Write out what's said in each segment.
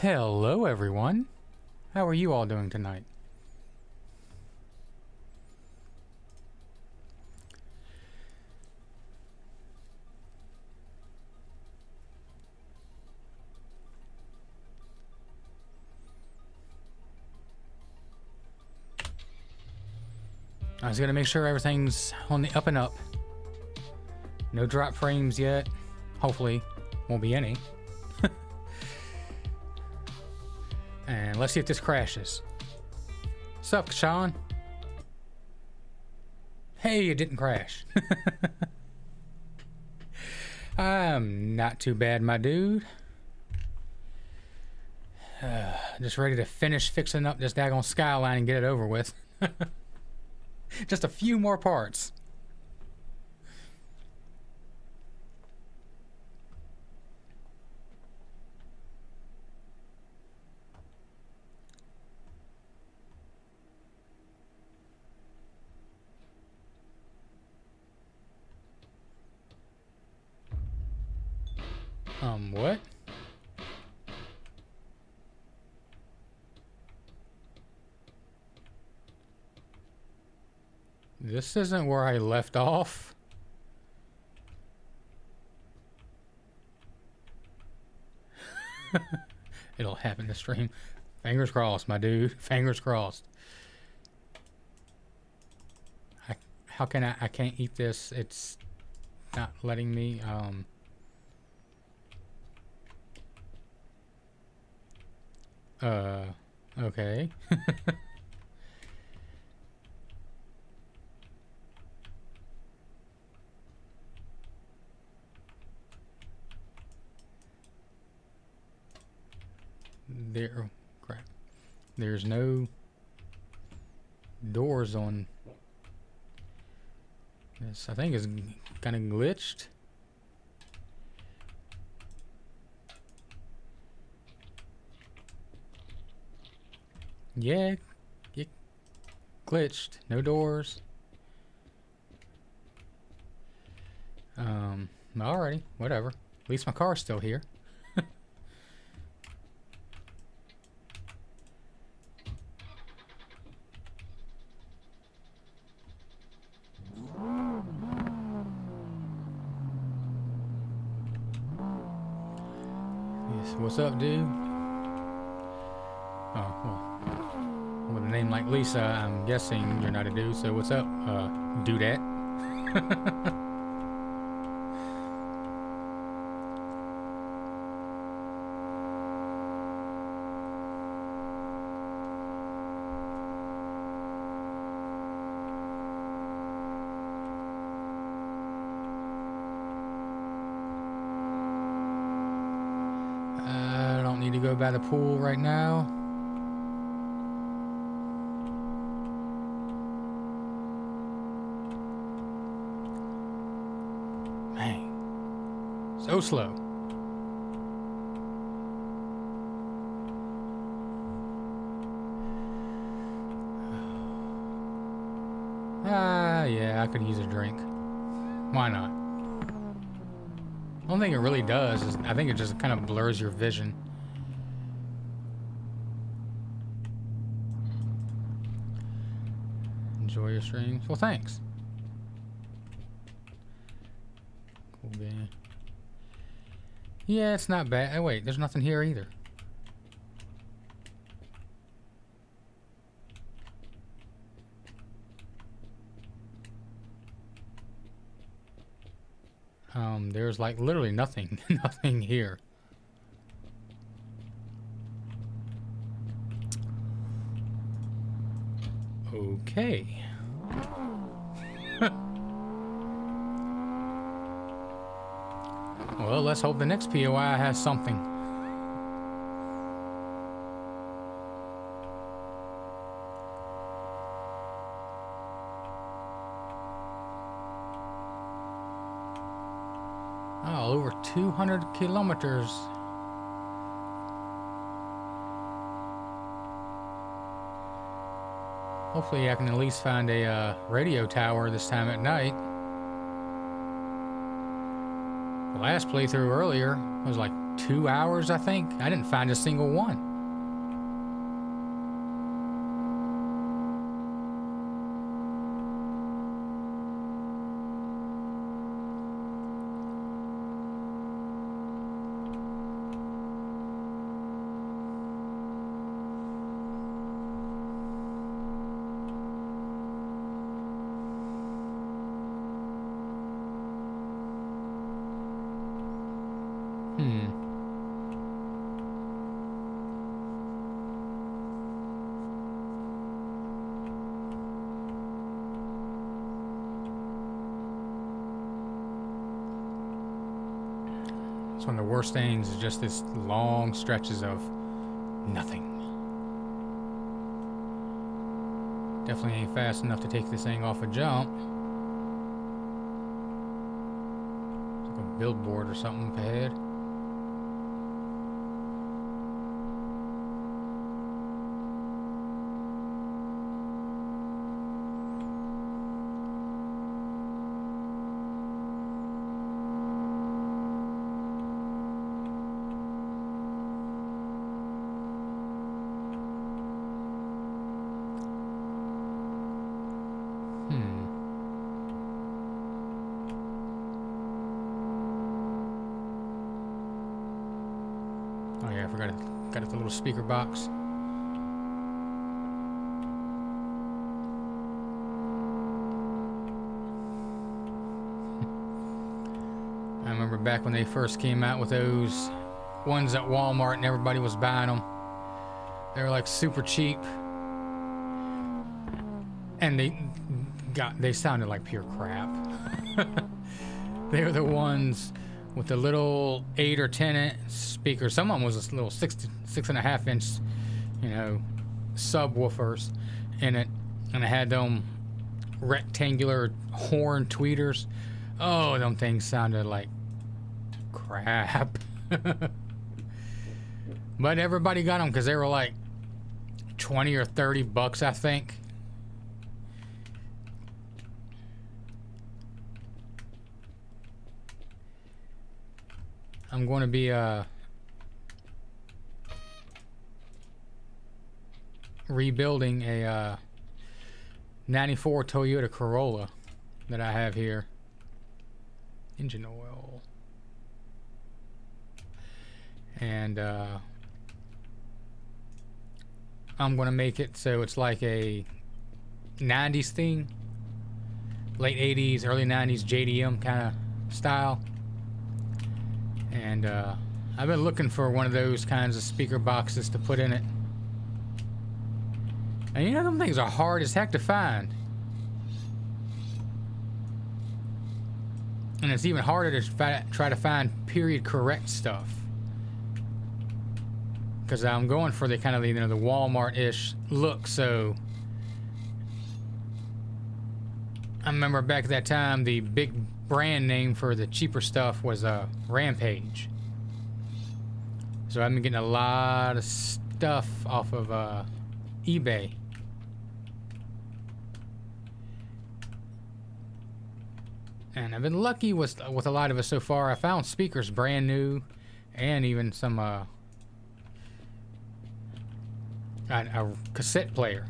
Hello everyone. How are you all doing tonight? I was gonna make sure everything's on the up and up. No drop frames yet. Hopefully, won't be any. And let's see if this crashes. Sup, Sean? Hey, it didn't crash. I'm not too bad, my dude. Just ready to finish fixing up this daggone skyline and get it over with. Just a few more parts. What? This isn't where I left off. It'll happen to stream. Fingers crossed, my dude. Fingers crossed. How can I can't eat this. It's not letting me, okay. There, crap. There's no doors on this. I think it's kind of glitched. Yeah, it glitched. No doors. Alrighty, whatever. At least my car's still here. Yes, what's up, dude? Oh, well. With a name like Lisa, I'm guessing you're not a dude, so what's up, dudette? I don't need to go by the pool right now. So slow. Yeah, I could use a drink. Why not? The only thing it really does is I think it just kind of blurs your vision. Enjoy your streams. Well, thanks. Cool game. Yeah, it's not bad. Oh, wait, there's nothing here either. There's like literally nothing, nothing here. Okay. Well, let's hope the next POI has something. Oh, over 200 kilometers. Hopefully I can at least find a radio tower this time at night. The last playthrough earlier was like 2 hours, I think. I didn't find a single one. One of the worst things is just this long stretches of nothing. Definitely ain't fast enough to take this thing off a jump. It's like a billboard or something up ahead. Oh yeah, I forgot it. Got it, the little speaker box. I remember back when they first came out with those ones at Walmart and everybody was buying them. They were like super cheap. And they sounded like pure crap. They were the ones with the little 8 or 10 inch speakers. Some of them was a little 6.5 inch, you know, subwoofers in it, and it had them rectangular horn tweeters. Oh, them things sounded like crap. But everybody got them because they were like 20 or 30 bucks, I think. I'm going to be rebuilding a 94 Toyota Corolla that I have here. Engine oil. And I'm going to make it so it's like a 90s theme. Late 80s, early 90s JDM kind of style. And I've been looking for one of those kinds of speaker boxes to put in it. And you know, them things are hard as heck to find. And it's even harder to try to find period correct stuff. Because I'm going for the kind of, you know, the Walmart-ish look, so... I remember back at that time, the big brand name for the cheaper stuff was Rampage. So I've been getting a lot of stuff off of eBay. And I've been lucky with a lot of it so far. I found speakers brand new, and even some a cassette player.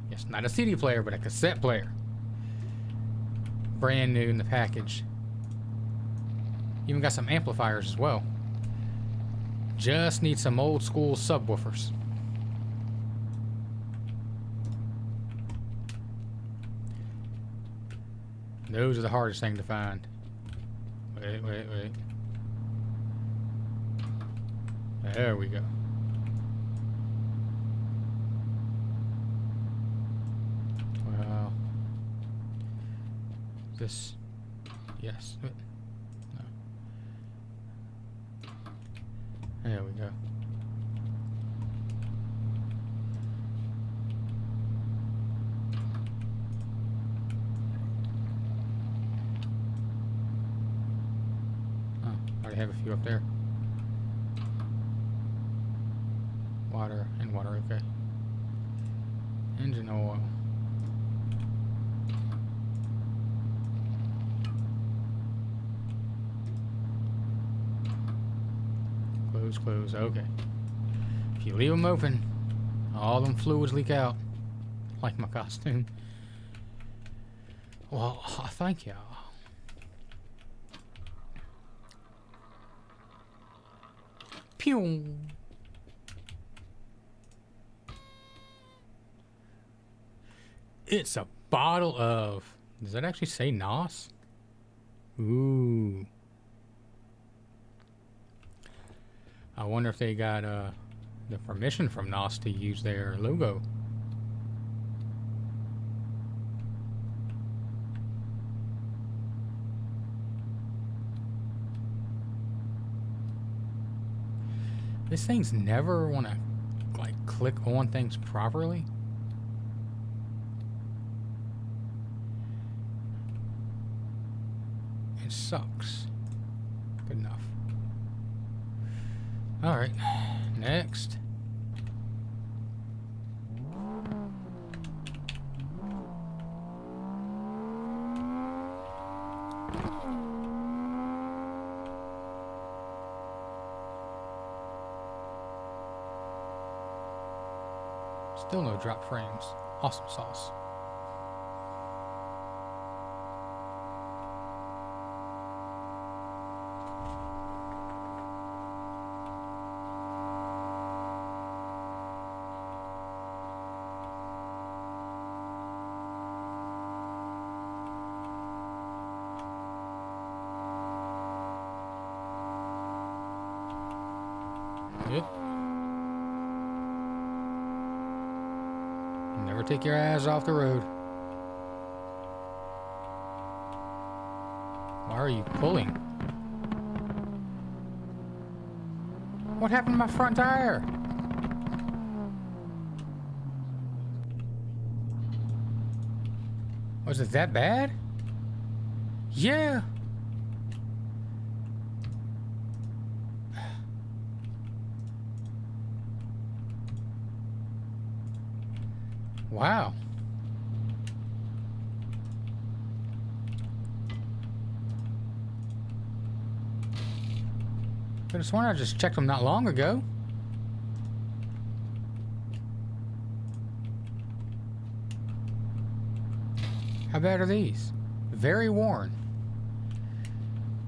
Yes, not a CD player, but a cassette player. Brand new in the package. Even got some amplifiers as well. Just need some old school subwoofers. Those are the hardest thing to find. Wait. There we go. Well, this, yes. No. There we go. I have a few up there. Water and water, okay. Engine oil. Close Close, close. Okay. If you leave them open, all them fluids leak out. Like my costume. Well, thank you. Pew! It's a bottle of... Does that actually say NOS? Ooh. I wonder if they got the permission from NOS to use their logo. This thing's never want to like click on things properly. It sucks. Good enough. All right, next. Still no drop frames. Awesome sauce. Yep. Never take your eyes off the road. Why are you pulling? What happened to my front tire? Was it that bad? Yeah. Wow. Could have sworn I just checked them not long ago. How bad are these? Very worn.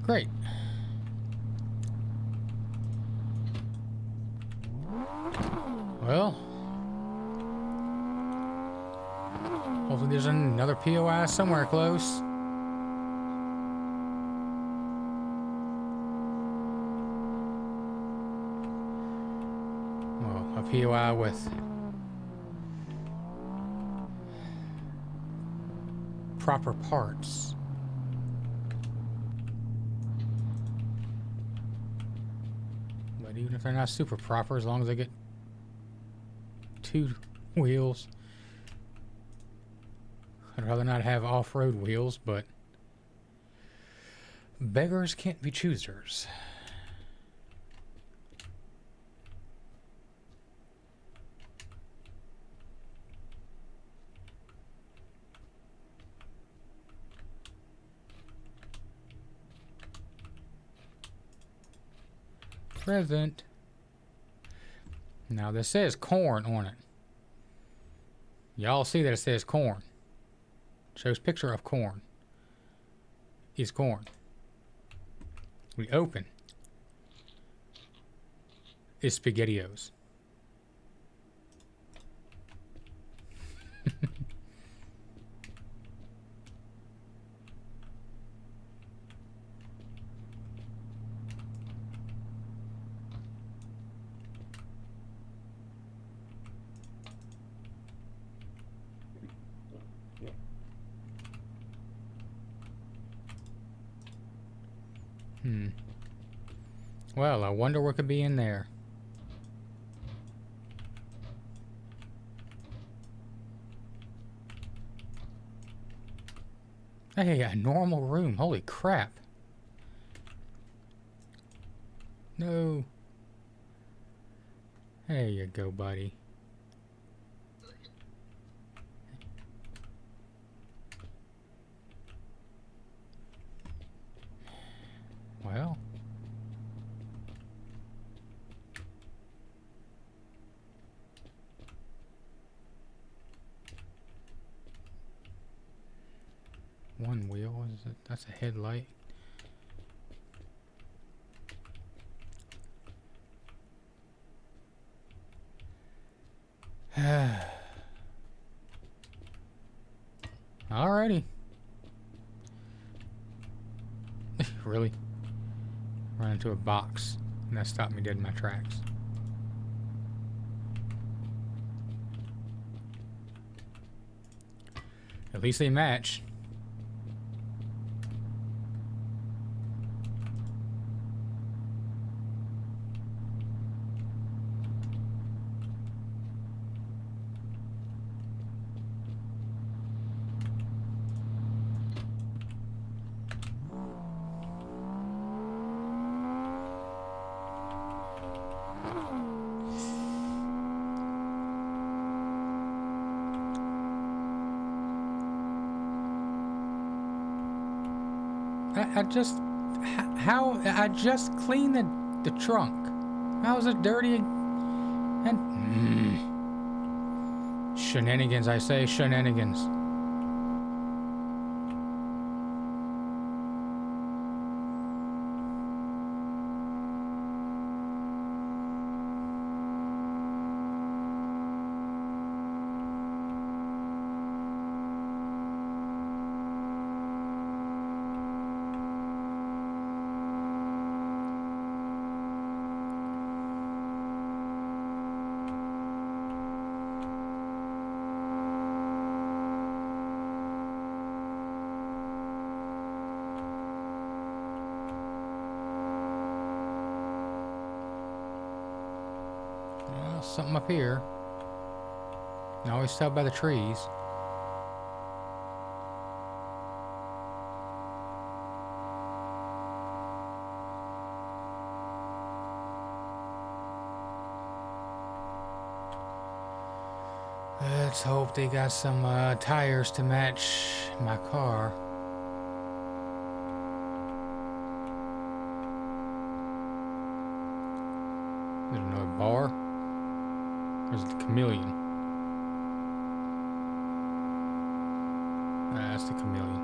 Great. Well, hopefully there's another POI somewhere close. Well, a POI with proper parts. But even if they're not super proper, as long as they get 2 wheels. I'd rather not have off-road wheels, but beggars can't be choosers. Present. Now this says corn on it. Y'all see that it says corn. Shows picture of corn. Is corn. We open. Is SpaghettiOs. Well, I wonder what could be in there. Hey, a normal room. Holy crap. No. There you go, buddy. Well. one wheel. Is it? That's a headlight. Alrighty. Really? Ran into a box, and that stopped me dead in my tracks. At least they match. I just, how, I just cleaned the trunk. How is it dirty? And shenanigans, I say, shenanigans. Something up here. You can always tell by the trees. Let's hope they got some tires to match my car. There's another bar. There's the chameleon. That's the chameleon.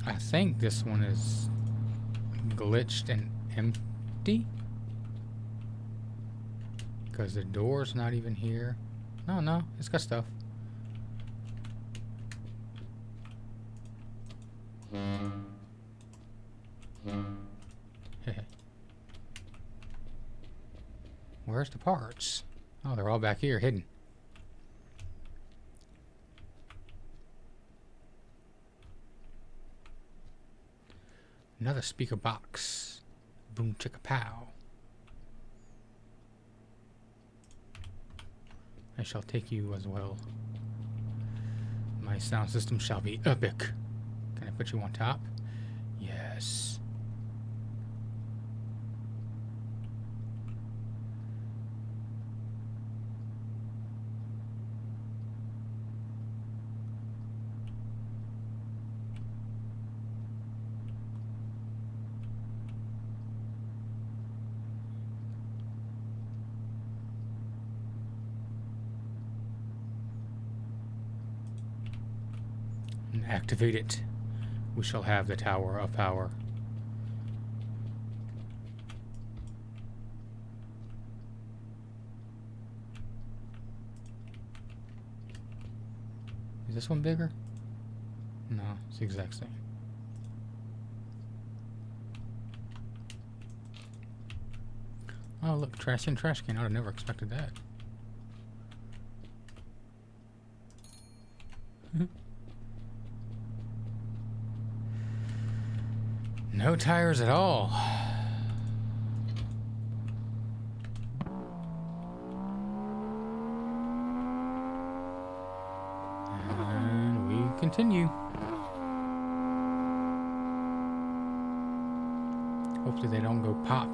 I think this one is glitched and empty. Because the door's not even here. No, it's got stuff. Where's the parts? Oh, they're all back here, hidden. Another speaker box. Boom chicka pow. I shall take you as well. My sound system shall be epic. Can I put you on top? Yes. Activate it. We shall have the Tower of Power. Is this one bigger? No, it's the exact same. Oh, look, trash can. I would have never expected that. No tires at all. And we continue. Hopefully they don't go pop.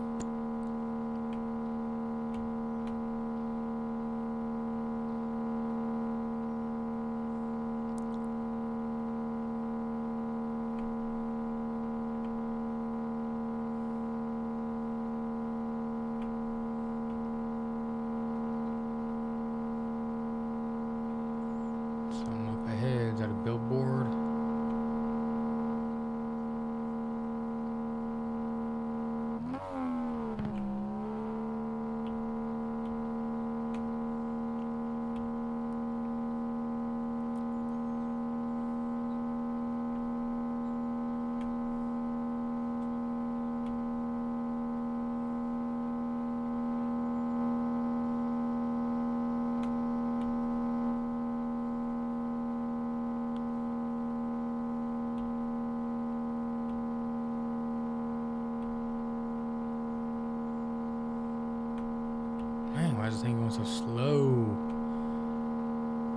Dang, why is this thing going so slow?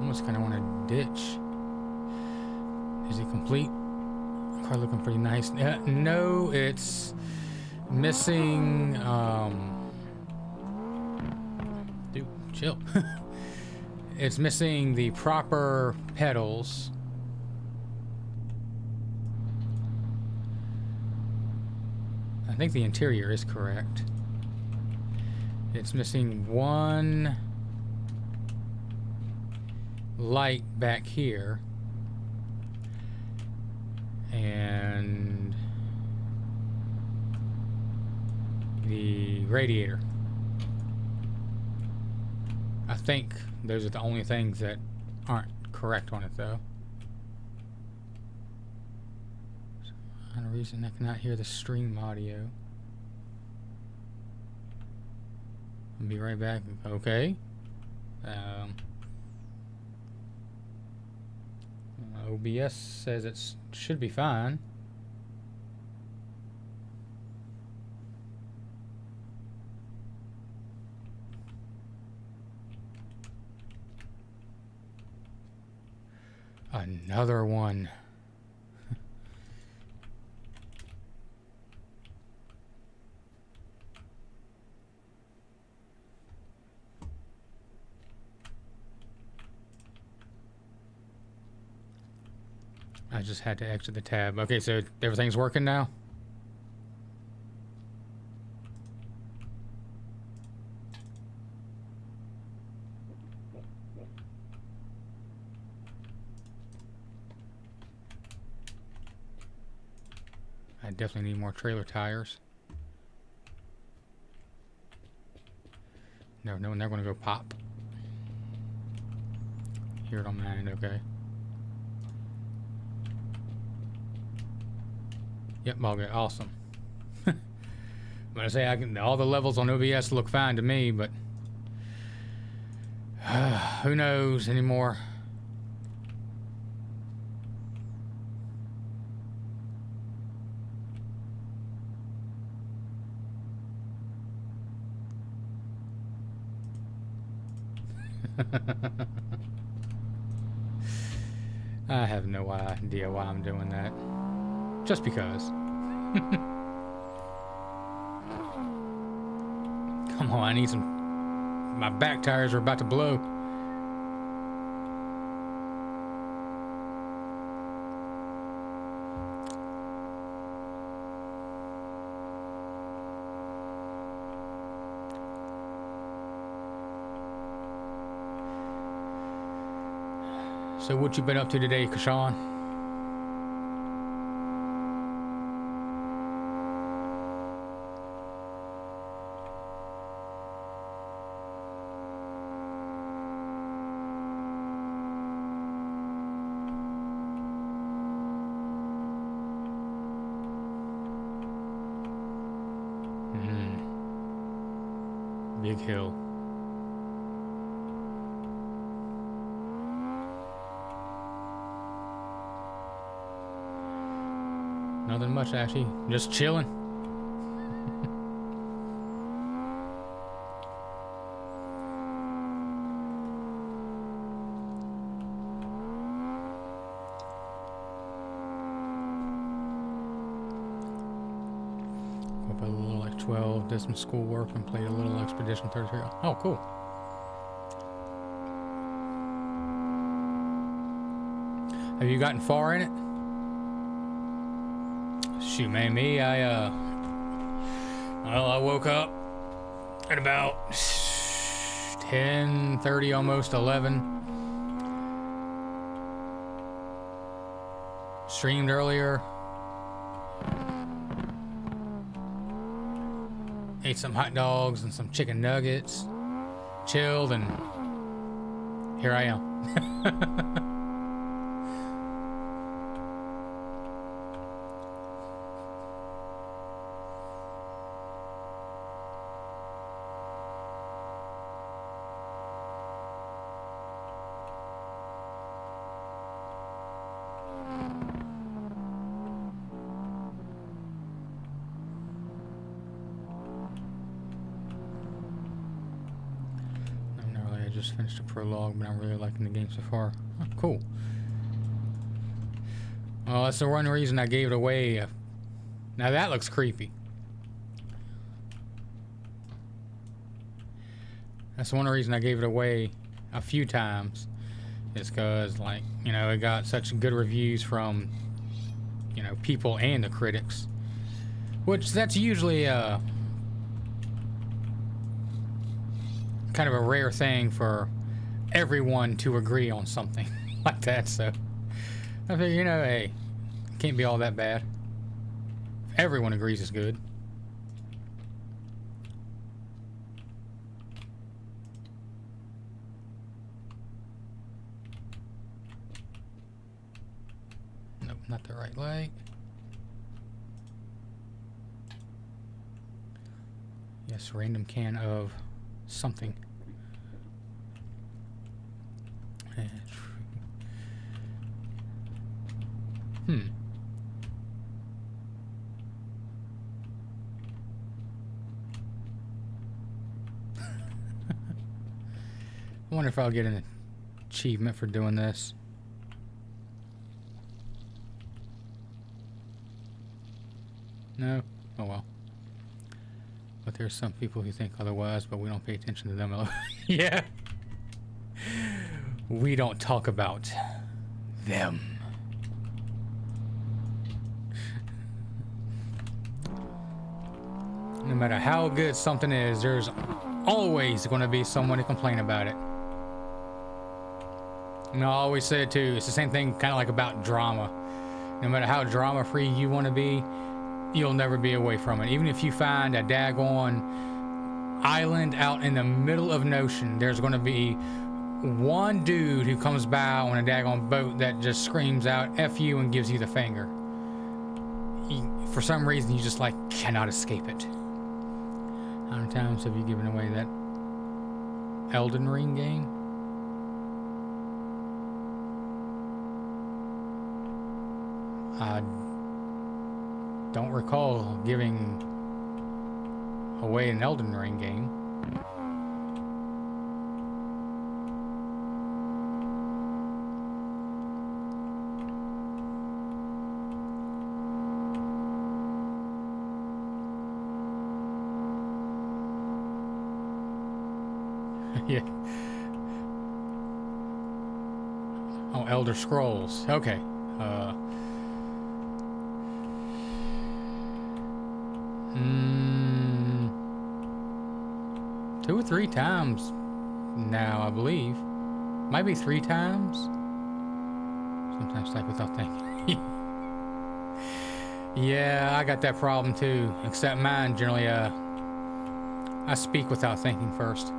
Almost kind of want to ditch. Is it complete? Car looking pretty nice. No, it's missing. Dude, chill. It's missing the proper pedals. I think the interior is correct. It's missing one light back here. And the radiator. I think those are the only things that aren't correct on it, though. For some reason I cannot hear the stream audio. I'll be right back. Okay. OBS says it should be fine. Another one. I just had to exit the tab. Okay, so everything's working now? I definitely need more trailer tires. Never know when they're going to go pop. Hear it on my end, okay. Yep, all good. Awesome. I'm gonna say all the levels on OBS look fine to me, but who knows anymore? I have no idea why I'm doing that. Just because. Come on, I need some... My back tires are about to blow. So what you been up to today, Kashawn? Big hill. Nothing much, actually. Just chilling. Up a little like 12, did some schoolwork and played a little Expedition 33. Oh, cool. Have you gotten far in it? Shoot, man, me, I woke up at about 10:30, almost 11. Streamed earlier. Ate some hot dogs and some chicken nuggets. Chilled, and here I am. just finished a prologue, but I'm really liking the game so far. Oh, cool. Well, that's the one reason I gave it away. Now that looks creepy. That's one reason I gave it away a few times. Is because, like, you know, it got such good reviews from, you know, people and the critics. Which, that's usually kind of a rare thing for everyone to agree on something like that. So I figure, you know, hey, it can't be all that bad. If everyone agrees it's good. Nope, not the right light. Yes, random can of something. I wonder if I'll get an achievement for doing this. No? Oh well. But there's some people who think otherwise, but we don't pay attention to them. Yeah. We don't talk about them. No matter how good something is, there's always going to be someone to complain about it. And I always say it too, it's the same thing kind of like about drama. No matter how drama-free you want to be, you'll never be away from it. Even if you find a daggone island out in the middle of an ocean, there's going to be one dude who comes by on a daggone boat that just screams out F you and gives you the finger. For some reason, you just like cannot escape it. How many times have you given away that Elden Ring game? I don't recall giving away an Elden Ring game. Yeah. Oh, Elder Scrolls. Okay. 2 or 3 times now, I believe. Might be 3 times. Sometimes type without thinking. Yeah, I got that problem too. Except mine generally, I speak without thinking first.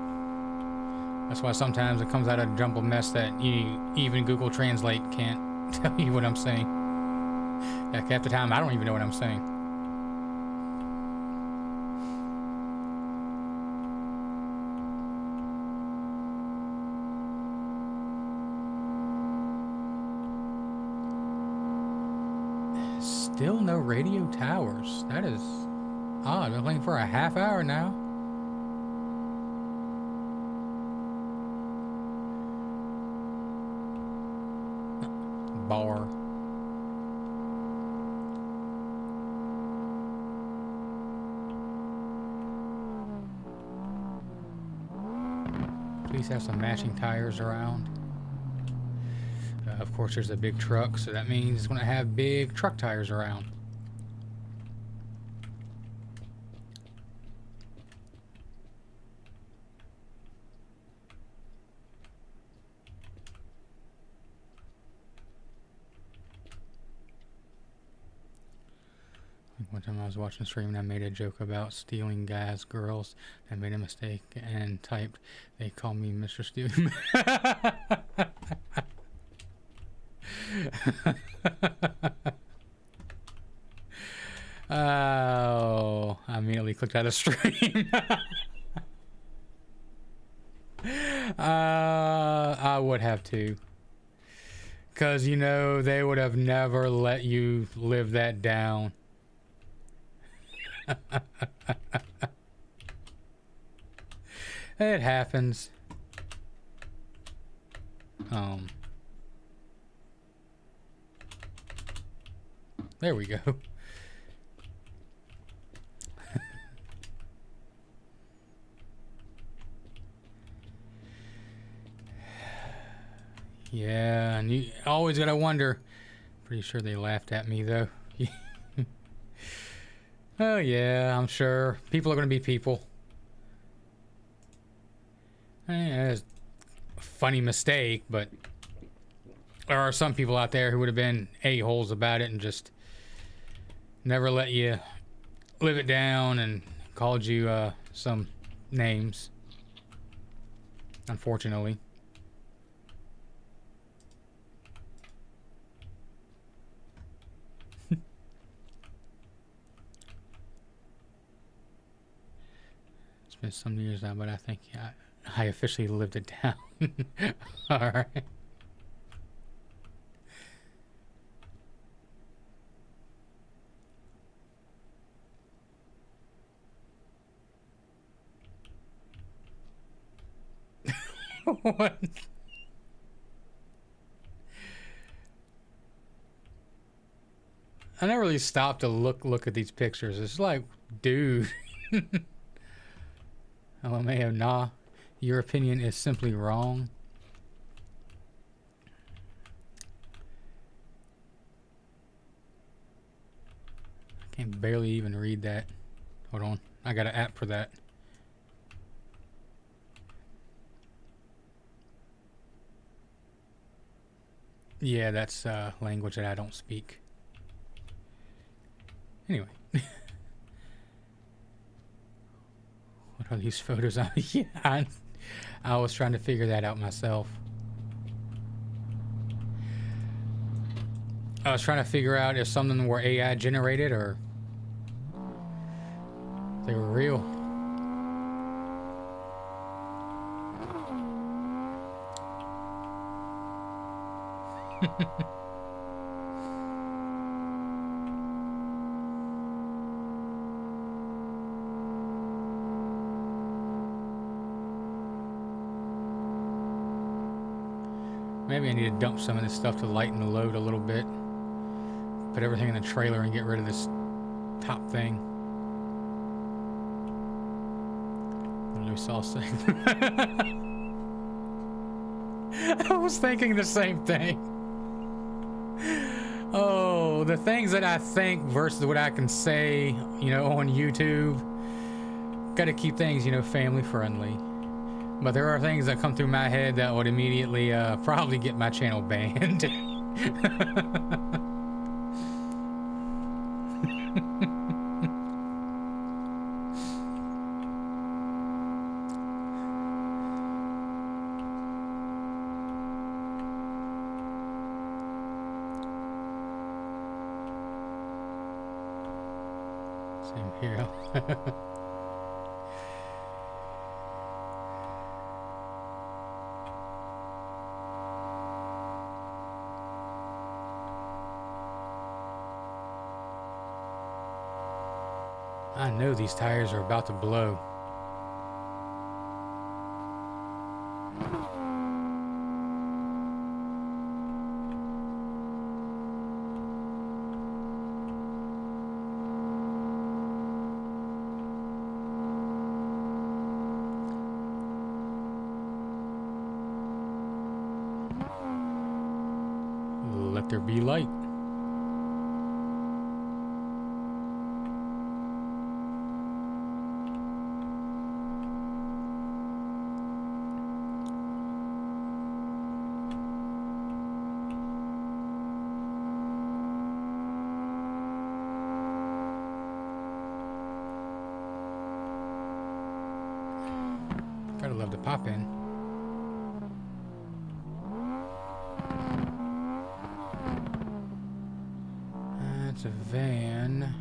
That's why sometimes it comes out a jumbled mess that even Google Translate can't tell you what I'm saying. Like half the time, I don't even know what I'm saying. Still no radio towers. That is odd. I've been playing for a half hour now. Bar. Please have some matching tires around. Of course, there's a big truck, so that means it's going to have big truck tires around. One time I was watching a stream and I made a joke about stealing guys, girls. I made a mistake and typed, they call me Mr. Stealing. Oh, I immediately clicked out of stream. I would have to. Because, you know, they would have never let you live that down. It happens. There we go. Yeah, and you always gotta wonder. Pretty sure they laughed at me though. Oh yeah, I'm sure. People are gonna be people. It's a funny mistake, but there are some people out there who would have been a-holes about it and just never let you live it down and called you some names. Unfortunately. It's been some years now, but I think I officially lived it down. All right. What? I never really stopped to look at these pictures. It's like, dude. LMAO, nah. Your opinion is simply wrong. I can barely even read that. Hold on. I got an app for that. Yeah, that's language that I don't speak. Anyway. What are these photos on? Yeah, I was trying to figure that out myself. I was trying to figure out if something were AI generated or they were real. Maybe I need to dump some of this stuff to lighten the load a little bit. Put everything in the trailer and get rid of this top thing. Loose all thing. I was thinking the same thing. Oh, the things that I think versus what I can say, you know, on YouTube. Gotta keep things, you know, family friendly. But there are things that come through my head that would immediately probably get my channel banned. Same here. I know these tires are about to blow. Let there be light. Gotta love to pop in. That's a van.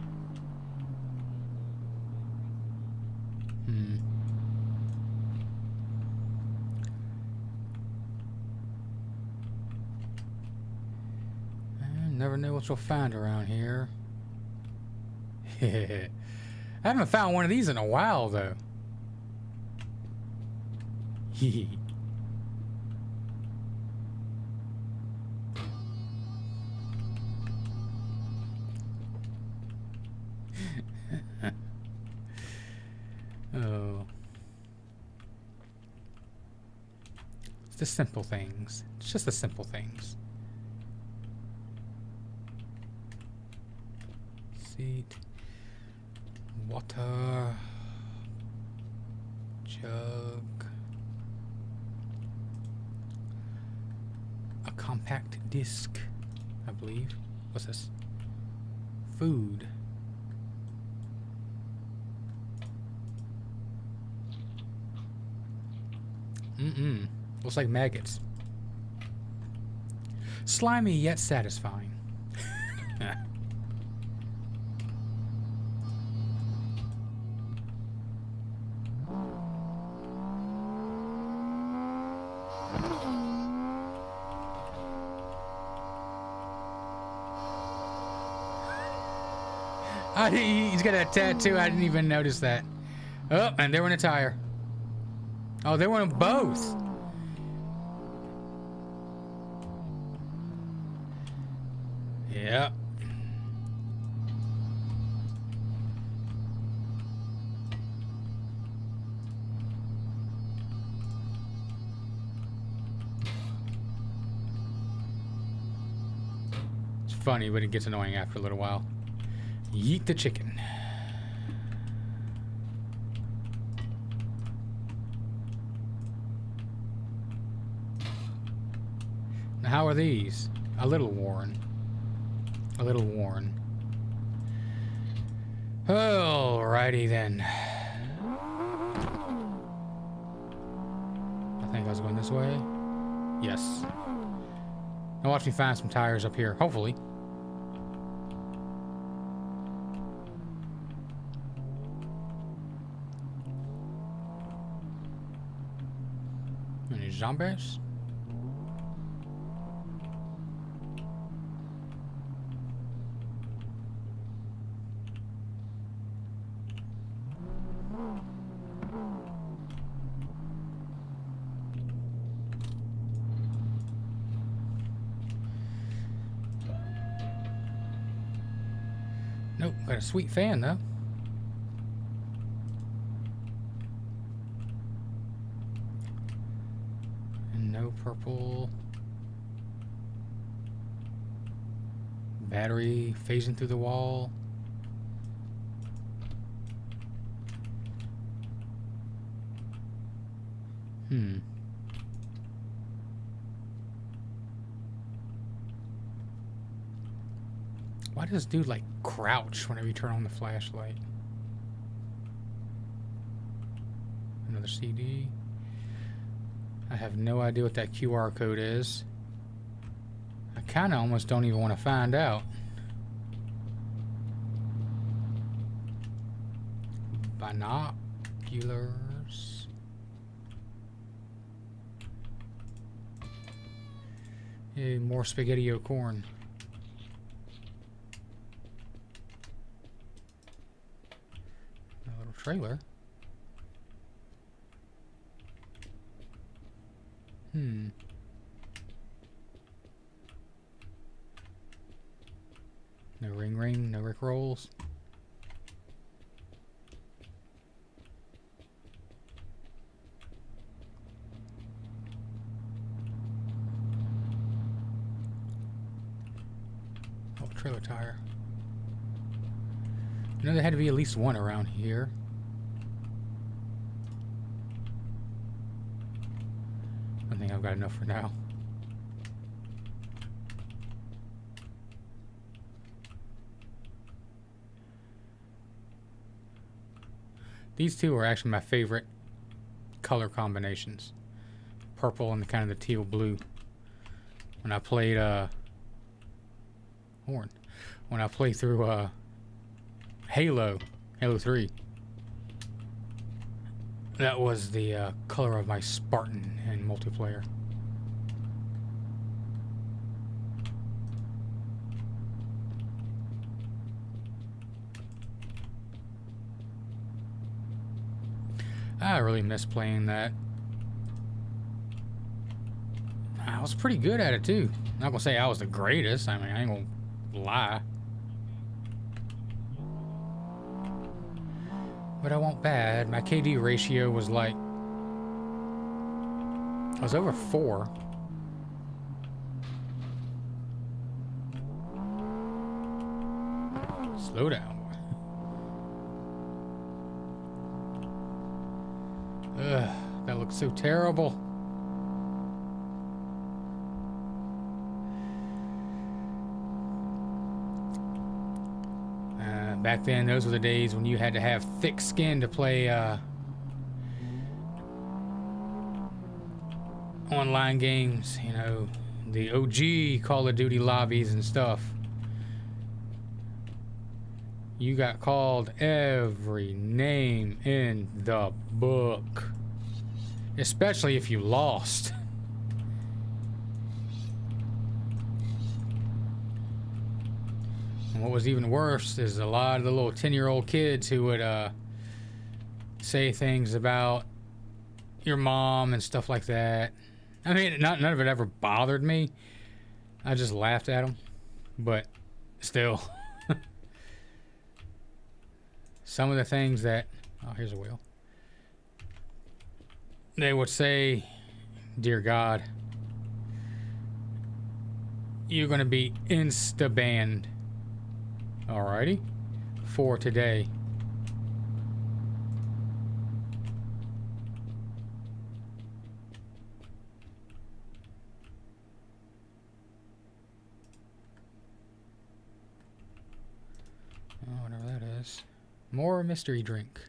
I never know what you'll find around here. I haven't found one of these in a while, though. It's the simple things. It's just the simple things. Seat. Water. Jug. A compact disc, I believe. What's this? Food. Looks like maggots. Slimy yet satisfying. He's got a tattoo. I didn't even notice that. Oh, and they were in a tire. Oh, they were in both. Yeah. It's funny, but it gets annoying after a little while. Yeet the chicken. Now, how are these? A little worn. A little worn. Alrighty then. I think I was going this way. Yes. Now watch me find some tires up here, hopefully. Any zombies? Nope, got a sweet fan though. And no purple. Battery phasing through the wall. Why does this dude like crouch whenever you turn on the flashlight? Another CD. I have no idea what that QR code is. I kind of almost don't even want to find out. Binoculars. Hey, more spaghetti-o corn. A little trailer. No ring, no Rick rolls. Oh, trailer tire. I know there had to be at least one around here. I think I've got enough for now. These two are actually my favorite color combinations. Purple and kind of the teal blue. When I played when I played through Halo 3. That was the color of my Spartan in multiplayer. I really miss playing that. I was pretty good at it too. Not gonna say I was the greatest. I mean, I ain't gonna lie. But I wasn't bad. My KD ratio was like I was over 4. Slow down. Ugh, that looks so terrible. Back then, those were the days when you had to have thick skin to play online games. You know, the OG Call of Duty lobbies and stuff. You got called every name in the book. Especially if you lost. And what was even worse is a lot of the little 10-year-old kids who would say things about your mom and stuff like that. I mean, none of it ever bothered me. I just laughed at them. But still. Some of the things that... Oh, here's a wheel. They would say, dear God, you're going to be insta-banned. Alrighty. For today. Oh, whatever that is. More mystery drink.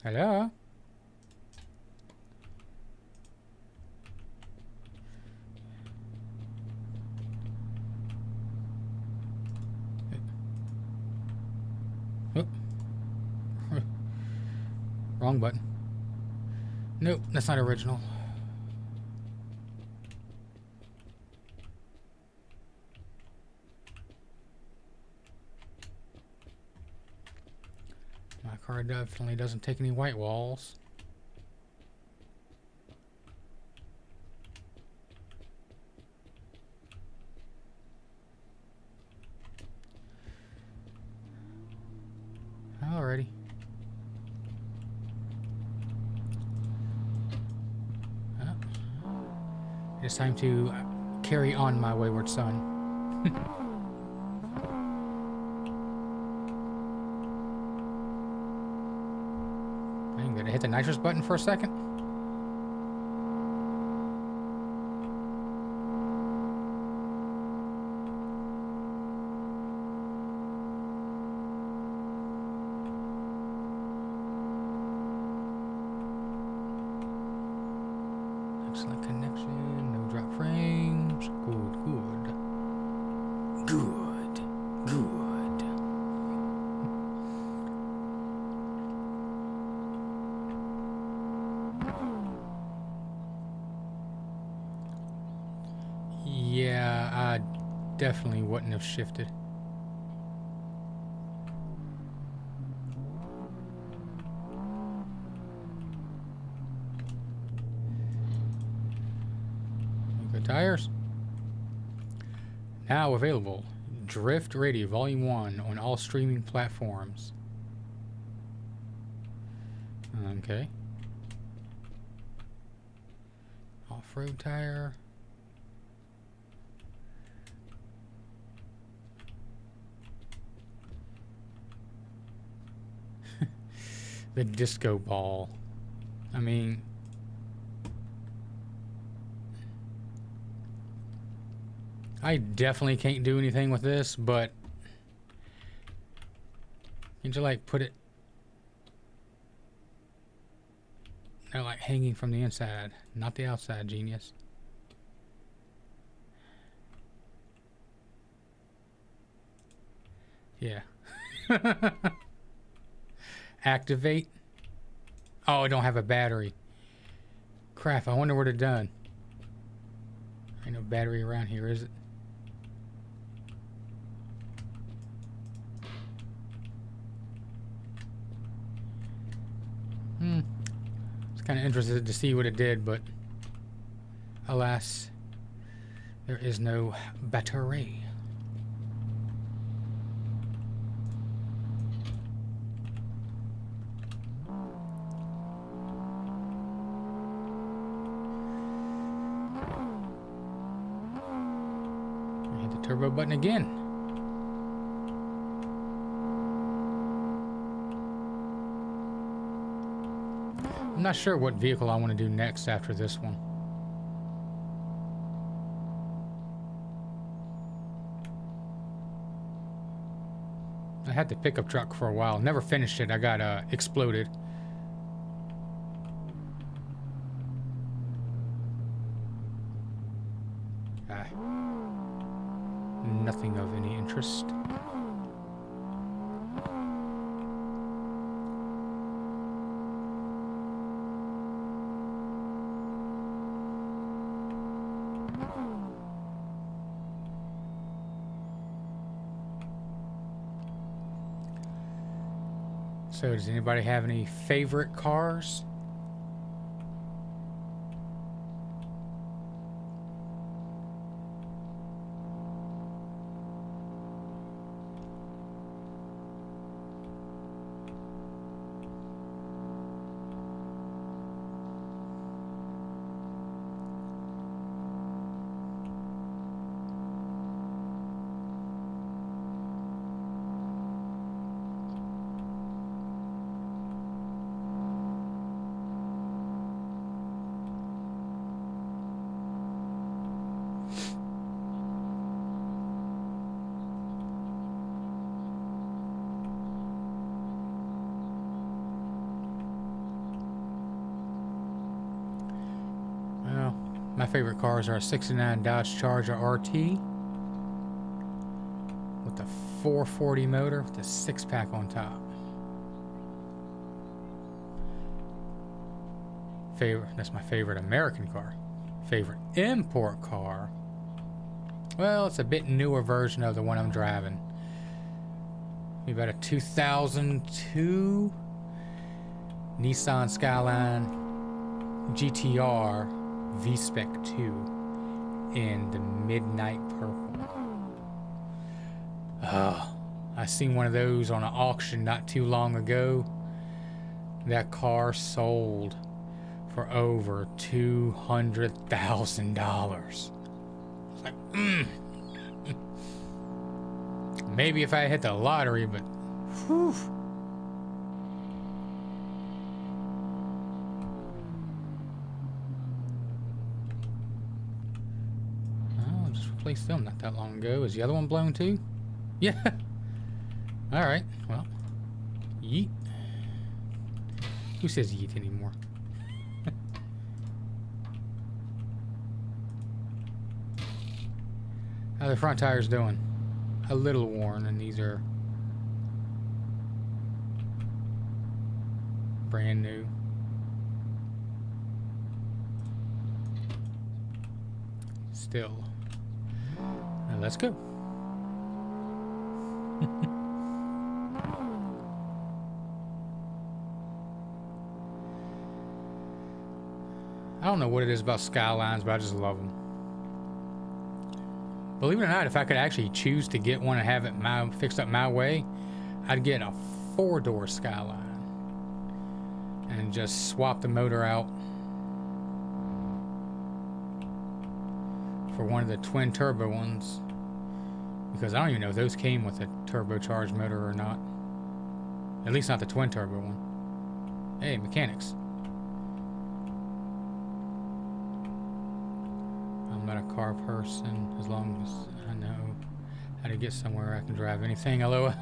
Hello? Oh. Wrong button. Nope, that's not original. My car definitely doesn't take any white walls. Alrighty. It's time to carry on my wayward son. I'm gonna hit the nitrous button for a second. Excellent connection, no drop frames. Good, good. Good, good. Yeah, I definitely wouldn't have shifted. Good tires. Now available. Drift Radio Volume 1 on all streaming platforms. Okay. Off-road tire. The disco ball. I mean... I definitely can't do anything with this, but... Can't you, like, put it... They're, like, hanging from the inside, not the outside, genius. Yeah. Activate. Oh, I don't have a battery. Crap, I wonder what it done. Ain't no battery around here, is it? I was kind of interested to see what it did, but alas, there is no battery. Turbo button again. I'm not sure what vehicle I want to do next after this one. I had the pickup truck for a while. Never finished it. I got exploded. Nothing of any interest. So, does anybody have any favorite cars? My favorite cars are a 69 Dodge Charger RT with a 440 motor with a 6-pack on top. That's my favorite American car. Favorite import car. Well, it's a bit newer version of the one I'm driving. Maybe about a 2002 Nissan Skyline GTR V-Spec 2 in the midnight purple. I seen one of those on an auction not too long ago. That car sold for over $200,000. It's like, maybe if I hit the lottery, but whew. Replaced them not that long ago. Is the other one blown too? Yeah. Alright, well. Yeet. Who says yeet anymore? How are the front tires doing? A little worn, and these are brand new. Still. Now let's go. I don't know what it is about Skylines, but I just love them. Believe it or not, if I could actually choose to get one and have it fixed up my way, I'd get a 4-door Skyline and just swap the motor out for one of the twin turbo ones, because I don't even know if those came with a turbocharged motor or not. At least not the twin turbo one. Hey, mechanics. I'm not a car person as long as I know how to get somewhere I can drive anything. LOL.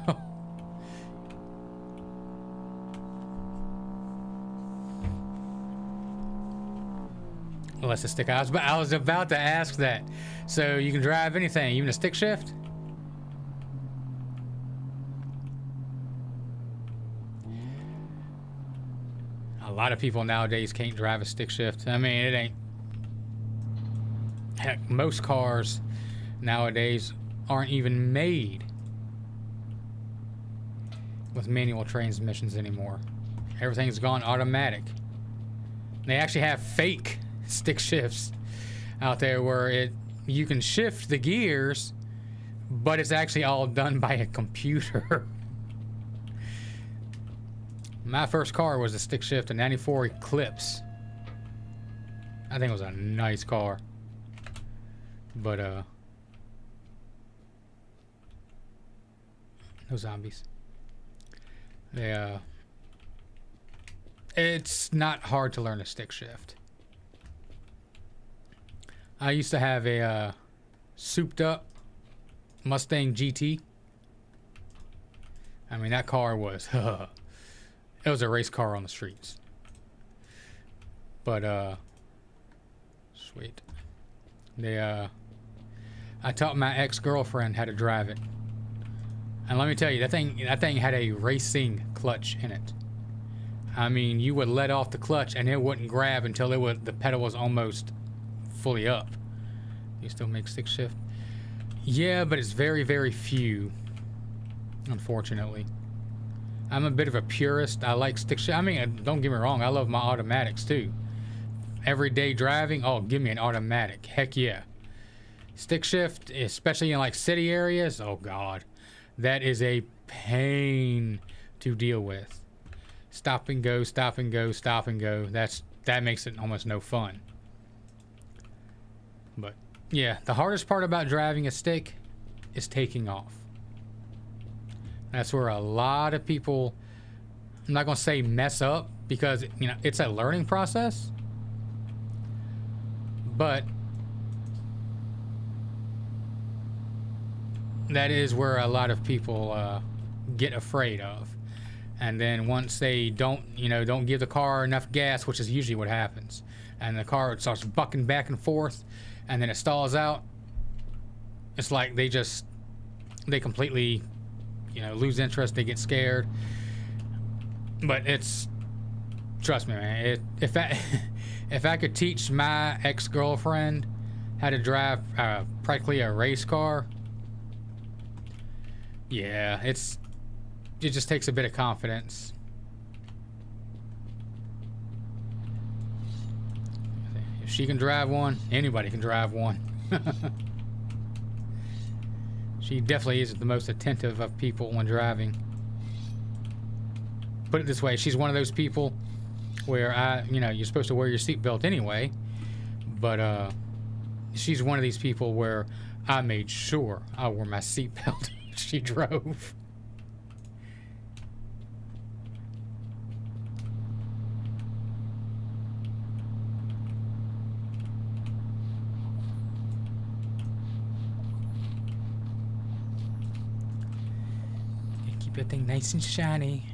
Unless it's stick. I was about to ask that. So you can drive anything, even a stick shift? A lot of people nowadays can't drive a stick shift. I mean, it ain't. Heck, most cars nowadays aren't even made with manual transmissions anymore. Everything's gone automatic. They actually have fake stick shifts out there where you can shift the gears, but it's actually all done by a computer. My first car was a stick shift, a 94 Eclipse. I think it was a nice car. But No zombies. They, it's not hard to learn a stick shift. I used to have a souped up Mustang GT. I mean, that car was, it was a race car on the streets. But, sweet. I taught my ex-girlfriend how to drive it. And let me tell you, that thing had a racing clutch in it. I mean, you would let off the clutch and it wouldn't grab until the pedal was almost fully up. You still make stick shift? Yeah, but it's very, very few, unfortunately. I'm a bit of a purist. I like stick shift. I mean, don't get me wrong, I love my automatics too. Everyday driving, oh, give me an automatic. Heck yeah. Stick shift, especially in like city areas, oh god. That is a pain to deal with. Stop and go, stop and go, stop and go. That makes it almost no fun. But yeah, the hardest part about driving a stick is taking off. That's where a lot of people, I'm not gonna say mess up, because you know it's a learning process. But that is where a lot of people get afraid of. And then once they don't give the car enough gas, which is usually what happens, and the car starts bucking back and forth, and then it stalls out, it's like they completely, lose interest. They get scared. But trust me, man, if I could teach my ex-girlfriend how to drive practically a race car, yeah, it just takes a bit of confidence. If she can drive one, anybody can drive one. She definitely isn't the most attentive of people when driving. Put it this way, she's one of those people where you're supposed to wear your seatbelt anyway, but she's one of these people where I made sure I wore my seatbelt. She drove. Keep that thing nice and shiny.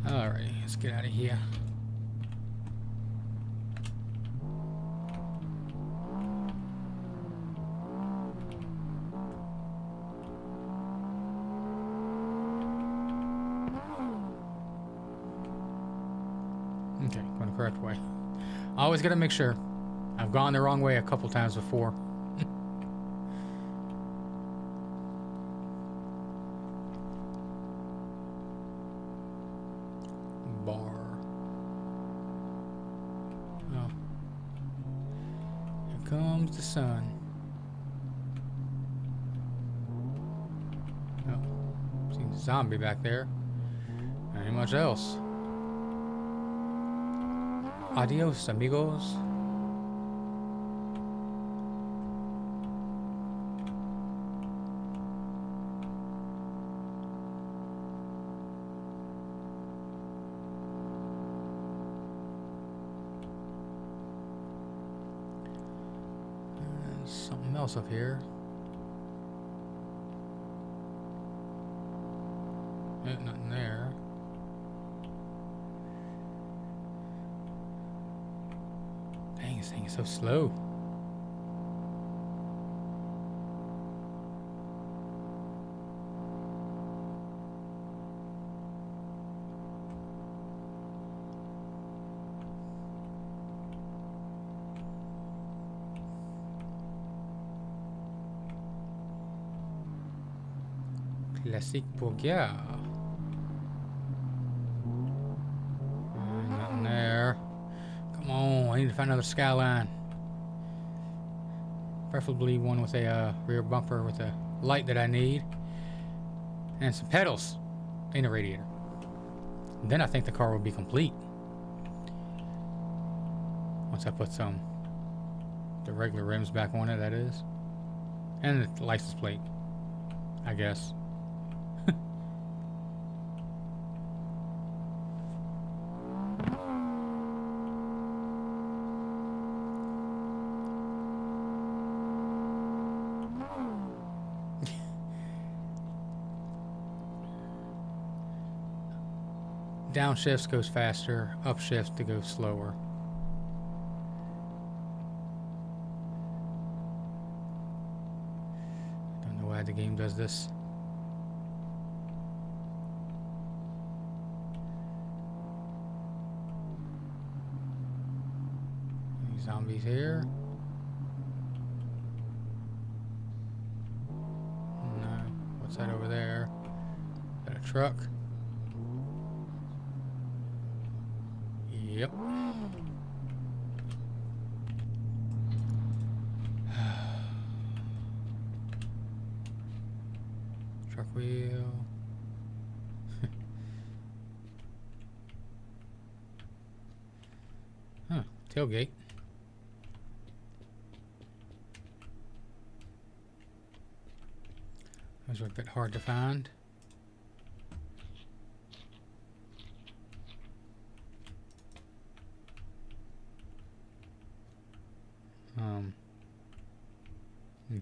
Alright, let's get out of here. Okay, going the correct way. Always gotta make sure. I've gone the wrong way a couple times before. Bar. Oh. Here comes the sun. Oh. See a zombie back there. Ain't much else. Adios, amigos. Something else up here. Nothing there. Dang, this thing is so slow. Classic Bourgeois. Nothing there. Come on, I need to find another skyline. Preferably one with a rear bumper with a light that I need. And some pedals in the radiator. Then I think the car will be complete. Once I put the regular rims back on it, that is. And the license plate, I guess. Downshifts goes faster, upshifts to go slower. Don't know why the game does this. Any zombies here? No. What's that over there? Is that a truck? Yep. Truck wheel. Huh, tailgate. Those are a bit hard to find.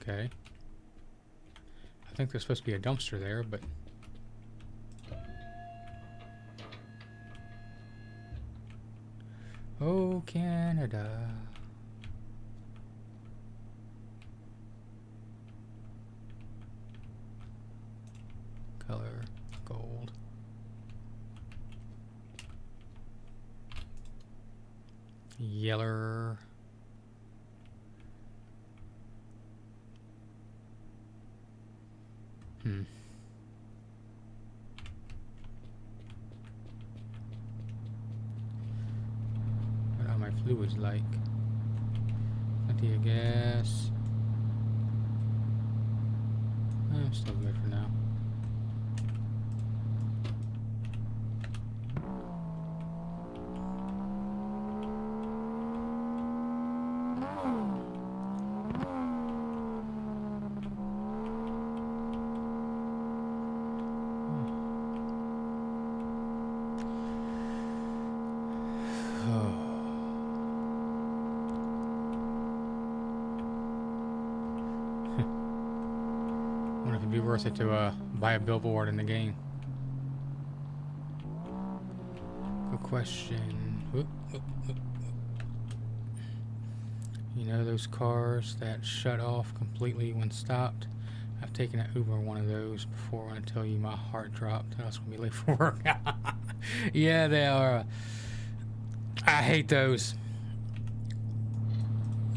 Okay. I think there's supposed to be a dumpster there, but... Oh, Canada. Color, gold. Yeller. What are my fluids like? Plenty of gas. I'm still good for now. Wonder if it'd be worth it to buy a billboard in the game. Good question. Whoop, whoop, whoop, whoop. You know those cars that shut off completely when stopped? I've taken an Uber one of those before. When I tell you my heart dropped, I was gonna be late for work. Yeah, they are. I hate those.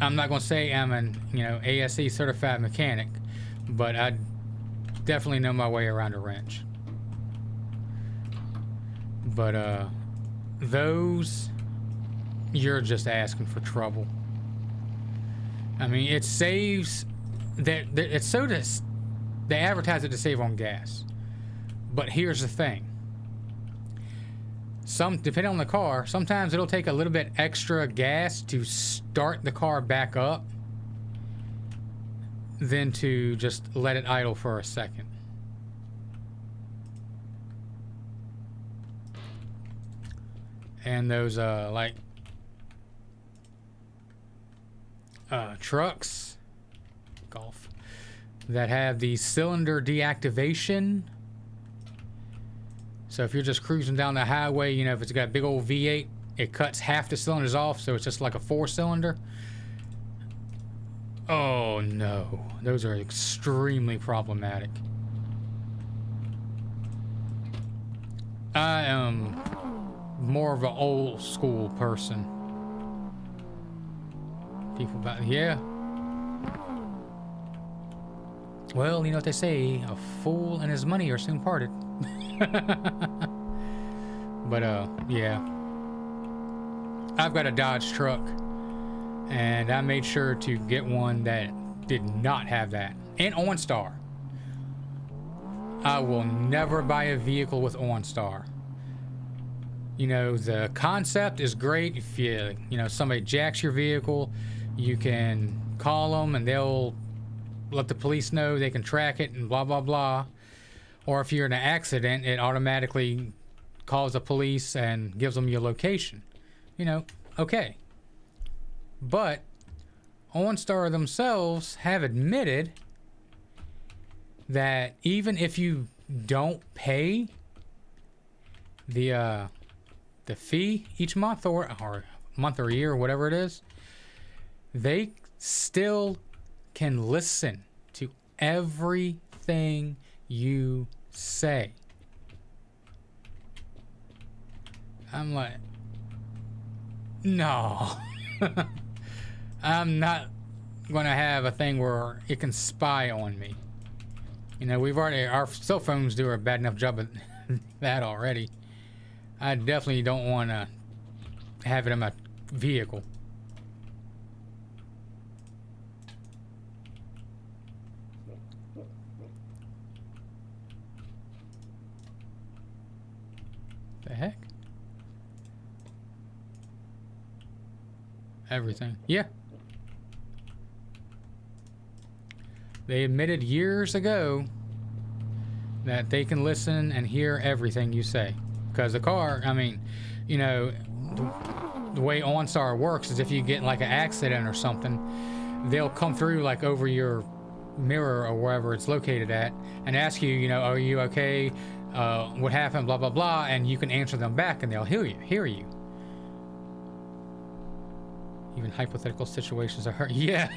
I'm not gonna say I'm an ASE certified mechanic, but I definitely know my way around a wrench. But those, you're just asking for trouble. I mean, it saves that it's so they advertise it to save on gas. But here's the thing. Depending on the car, sometimes it'll take a little bit extra gas to start the car back up than to just let it idle for a second. And those trucks, golf, that have the cylinder deactivation. So if you're just cruising down the highway, if it's got a big old V8, it cuts half the cylinders off, so it's just like a 4-cylinder. Oh no, those are extremely problematic. I am more of an old school person. People yeah. Well, you know what they say, a fool and his money are soon parted. But yeah, I've got a Dodge truck, and I made sure to get one that did not have that. And OnStar. I will never buy a vehicle with OnStar. You know, the concept is great. If you know, somebody jacks your vehicle, you can call them and they'll let the police know, they can track it and blah, blah, blah. Or if you're in an accident, it automatically calls the police and gives them your location. You know, okay. But OnStar themselves have admitted that even if you don't pay the fee each month or month or year or whatever it is, they still can listen to everything you say. I'm like, no. I'm not going to have a thing where it can spy on me. You know, our cell phones do a bad enough job of that already. I definitely don't want to have it in my vehicle. The heck? Everything. Yeah. They admitted years ago that they can listen and hear everything you say. Because the car, I mean, you know, the way OnStar works is if you get like an accident or something, they'll come through like over your mirror or wherever it's located at and ask you, you know, are you okay? What happened? Blah, blah, blah. And you can answer them back and they'll hear you. Even hypothetical situations are hurt. Yeah.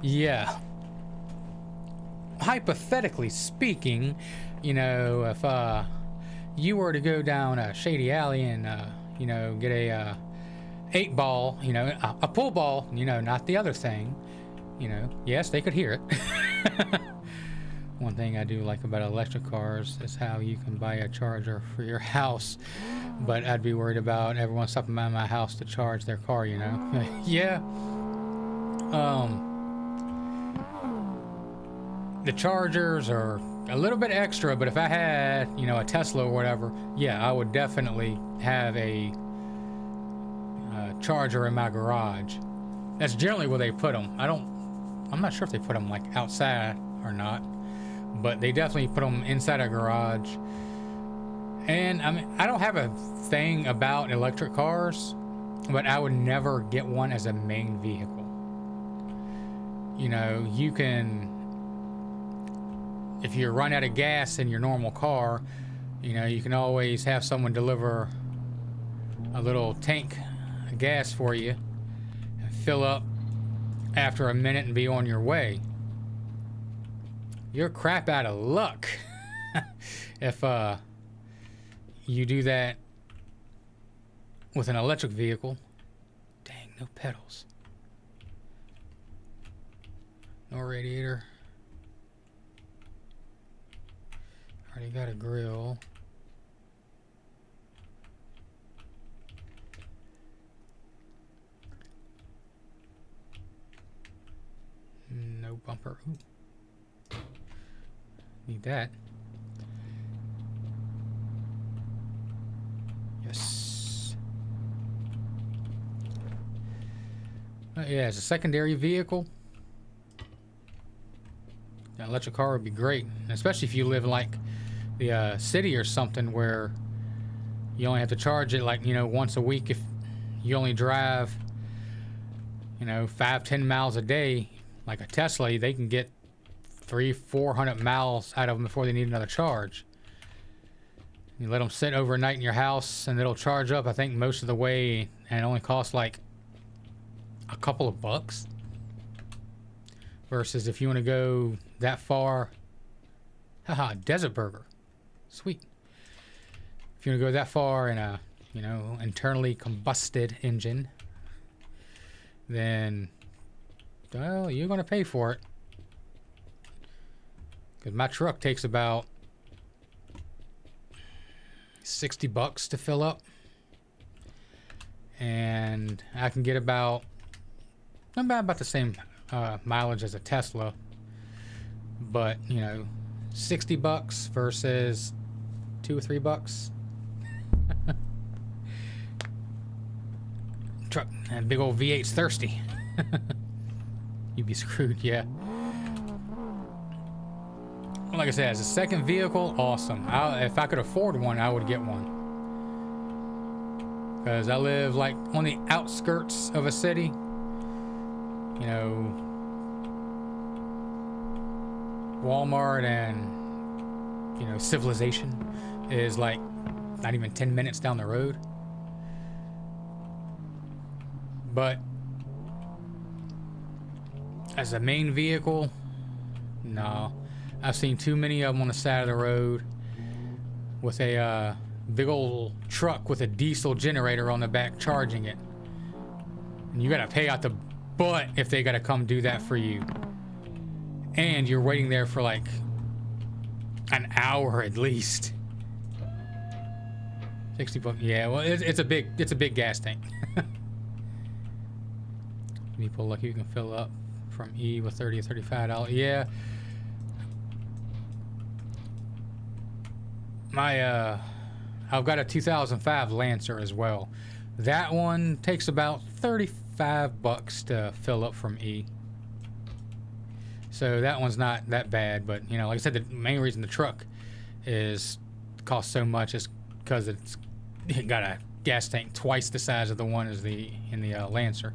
Yeah. Hypothetically speaking, you know, if you were to go down a shady alley and you know, get a 8-ball, you know, a pool ball, you know, not the other thing, you know, yes, they could hear it. One thing I do like about electric cars is how you can buy a charger for your house, but I'd be worried about everyone stopping by my house to charge their car, you know. Yeah. The chargers are a little bit extra, but if I had, you know, a Tesla or whatever, yeah, I would definitely have a charger in my garage. That's generally where they put them. I'm not sure if they put them like outside or not, but they definitely put them inside a garage. And I mean, I don't have a thing about electric cars, but I would never get one as a main vehicle. You know, you can, if you run out of gas in your normal car, you know, you can always have someone deliver a little tank of gas for you and fill up after a minute and be on your way. You're crap out of luck if you do that with an electric vehicle. Dang, no pedals. No radiator. Already got a grill. No bumper. Ooh. Need that. Yes. Yeah, as a secondary vehicle, an electric car would be great, especially if you live in like the city or something where you only have to charge it like, you know, once a week. If you only drive, you know, 5-10 miles a day, like a Tesla, they can get 300-400 miles out of them before they need another charge. You let them sit overnight in your house and it'll charge up, I think, most of the way, and it only costs like a couple of bucks. Versus if you want to go that far, haha, Desert Burger, sweet. If you want to go that far in a, you know, internally combusted engine, then, well, you're going to pay for it. Because my truck takes about $60 to fill up, and I can get about the same mileage as a Tesla, but you know, $60 versus $2 or $3. Truck, that big old V8's thirsty. You'd be screwed, yeah. Like I said, as a second vehicle, awesome. If I could afford one, I would get one. Because I live like on the outskirts of a city. You know, Walmart and, you know, civilization is like not even 10 minutes down the road. But as a main vehicle, no. I've seen too many of them on the side of the road with a big old truck with a diesel generator on the back charging it. And you gotta pay out the butt if they gotta come do that for you. And you're waiting there for like an hour at least. $60. Yeah, well, it's a big gas tank. People like you can fill up from E with $30 or $35. Yeah. I've got a 2005 Lancer as well. That one takes about $35 to fill up from E. So that one's not that bad, but you know, like I said, the main reason the truck costs so much is because it got a gas tank twice the size of the one as in the Lancer.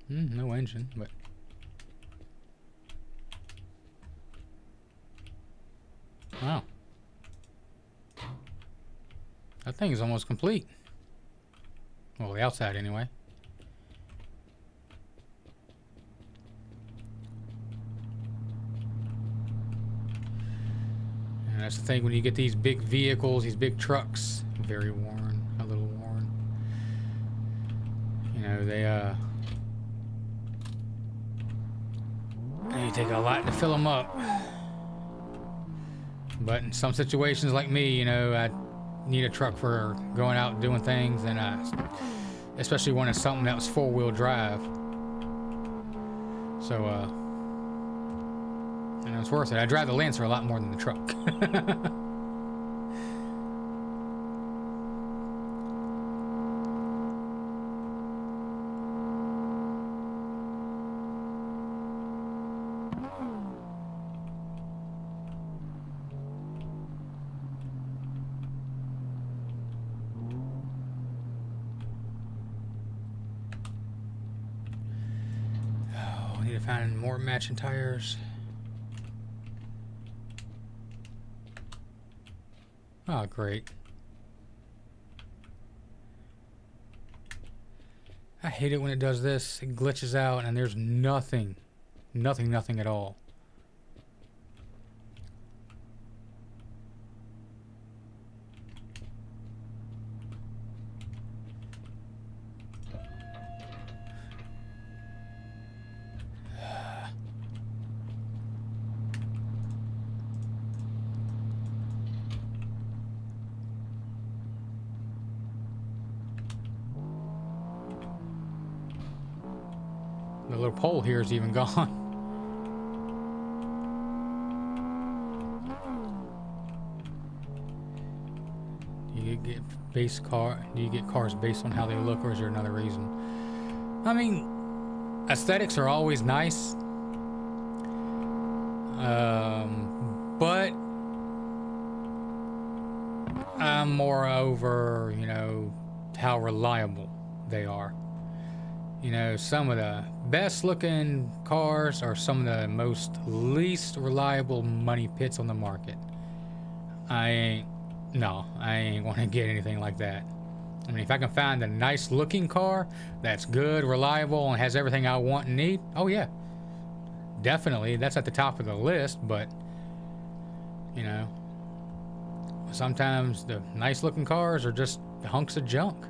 No engine, but wow, that thing is almost complete. Well, the outside anyway. And that's the thing when you get these big vehicles, these big trucks, very worn, a little worn. You know, they take a lot to fill them up. But in some situations like me, you know, I need a truck for going out and doing things, and especially when it's something that was four-wheel drive. So, you know, it's worth it. I drive the Lancer a lot more than the truck. Find more matching tires. Oh, great. I hate it when it does this. It glitches out and there's nothing at all. The little pole here is even gone. Do you get cars based on how they look, or is there another reason? I mean, aesthetics are always nice. But I'm more over, you know, how reliable they are. You know, some of the best looking cars are some of the most least reliable money pits on the market. I ain't want to get anything like that. I mean, if I can find a nice looking car that's good, reliable, and has everything I want and need, oh yeah, definitely, that's at the top of the list. But, you know, sometimes the nice looking cars are just hunks of junk.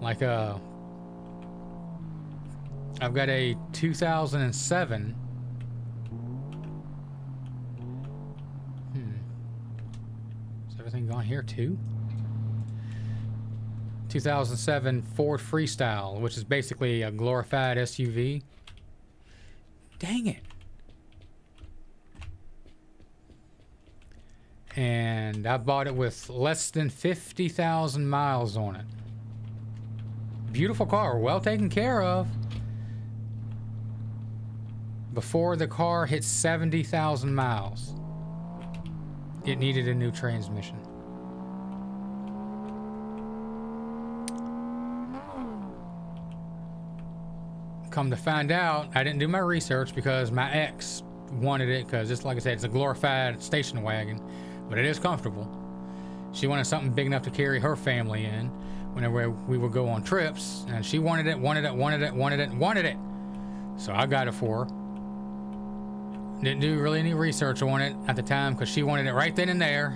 Like I've got a 2007. Is everything gone here too? 2007 Ford Freestyle, which is basically a glorified SUV. Dang it. And I bought it with less than 50,000 miles on it. Beautiful car, well taken care of. Before the car hit 70,000 miles, it needed a new transmission. Come to find out, I didn't do my research because my ex wanted it, because it's, like I said, it's a glorified station wagon, but it is comfortable. She wanted something big enough to carry her family in whenever we would go on trips, and she wanted it. So I got it for her. Didn't do really any research on it at the time because she wanted it right then and there.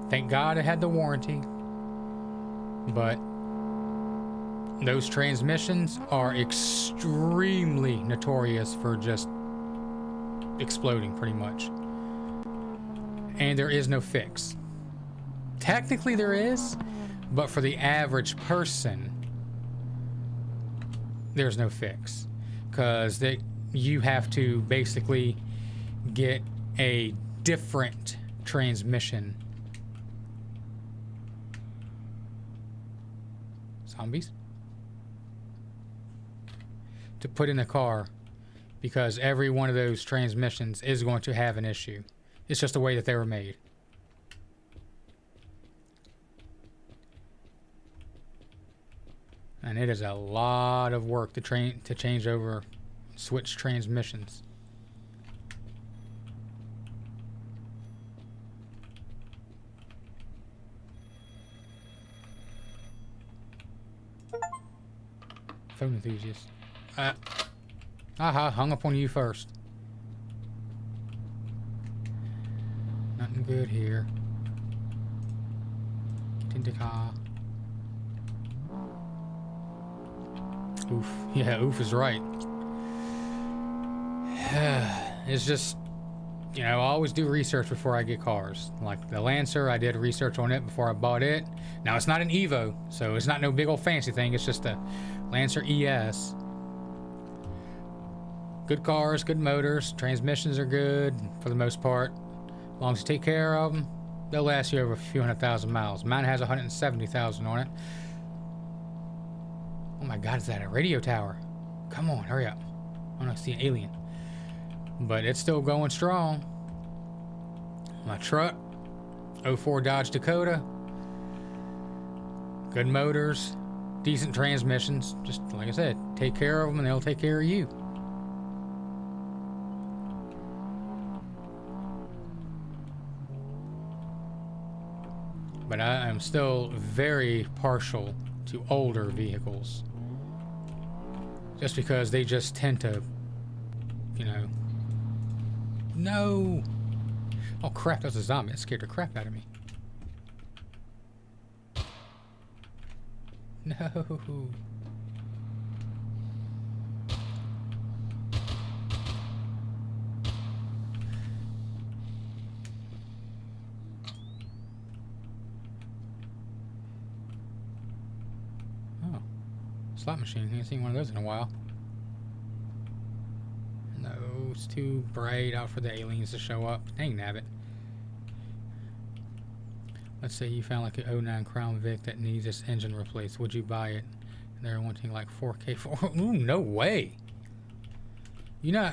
Thank God it had the warranty. But those transmissions are extremely notorious for just exploding, pretty much. And there is no fix. Technically there is, but for the average person, there's no fix. Because you have to basically get a different transmission. Zombies? To put in the car, because every one of those transmissions is going to have an issue. It's just the way that they were made. And it is a lot of work to change over, switch transmissions. Phone enthusiast. Hung up on you first. Nothing good here. Get in the car. Oof. Yeah, oof is right. It's just, you know, I always do research before I get cars. Like the Lancer, I did research on it before I bought it. Now, it's not an Evo, so it's not no big old fancy thing. It's just a Lancer ES. Good cars, good motors. Transmissions are good for the most part. As long as you take care of them, they'll last you over a few 100,000 miles. Mine has 170,000 on it. Oh my God, is that a radio tower? Come on, hurry up. I want to see an alien. But it's still going strong. My truck, 04 Dodge Dakota. Good motors, decent transmissions. Just like I said, take care of them and they'll take care of you. But I am still very partial to older vehicles. Just because they just tend to, you know... No! Oh crap, that's a zombie. It scared the crap out of me. No! Slot machine. I haven't seen one of those in a while. No, it's too bright out for the aliens to show up. Dang nabbit. Let's say you found like an '09 Crown Vic that needs its engine replaced. Would you buy it? And they're wanting like 4K for. Ooh, no way. You know,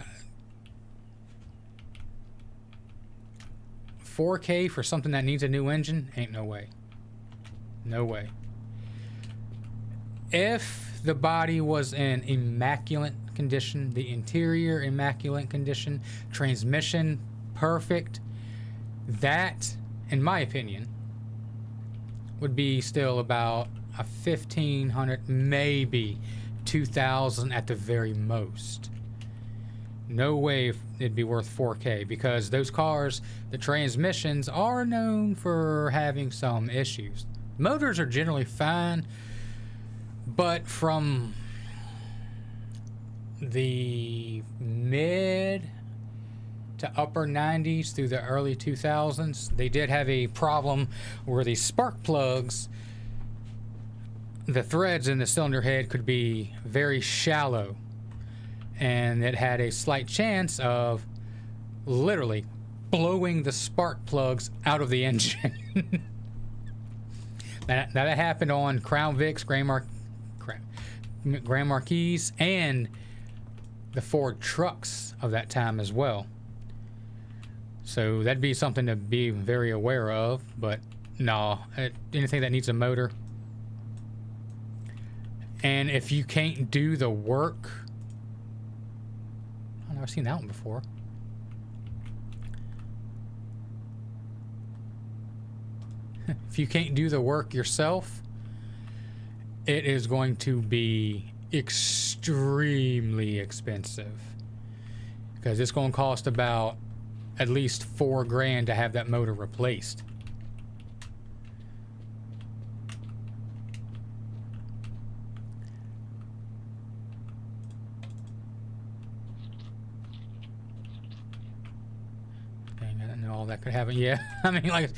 4K for something that needs a new engine? Ain't no way. No way. If the body was in immaculate condition, the interior immaculate condition, transmission perfect, that, in my opinion, would be still about a 1,500, maybe 2,000 at the very most. No way it'd be worth 4K, because those cars, the transmissions are known for having some issues. Motors are generally fine, but from the mid to upper 90s through the early 2000s, they did have a problem where the spark plugs, the threads in the cylinder head could be very shallow, and it had a slight chance of literally blowing the spark plugs out of the engine. That happened on Crown Vics, Grand Marquis, and the Ford trucks of that time as well. So that'd be something to be very aware of. But no, anything that needs a motor, and if you can't do the work, I've never seen that one before. If you can't do the work yourself, it is going to be extremely expensive, because it's going to cost about at least $4 grand to have that motor replaced. Dang, I didn't know all that could happen. Yeah, I mean, like,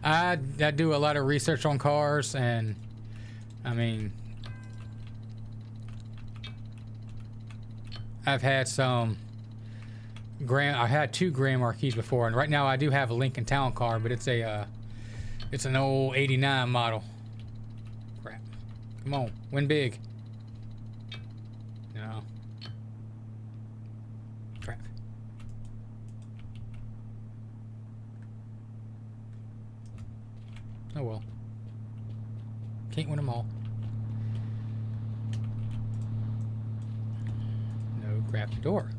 I do a lot of research on cars, and I mean, I've had some I had 2 Grand Marquis before, and right now I do have a Lincoln Town car, but it's an old '89 model. Crap! Come on, win big. No. Crap. Oh well. Can't win them all. No, grab the door.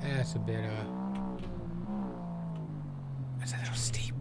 That's a bit, that's a little steep.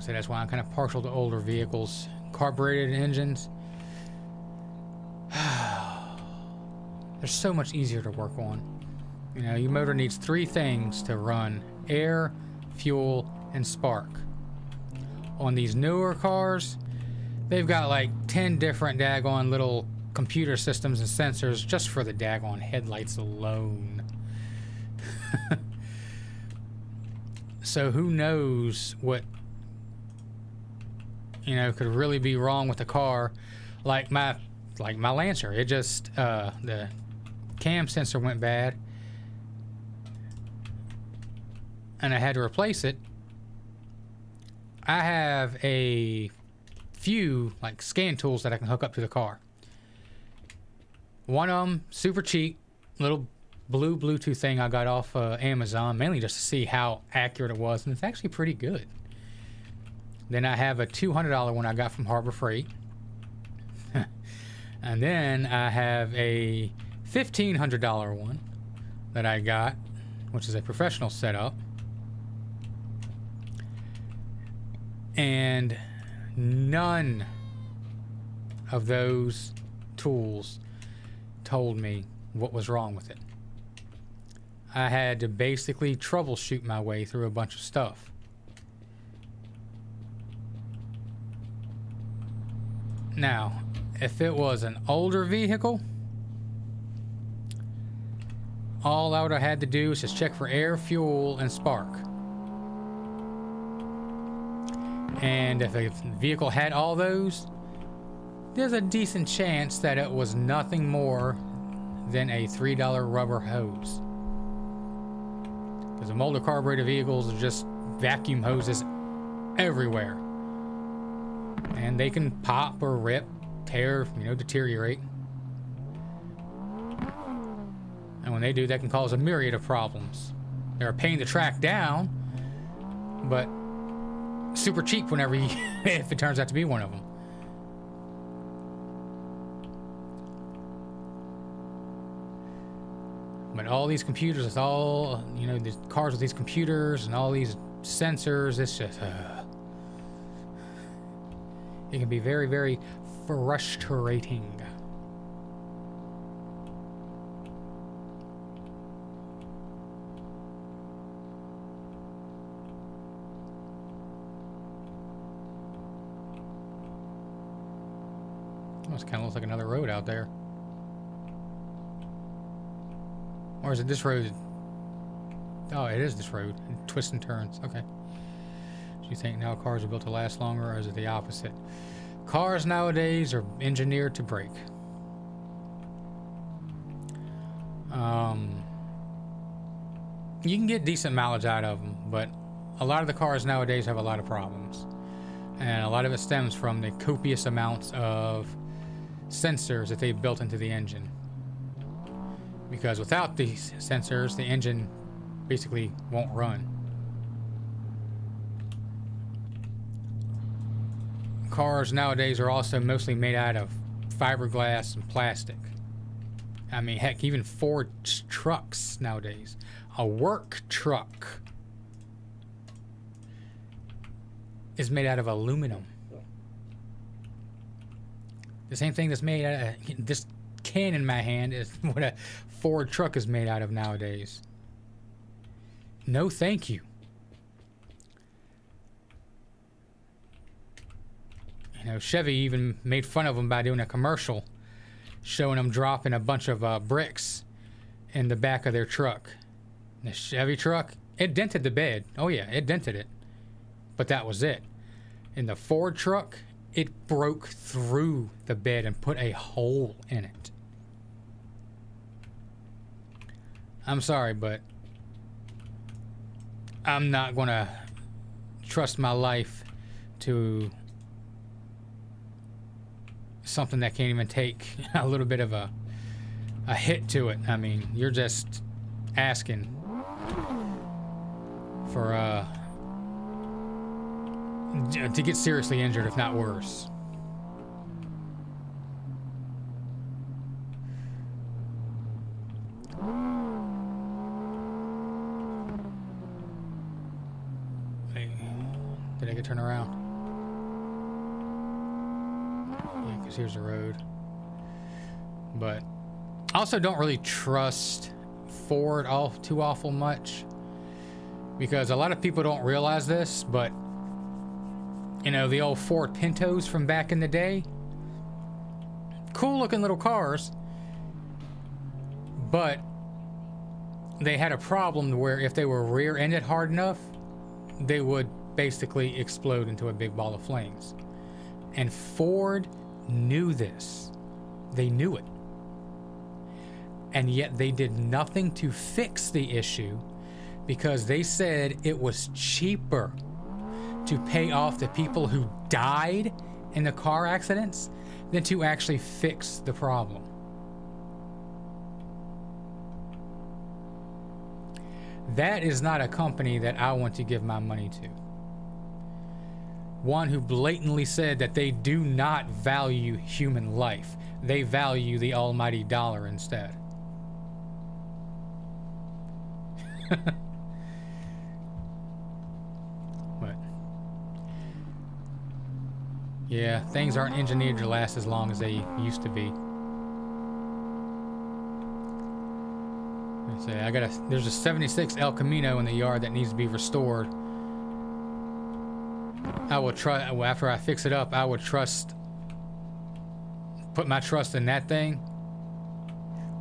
So that's why I'm kind of partial to older vehicles. Carbureted engines, they're so much easier to work on. You know, your motor needs 3 things to run: air, fuel, and spark. On these newer cars, they've got like 10 different daggone little computer systems and sensors just for the daggone headlights alone. So who knows what, you know, could really be wrong with the car. Like my Lancer, it just the cam sensor went bad, and I had to replace it. I have a few like scan tools that I can hook up to the car. One of them, super cheap, little blue Bluetooth thing I got off Amazon, mainly just to see how accurate it was, and it's actually pretty good. Then I have a $200 one I got from Harbor Freight. And then I have a $1,500 one that I got, which is a professional setup. And none of those tools told me what was wrong with it. I had to basically troubleshoot my way through a bunch of stuff. Now, if it was an older vehicle, all I would have had to do is just check for air, fuel, and spark. And if a vehicle had all those, there's a decent chance that it was nothing more than a $3 rubber hose. Because the older carbureted vehicles are just vacuum hoses everywhere. And they can pop or rip tear, deteriorate. And when they do, that can cause a myriad of problems. They're a pain to track down, but super cheap whenever you, if it turns out to be one of them. But all these computers, it's all, these cars with these computers and all these sensors, it's just, it can be very, very frustrating. Almost kind of looks like another road out there. Or is it this road? Oh, it is this road. Twists and turns. Okay. Do you think now cars are built to last longer, or is it the opposite? Cars nowadays are engineered to break. You can get decent mileage out of them, but a lot of the cars nowadays have a lot of problems. And a lot of it stems from the copious amounts of sensors that they've built into the engine. Because without these sensors, the engine basically won't run. Cars nowadays are also mostly made out of fiberglass and plastic. I mean, heck, even Ford trucks nowadays. A work truck is made out of aluminum. The same thing that's made out of this can in my hand is what a Ford truck is made out of nowadays. No, thank you. Chevy even made fun of them by doing a commercial showing them dropping a bunch of bricks in the back of their truck. The Chevy truck, it dented the bed. Oh yeah, it dented it. But that was it. In the Ford truck, it broke through the bed and put a hole in it. I'm sorry, but I'm not going to trust my life to something that can't even take a little bit of a hit to it. I mean, you're just asking for to get seriously injured, if not worse. Did I get turned around? Yeah, because here's the road. But I also don't really trust Ford too awful much, because a lot of people don't realize this, but the old Ford Pintos from back in the day, cool looking little cars, but they had a problem where if they were rear-ended hard enough, they would basically explode into a big ball of flames. And Ford knew this. They knew it. And yet they did nothing to fix the issue, because they said it was cheaper to pay off the people who died in the car accidents than to actually fix the problem. That is not a company that I want to give my money to. One who blatantly said that they do not value human life. They value the almighty dollar instead. But yeah, things aren't engineered to last as long as they used to be. There's a 76 El Camino in the yard that needs to be restored. I will try, after I fix it up, I would put my trust in that thing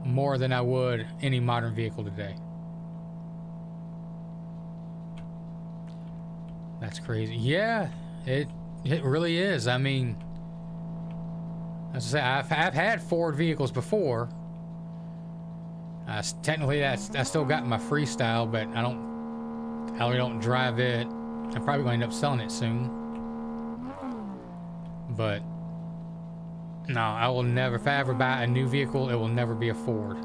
more than I would any modern vehicle today. That's crazy. Yeah, it really is. I mean, as I say, I've had Ford vehicles before. Technically, I still got my Freestyle, but I really don't drive it. I'm probably going to end up selling it soon. But No, I will never. If I ever buy a new vehicle, it will never be a Ford.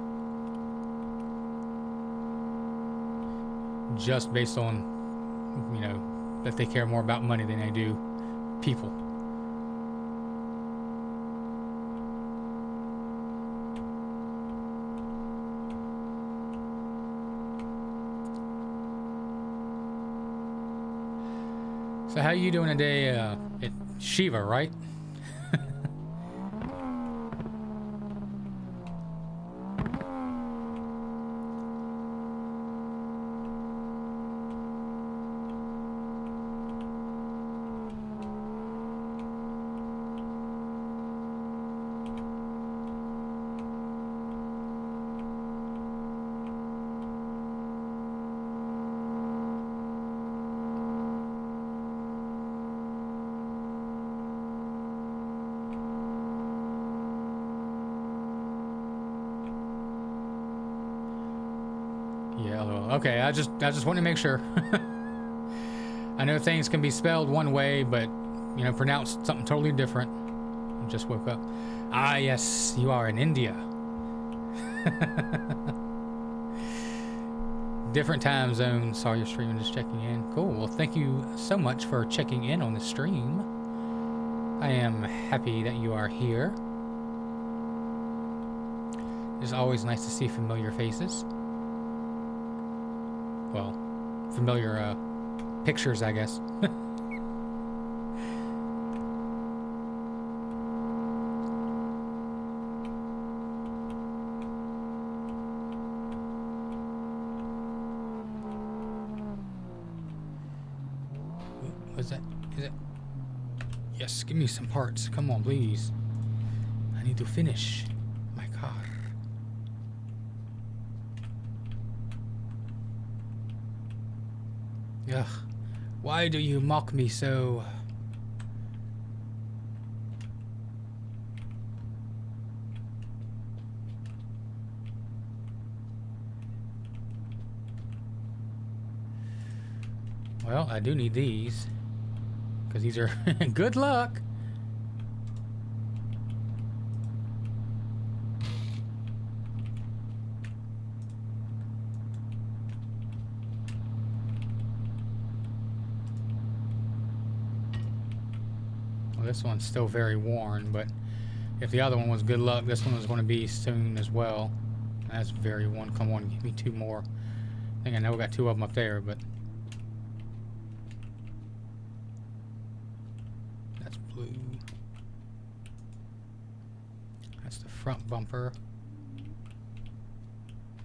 Just based on, you know, that they care more about money than they do people. So how you doing today at Shiva, right? Yeah, okay, I just want to make sure. I know things can be spelled one way, but, you know, pronounced something totally different. I just woke up. Ah, yes, you are in India. Different time zone. Saw your stream and just checking in. Cool, well, thank you so much for checking in on the stream. I am happy that you are here. It's always nice to see familiar faces. Well, familiar pictures, I guess. What's that? Is it? Yes, give me some parts. Come on, please. I need to finish my car. Ugh, why do you mock me so? Well, I do need these, because these are good luck. This one's still very worn, but if the other one was good luck, this one was going to be soon as well. That's very worn. Come on, give me two more. I think I know we got two of them up there, but that's blue. That's the front bumper.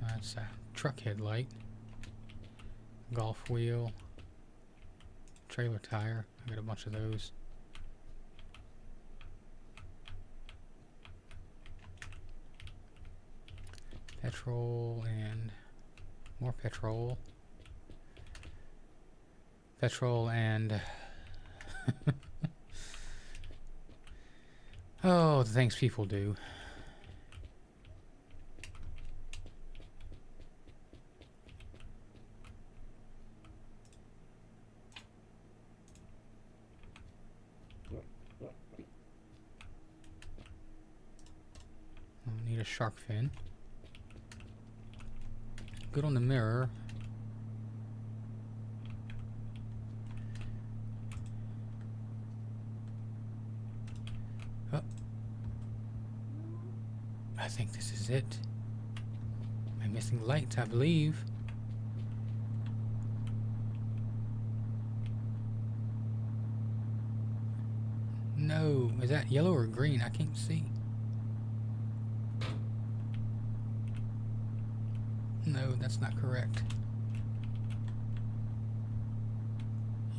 That's a truck headlight. Golf wheel. Trailer tire. I got a bunch of those. Petrol and more petrol. Petrol and oh, the things people do. I'll need a shark fin. Good on the mirror. Oh. I think this is it. I'm missing lights, I believe. No, is that yellow or green? I can't see. No, that's not correct.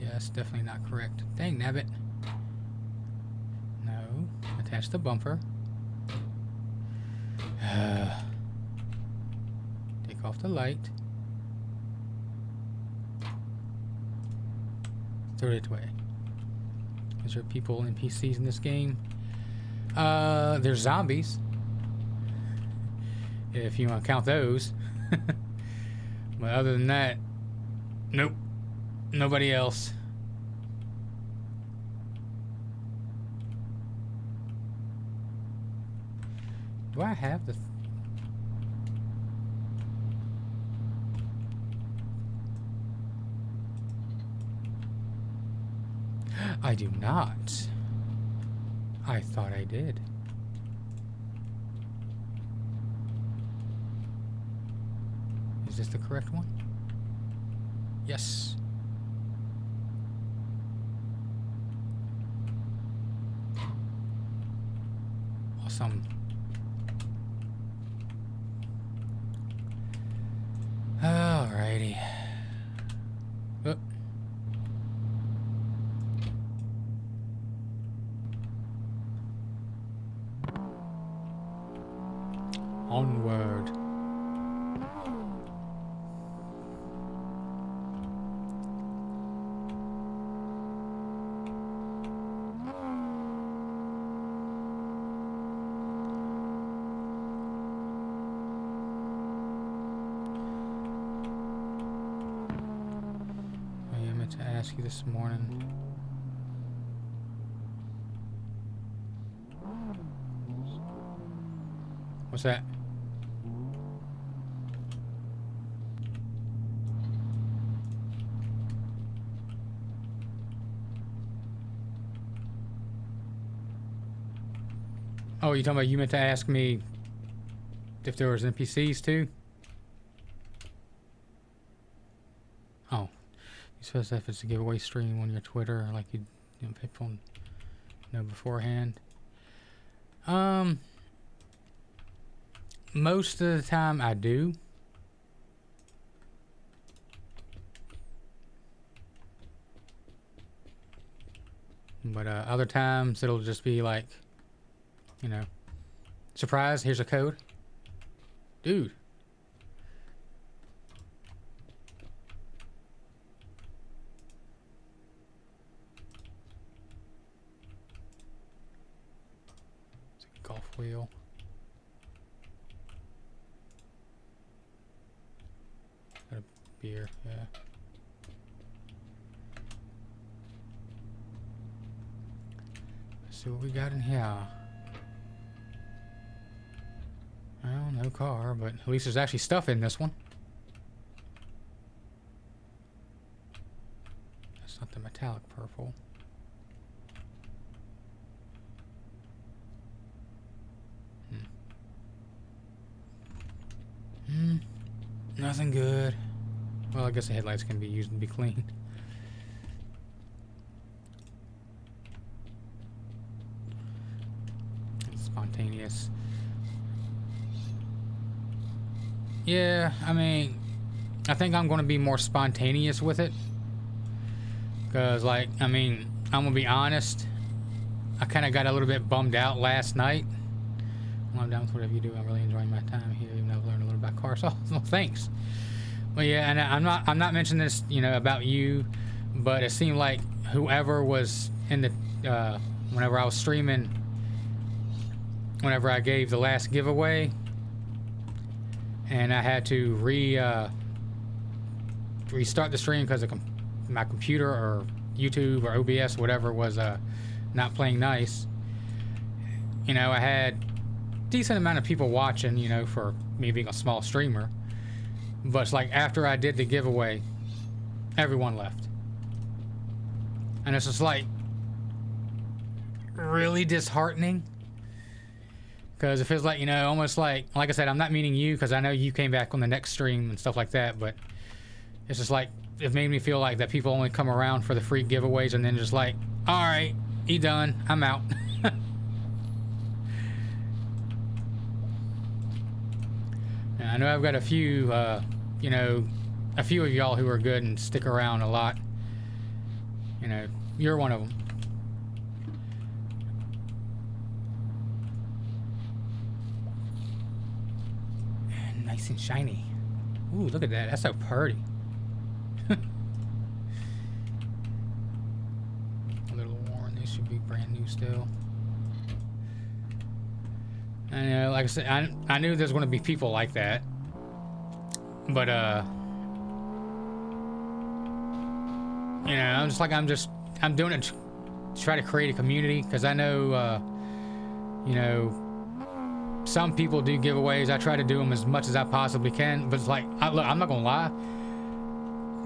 Yes, definitely not correct. Dang, nabbit. No. Attach the bumper. Take off the light. Throw it away. Is there people, NPCs in this game? There's zombies. If you want to count those. But other than that, nope. Nobody else. Do I have the... I do not. I thought I did. Is this the correct one? Yes. Awesome. Alrighty. Oh. Onward. I meant to ask you this morning. What's that? Oh, you talking about you meant to ask me if there was NPCs too? Oh, you suppose if it's a giveaway stream on your Twitter, like you know, people know beforehand. Most of the time I do. But other times it'll just be like, you know, surprise, here's a code. Dude. It's a golf wheel. Got a beer, yeah. Let's see what we got in here. Well, no car, but at least there's actually stuff in this one. That's not the metallic purple. Nothing good. Well, I guess the headlights can be used to be cleaned. It's spontaneous. Yeah, I mean, I think I'm going to be more spontaneous with it. Because, like, I mean, I'm going to be honest. I kind of got a little bit bummed out last night. Well, I'm down with whatever you do. I'm really enjoying my time here, even though I've learned a little about cars. Oh, well, thanks. Well, yeah, and I'm not mentioning this, you know, about you, but it seemed like whoever was in the, whenever I was streaming, whenever I gave the last giveaway, and I had to restart the stream because my computer or YouTube or OBS, whatever, was not playing nice. You know, I had decent amount of people watching, you know, for me being a small streamer. But it's like after I did the giveaway, everyone left. And it's just like really disheartening. Because it feels like, you know, almost like I said, I'm not meaning you because I know you came back on the next stream and stuff like that. But it's just like, it made me feel like that people only come around for the free giveaways and then just like, all right, he done, I'm out. I know I've got a few, you know, a few of y'all who are good and stick around a lot. You know, you're one of them. And nice and shiny. Ooh, look at that. That's so pretty. A little worn. This should be brand new still. I know, like I said, I knew there's going to be people like that, but you know, I'm doing it to try to create a community because I know, you know, some people do giveaways. I try to do them as much as I possibly can, but it's like, look, I'm not gonna lie,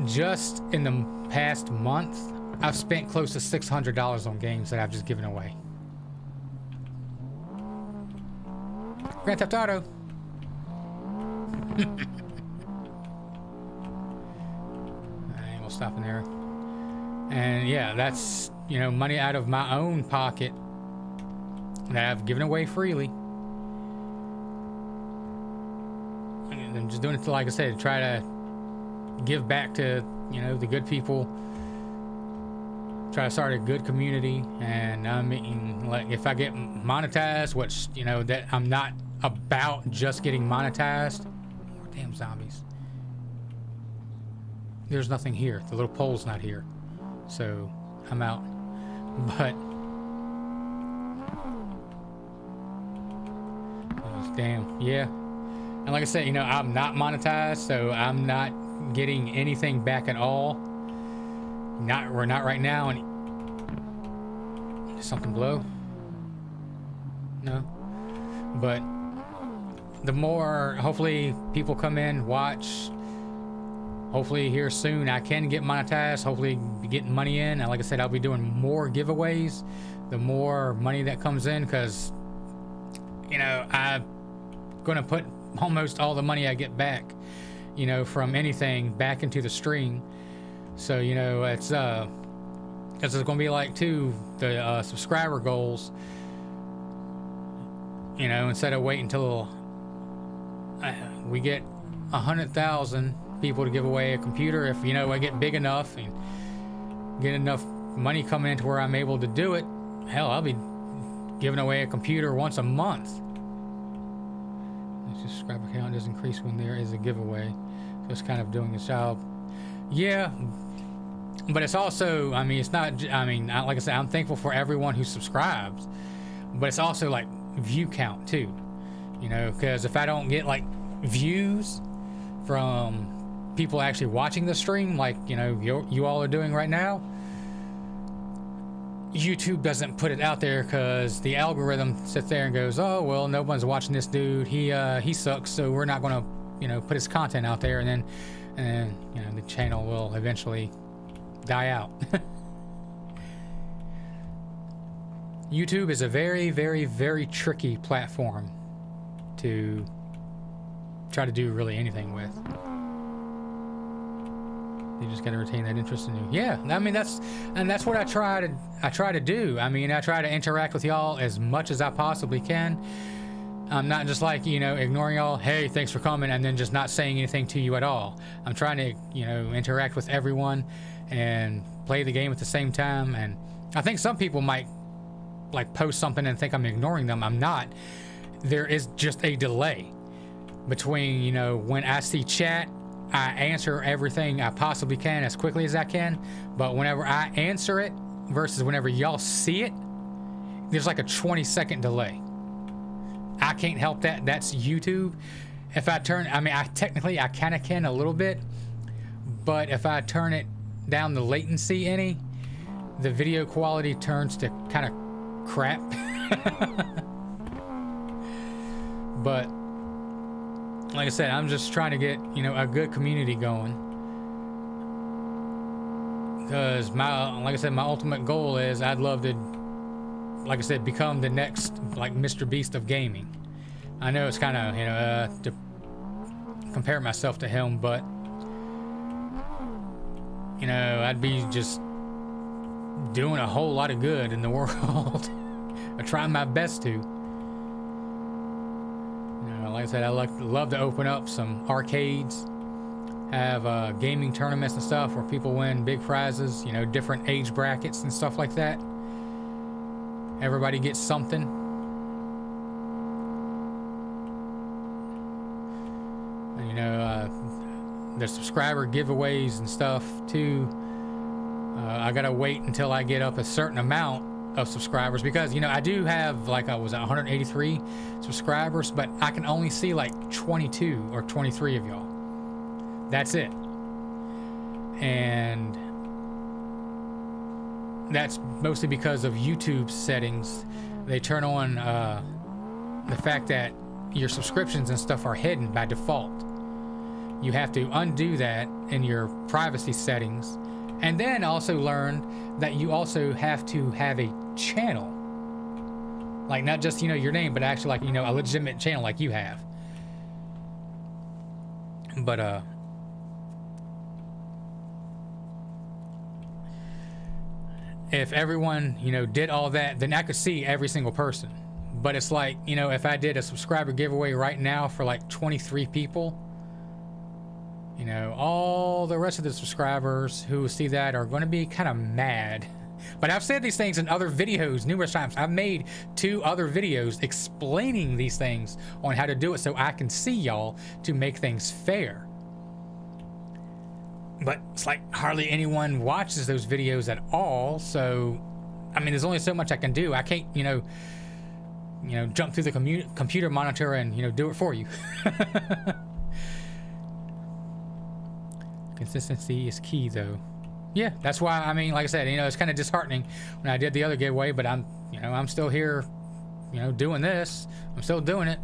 just in the past month I've spent close to $600 on games that I've just given away. Grand Theft Auto. I ain't gonna stop in there. And yeah, that's, you know, money out of my own pocket that I've given away freely. And I'm just doing it to, like I said, try to give back to, you know, the good people. Try to start a good community. And I mean, like, if I get monetized, which, you know, that I'm not about just getting monetized. More damn zombies. There's nothing here. The little pole's not here. So I'm out. But damn, yeah. And like I said, you know, I'm not monetized, so I'm not getting anything back at all. We're not right now. And something below? No. But the more, hopefully, people come in, watch. Hopefully here soon I can get monetized. Hopefully be getting money in. And like I said, I'll be doing more giveaways. The more money that comes in, because, you know, I'm gonna put almost all the money I get back, you know, from anything back into the stream. So, you know, it's gonna be like too the subscriber goals. You know, instead of waiting until we get 100,000 people to give away a computer, if, you know, I get big enough and get enough money coming into where I'm able to do it, hell, I'll be giving away a computer once a month. The subscriber count does increase when there is a giveaway, so it's kind of doing its job. Yeah, but it's also, I mean, it's not, I mean, like I said, I'm thankful for everyone who subscribes, but it's also like view count too, you know, because if I don't get like views from people actually watching the stream, like, you know, you all are doing right now, YouTube doesn't put it out there because the algorithm sits there and goes, oh, well, no one's watching this dude, he sucks, so we're not going to, you know, put his content out there, and then you know, the channel will eventually die out. YouTube is a very, very, very tricky platform to try to do really anything with. You just got to retain that interest in you. Yeah, I mean, that's what I try to do. I mean, I try to interact with y'all as much as I possibly can. I'm not just like, you know, ignoring y'all, hey, thanks for coming, and then just not saying anything to you at all. I'm trying to, you know, interact with everyone and play the game at the same time. And I think some people might like post something and think I'm ignoring them. I'm not. There is just a delay between, you know, when I see chat, I answer everything I possibly can as quickly as I can, but whenever I answer it versus whenever y'all see it, there's like a 20-second delay. I can't help that. That's YouTube. If I turn, I mean, I kind of can a little bit, but if I turn it down the latency any, the video quality turns to kind of crap. But like I said, I'm just trying to get, you know, a good community going. Because like I said, my ultimate goal is I'd love to, like I said, become the next, like, Mr. Beast of gaming. I know it's kind of, you know, to compare myself to him, but, you know, I'd be just doing a whole lot of good in the world. I'm trying my best to. Like I said, I love to open up some arcades, have gaming tournaments and stuff where people win big prizes, you know, different age brackets and stuff like that. Everybody gets something. And, you know, the subscriber giveaways and stuff too. I gotta wait until I get up a certain amount of subscribers, because, you know, I do have, like, I was 183 subscribers, but I can only see like 22 or 23 of y'all. That's it. And that's mostly because of YouTube's settings. They turn on the fact that your subscriptions and stuff are hidden by default. You have to undo that in your privacy settings. And then also learned that you also have to have a channel. Like not just, your name, but actually like, a legitimate channel like you have. But, if everyone, did all that, then I could see every single person. But it's like, if I did a subscriber giveaway right now for like 23 people, all the rest of the subscribers who see that are going to be kind of mad. But I've said these things in other videos numerous times. I've made 2 other videos explaining these things on how to do it so I can see y'all to make things fair. But it's like hardly anyone watches those videos at all. So, I mean, there's only so much I can do. I can't, jump through the computer monitor and, do it for you. Consistency is key, though. Yeah, that's why, I mean, like I said, it's kind of disheartening when I did the other giveaway, but I'm still here, doing this. I'm still doing it.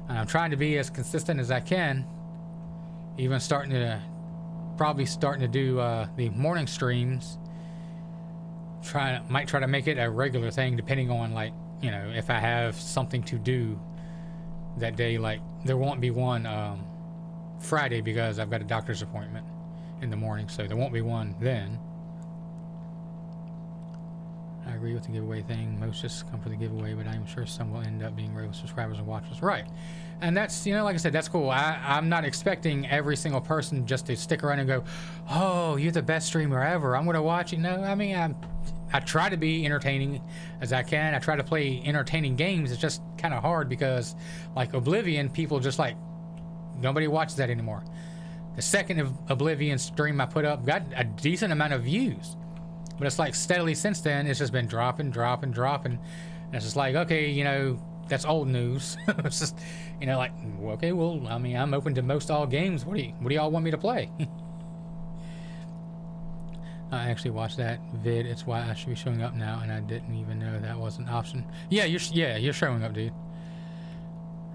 And I'm trying to be as consistent as I can. Even probably starting to do the morning streams. Might try to make it a regular thing, depending on, like, if I have something to do that day. Like, there won't be one Friday because I've got a doctor's appointment in the morning, so there won't be one then. I agree with the giveaway thing. Most just come for the giveaway, but I'm sure some will end up being regular subscribers and watchers. Right. And that's, like I said, that's cool. I'm not expecting every single person just to stick around and go, oh, you're the best streamer ever, I'm going to watch it. No, I mean, I try to be entertaining as I can. I try to play entertaining games. It's just kind of hard because, like, Oblivion, people just like, nobody watches that anymore. The second Oblivion stream I put up got a decent amount of views. But it's like steadily since then, it's just been dropping. And it's just like, okay, that's old news. It's just, like, okay, well, I mean, I'm open to most all games. What do y'all want me to play? I actually watched that vid. It's why I should be showing up now, and I didn't even know that was an option. Yeah, you're showing up, dude.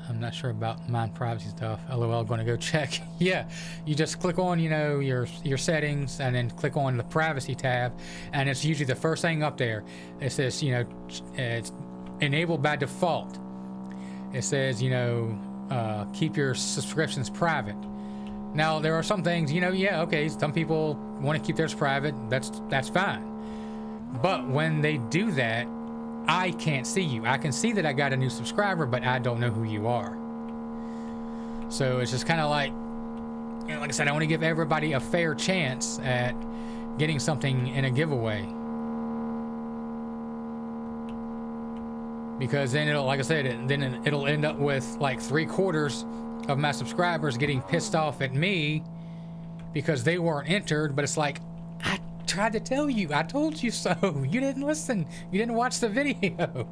I'm not sure about my privacy stuff. LOL, going to go check. Yeah, you just click on, your settings, and then click on the privacy tab, and it's usually the first thing up there. It says, it's enabled by default. It says, keep your subscriptions private. Now, there are some things, okay, some people want to keep theirs private. That's fine. But when they do that, I can't see you. I can see that I got a new subscriber, but I don't know who you are. So it's just kind of like, like I said, I want to give everybody a fair chance at getting something in a giveaway. Because then it'll end up with like 3/4 of my subscribers getting pissed off at me because they weren't entered. But it's like, I tried to tell you, I told you so. You didn't listen. You didn't watch the video.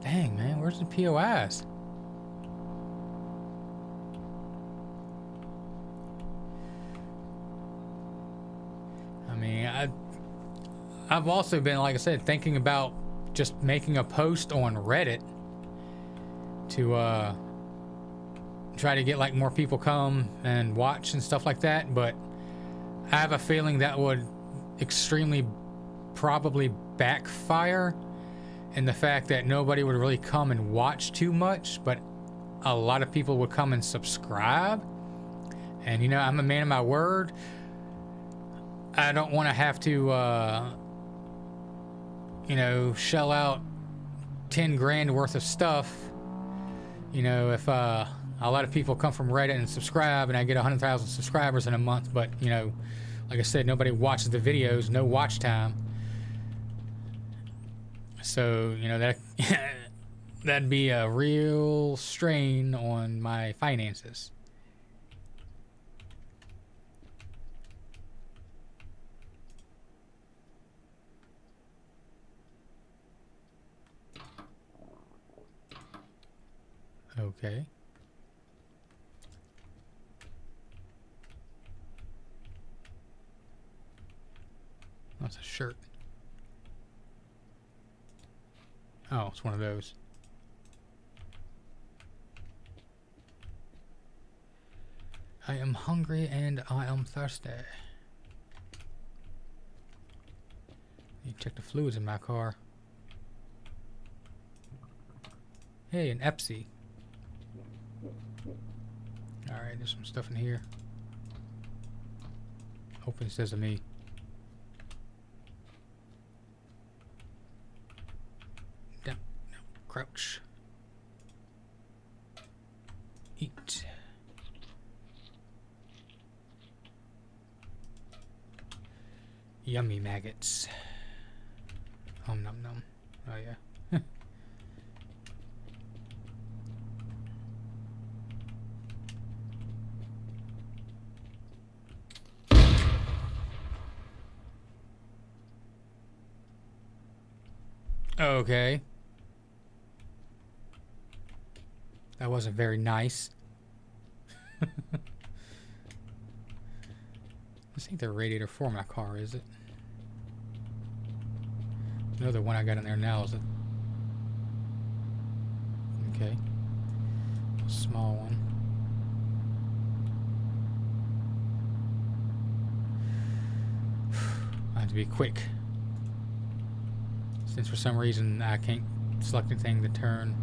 Dang, man, where's the POIs? I mean, I've also been, like I said, thinking about just making a post on Reddit to try to get like more people come and watch and stuff like that, but I have a feeling that would extremely probably backfire in the fact that nobody would really come and watch too much, but a lot of people would come and subscribe. And I'm a man of my word. I don't want to have to shell out 10 grand worth of stuff. If a lot of people come from Reddit and subscribe and I get 100,000 subscribers in a month, but like I said, nobody watches the videos, no watch time. So that'd be a real strain on my finances. Okay. What's a shirt? Oh, it's one of those. I am hungry and I am thirsty. Need to check the fluids in my car. Hey, an Epsi. Alright, there's some stuff in here. Open sesame. Down, no, crouch. Eat. Yummy maggots. Nom nom. Oh yeah. Okay. That wasn't very nice. This ain't the radiator for my car, is it? No, the one I got in there now is it? Okay. A small one. I have to be quick. Since for some reason I can't select anything to turn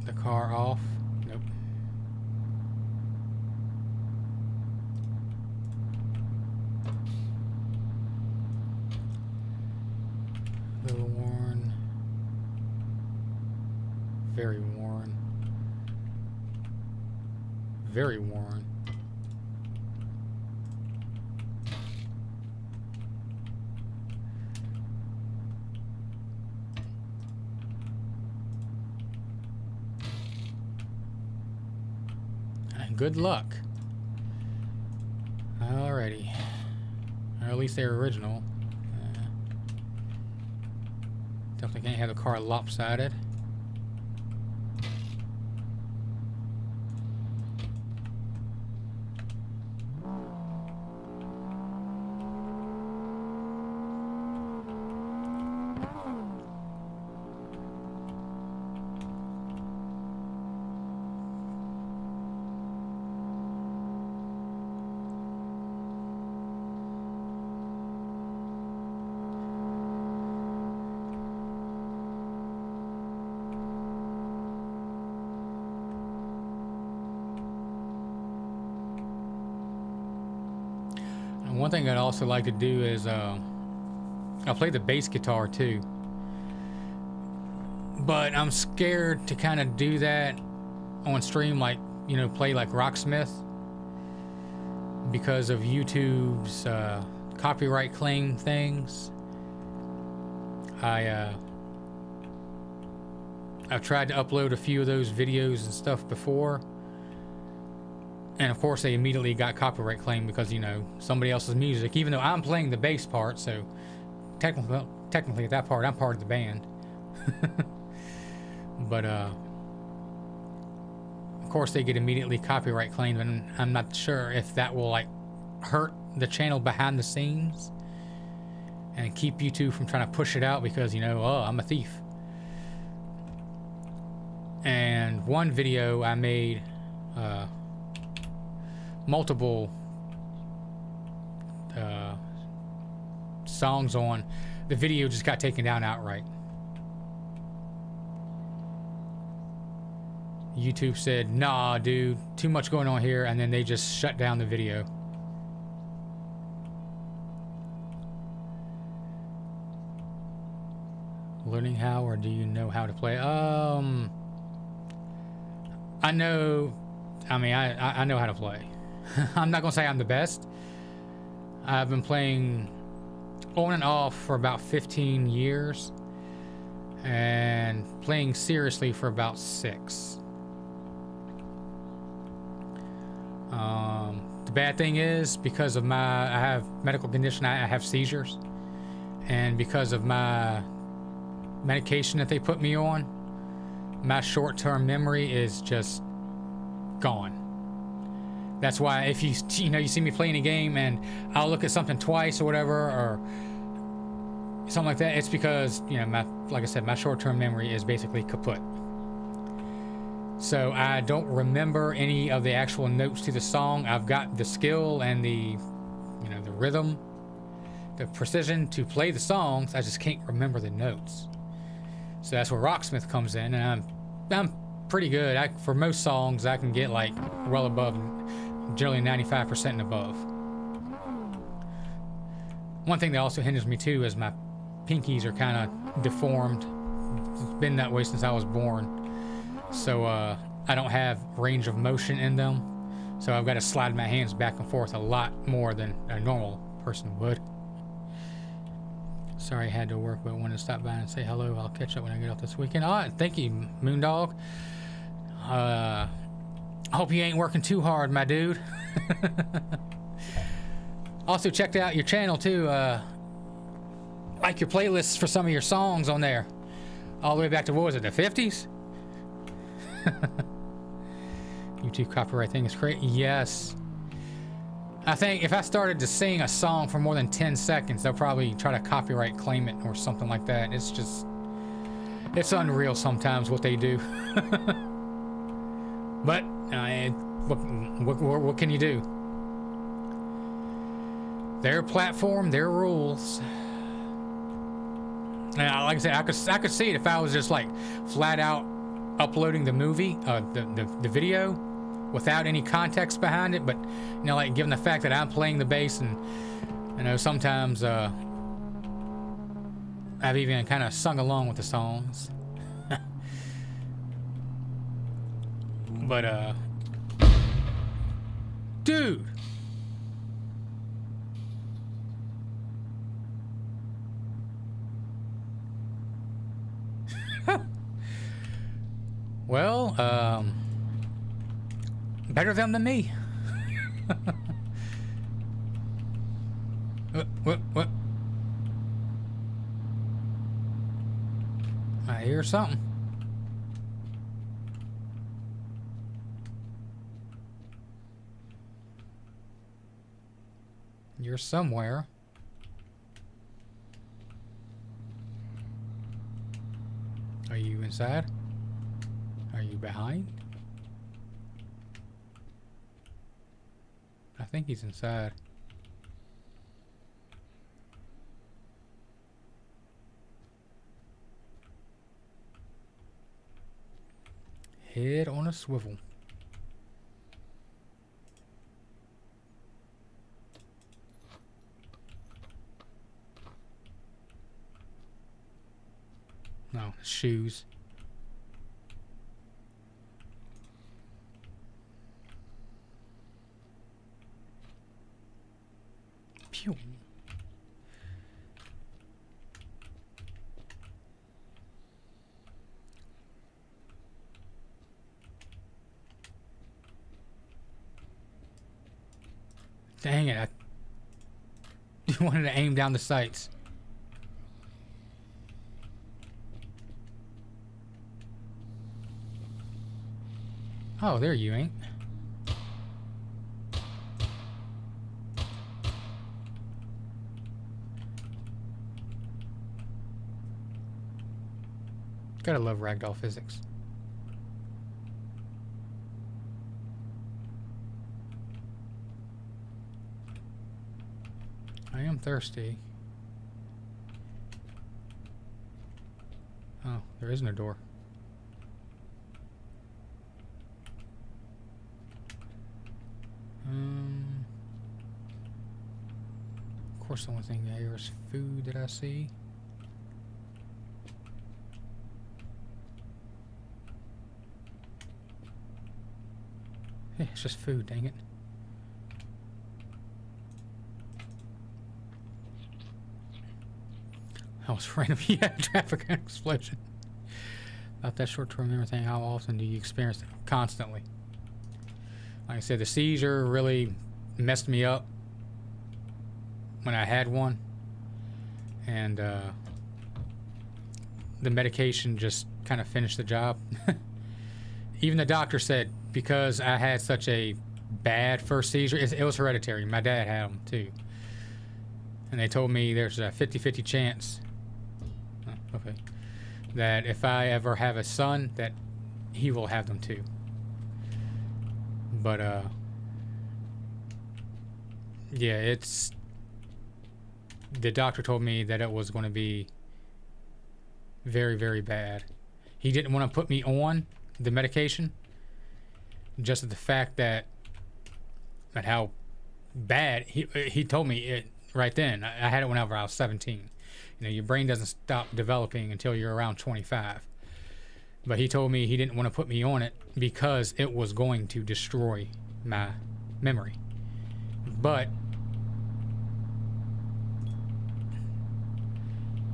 the car off. Nope. A little worn. Very worn. Very worn. Good luck. Alrighty. Or at least they're original. Definitely can't have the car lopsided. One thing I'd also like to do is I play the bass guitar too, but I'm scared to kind of do that on stream, like, you know, play like Rocksmith, because of YouTube's copyright claim things. I've tried to upload a few of those videos and stuff before. And of course, they immediately got copyright claim because, you know, somebody else's music. Even though I'm playing the bass part, so technically at that part, I'm part of the band. But of course, they get immediately copyright claimed, and I'm not sure if that will like hurt the channel behind the scenes and keep YouTube from trying to push it out because, you know, oh, I'm a thief. And one video I made. Multiple songs on, the video just got taken down outright. YouTube said, nah dude, too much going on here, and then they just shut down the video. Learning how, or do you know how to play? I know, I mean, I know how to play. I'm not gonna say I'm the best. I've been playing on and off for about 15 years and playing seriously for about 6. The bad thing is, because of I have medical condition, I have seizures, and because of my medication that they put me on, my short-term memory is just gone. That's why if you you see me playing a game and I'll look at something twice or whatever or something like that, it's because like I said, my short-term memory is basically kaput. So I don't remember any of the actual notes to the song. I've got the skill and the the rhythm, the precision to play the songs. I just can't remember the notes. So that's where Rocksmith comes in, and I'm pretty good. For most songs, I can get like well above, generally 95% and above. One thing that also hinders me too is my pinkies are kind of deformed. It's been that way since I was born. So I don't have range of motion in them. So I've got to slide my hands back and forth a lot more than a normal person would. Sorry I had to work, but I wanted to stop by and say hello. I'll catch up when I get off this weekend. All right, thank you, Moondog. I hope you ain't working too hard, my dude. Also, checked out your channel, too. Like your playlists for some of your songs on there. All the way back to, what was it, the 50s? YouTube copyright thing is crazy. Yes. I think if I started to sing a song for more than 10 seconds, they'll probably try to copyright claim it or something like that. It's just, it's unreal sometimes what they do. But what can you do? Their platform, their rules. Now, like I said, I could see it if I was just like flat out uploading the movie, the video, without any context behind it. But like given the fact that I'm playing the bass, and sometimes I've even kind of sung along with the songs. But dude. Well, better them than me. What? I hear something. You're somewhere. Are you inside? Are you behind? I think he's inside. Head on a swivel. No, shoes. Pew. Dang it, I wanted to aim down the sights. Oh, there you ain't. Gotta love ragdoll physics. I am thirsty. Oh, there isn't a door. Of course, the only thing there is food that I see. Hey, it's just food, dang it. I was random. Yeah, traffic explosion. About that short-term memory thing, how often do you experience it? Constantly. Like I said, the seizure really messed me up when I had one. And the medication just kind of finished the job. Even the doctor said, because I had such a bad first seizure. It was hereditary. My dad had them too. And they told me there's a 50-50 chance, okay, that if I ever have a son, that he will have them too. But, yeah, it's... The doctor told me that it was going to be very, very bad. He didn't want to put me on the medication, just the fact that how bad he told me it right then. I had it whenever I was 17. You know, your brain doesn't stop developing until you're around 25. But he told me he didn't want to put me on it because it was going to destroy my memory. But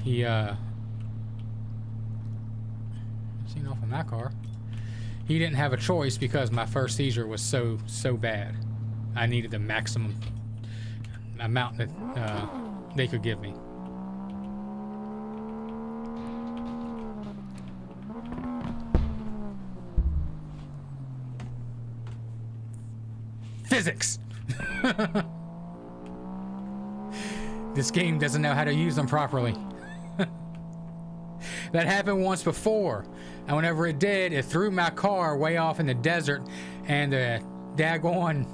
he seen off of my car. He didn't have a choice because my first seizure was so bad. I needed the maximum amount that they could give me. Physics. This game doesn't know how to use them properly. That happened once before, and whenever it did, it threw my car way off in the desert, and the daggone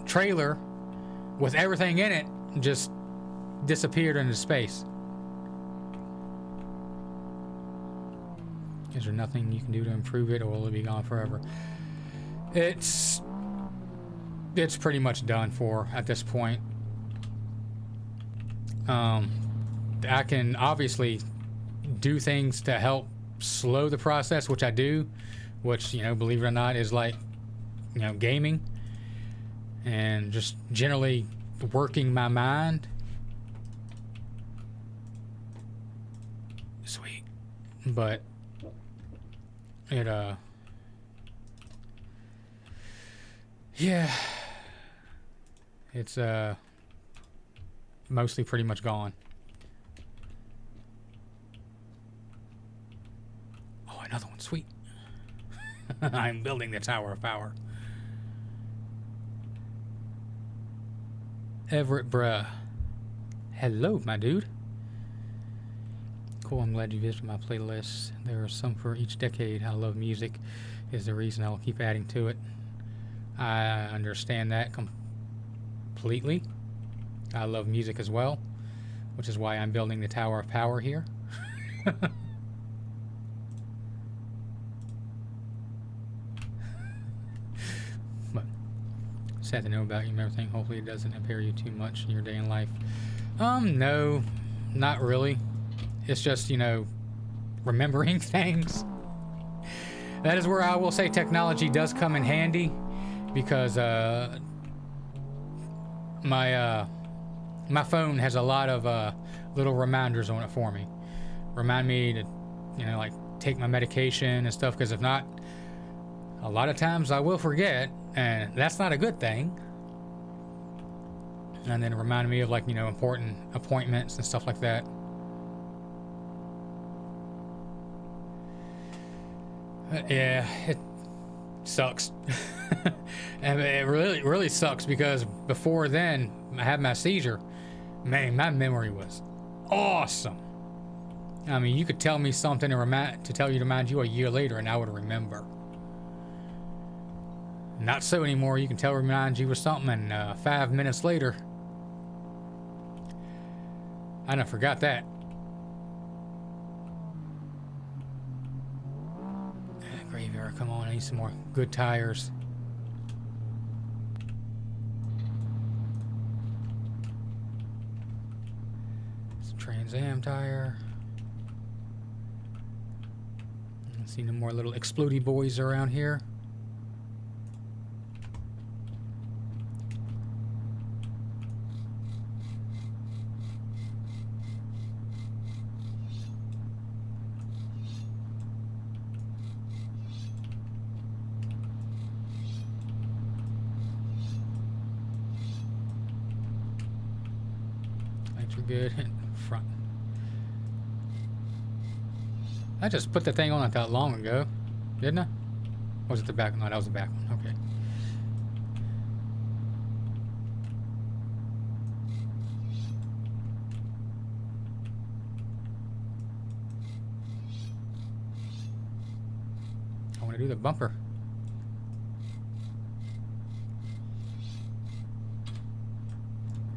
trailer with everything in it just disappeared into space. Is there nothing you can do to improve it, or will it be gone forever? It's pretty much done for at this point. I can obviously do things to help slow the process, which I do, which, you know, believe it or not, is like, you know, gaming and just generally working my mind. Sweet. But it yeah, it's mostly pretty much gone. Oh, another one. Sweet. I'm building the Tower of Power. Everett, bruh. Hello, my dude. Cool, I'm glad you visited my playlist. There are some for each decade. I love music, is the reason I'll keep adding to it. I understand that completely. I love music as well, which is why I'm building the Tower of Power here. But sad to know about you and everything. Hopefully it doesn't impair you too much in your day in life. No, not really. It's just, you know, remembering things. That is where I will say technology does come in handy, because my phone has a lot of little reminders on it for me. Remind me to, you know, like take my medication and stuff, because if not, a lot of times I will forget, and that's not a good thing. And then remind me of, like, you know, important appointments and stuff like that. Yeah, it sucks. And it really sucks, because before then I had my seizure. Man, my memory was awesome. I mean, you could tell me something to tell you to remind you a year later, and I would remember. Not so anymore. You can remind you of something, and 5 minutes later, I done forgot that. Graveyard, come on, I need some more good tires. Some Trans Am tire. I see no more little explodey boys around here. Good front. I just put the thing on it that long ago, didn't I? Or was it the back? No, that was the back one. Okay. do the bumper.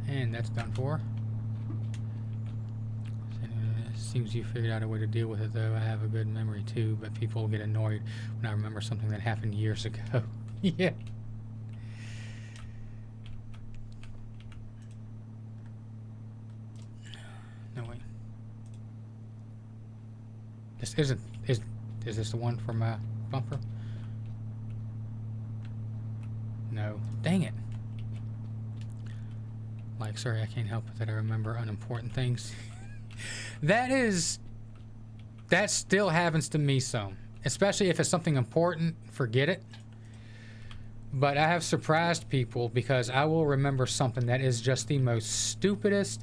And that's done for. Seems you figured out a way to deal with it, though. I have a good memory too, but people get annoyed when I remember something that happened years ago. Yeah. No, wait. This isn't. Is this the one for my bumper? No. Dang it. Like, sorry, I can't help it that I remember unimportant things. That still happens to me some. Especially if it's something important, forget it. But I have surprised people because I will remember something that is just the most stupidest,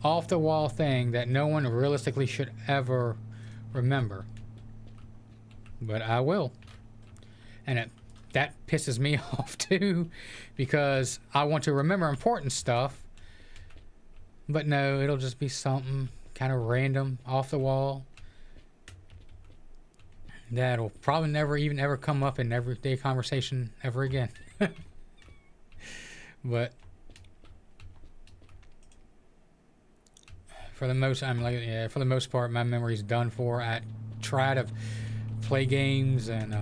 off-the-wall thing that no one realistically should ever remember. But I will. And that pisses me off too, because I want to remember important stuff. But no, it'll just be something kind of random, off the wall, that'll probably never even ever come up in everyday conversation ever again. But for the most, for the most part, my memory's done for. I try to play games and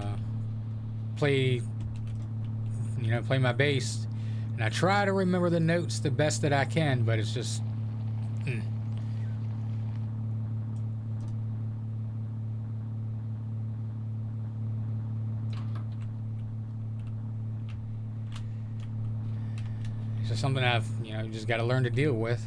play my bass, and I try to remember the notes the best that I can, but it's just. It's just something I've, just got to learn to deal with.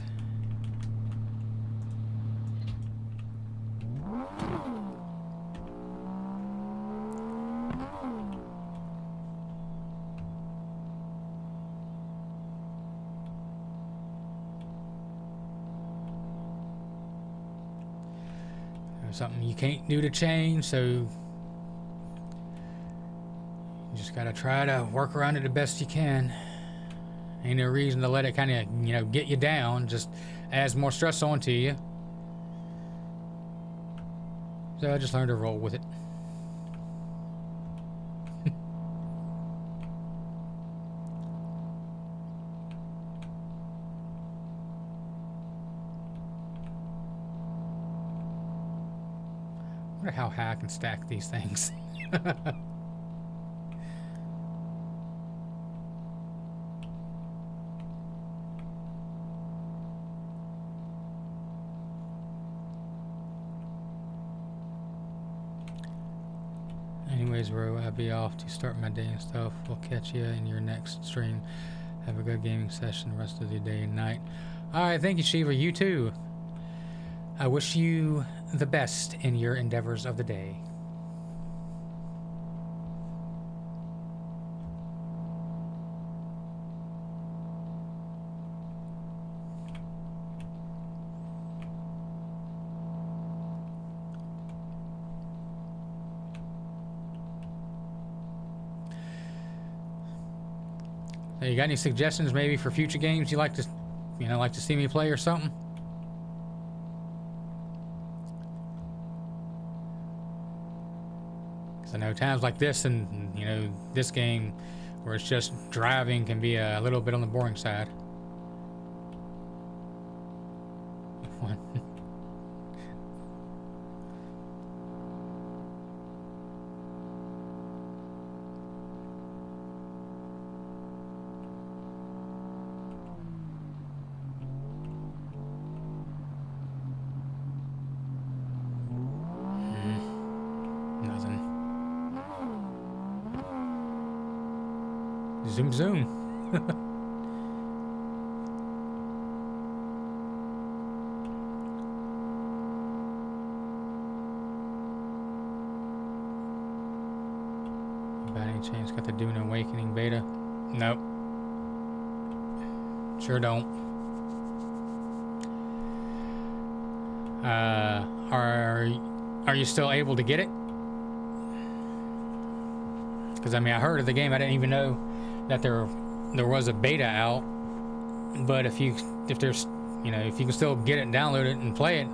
There's something you can't do to change, so you just got to try to work around it the best you can. Ain't no reason to let it kind of, get you down. Just adds more stress onto you. So I just learned to roll with it. I wonder how high I can stack these things. Anyways, bro, I'll be off to start my day and stuff. We'll catch you in your next stream. Have a good gaming session the rest of the day and night. Alright, thank you, Shiva. You too. I wish you the best in your endeavors of the day. So you got any suggestions maybe for future games you like to see me play or something? Because I know times like this and, this game where it's just driving can be a little bit on the boring side. Zoom, zoom. By any chance, got the Dune Awakening beta? Nope. Sure don't. Are you still able to get it? Because I heard of the game. I didn't even know that there was a beta out. But if you can still get it and download it and play it,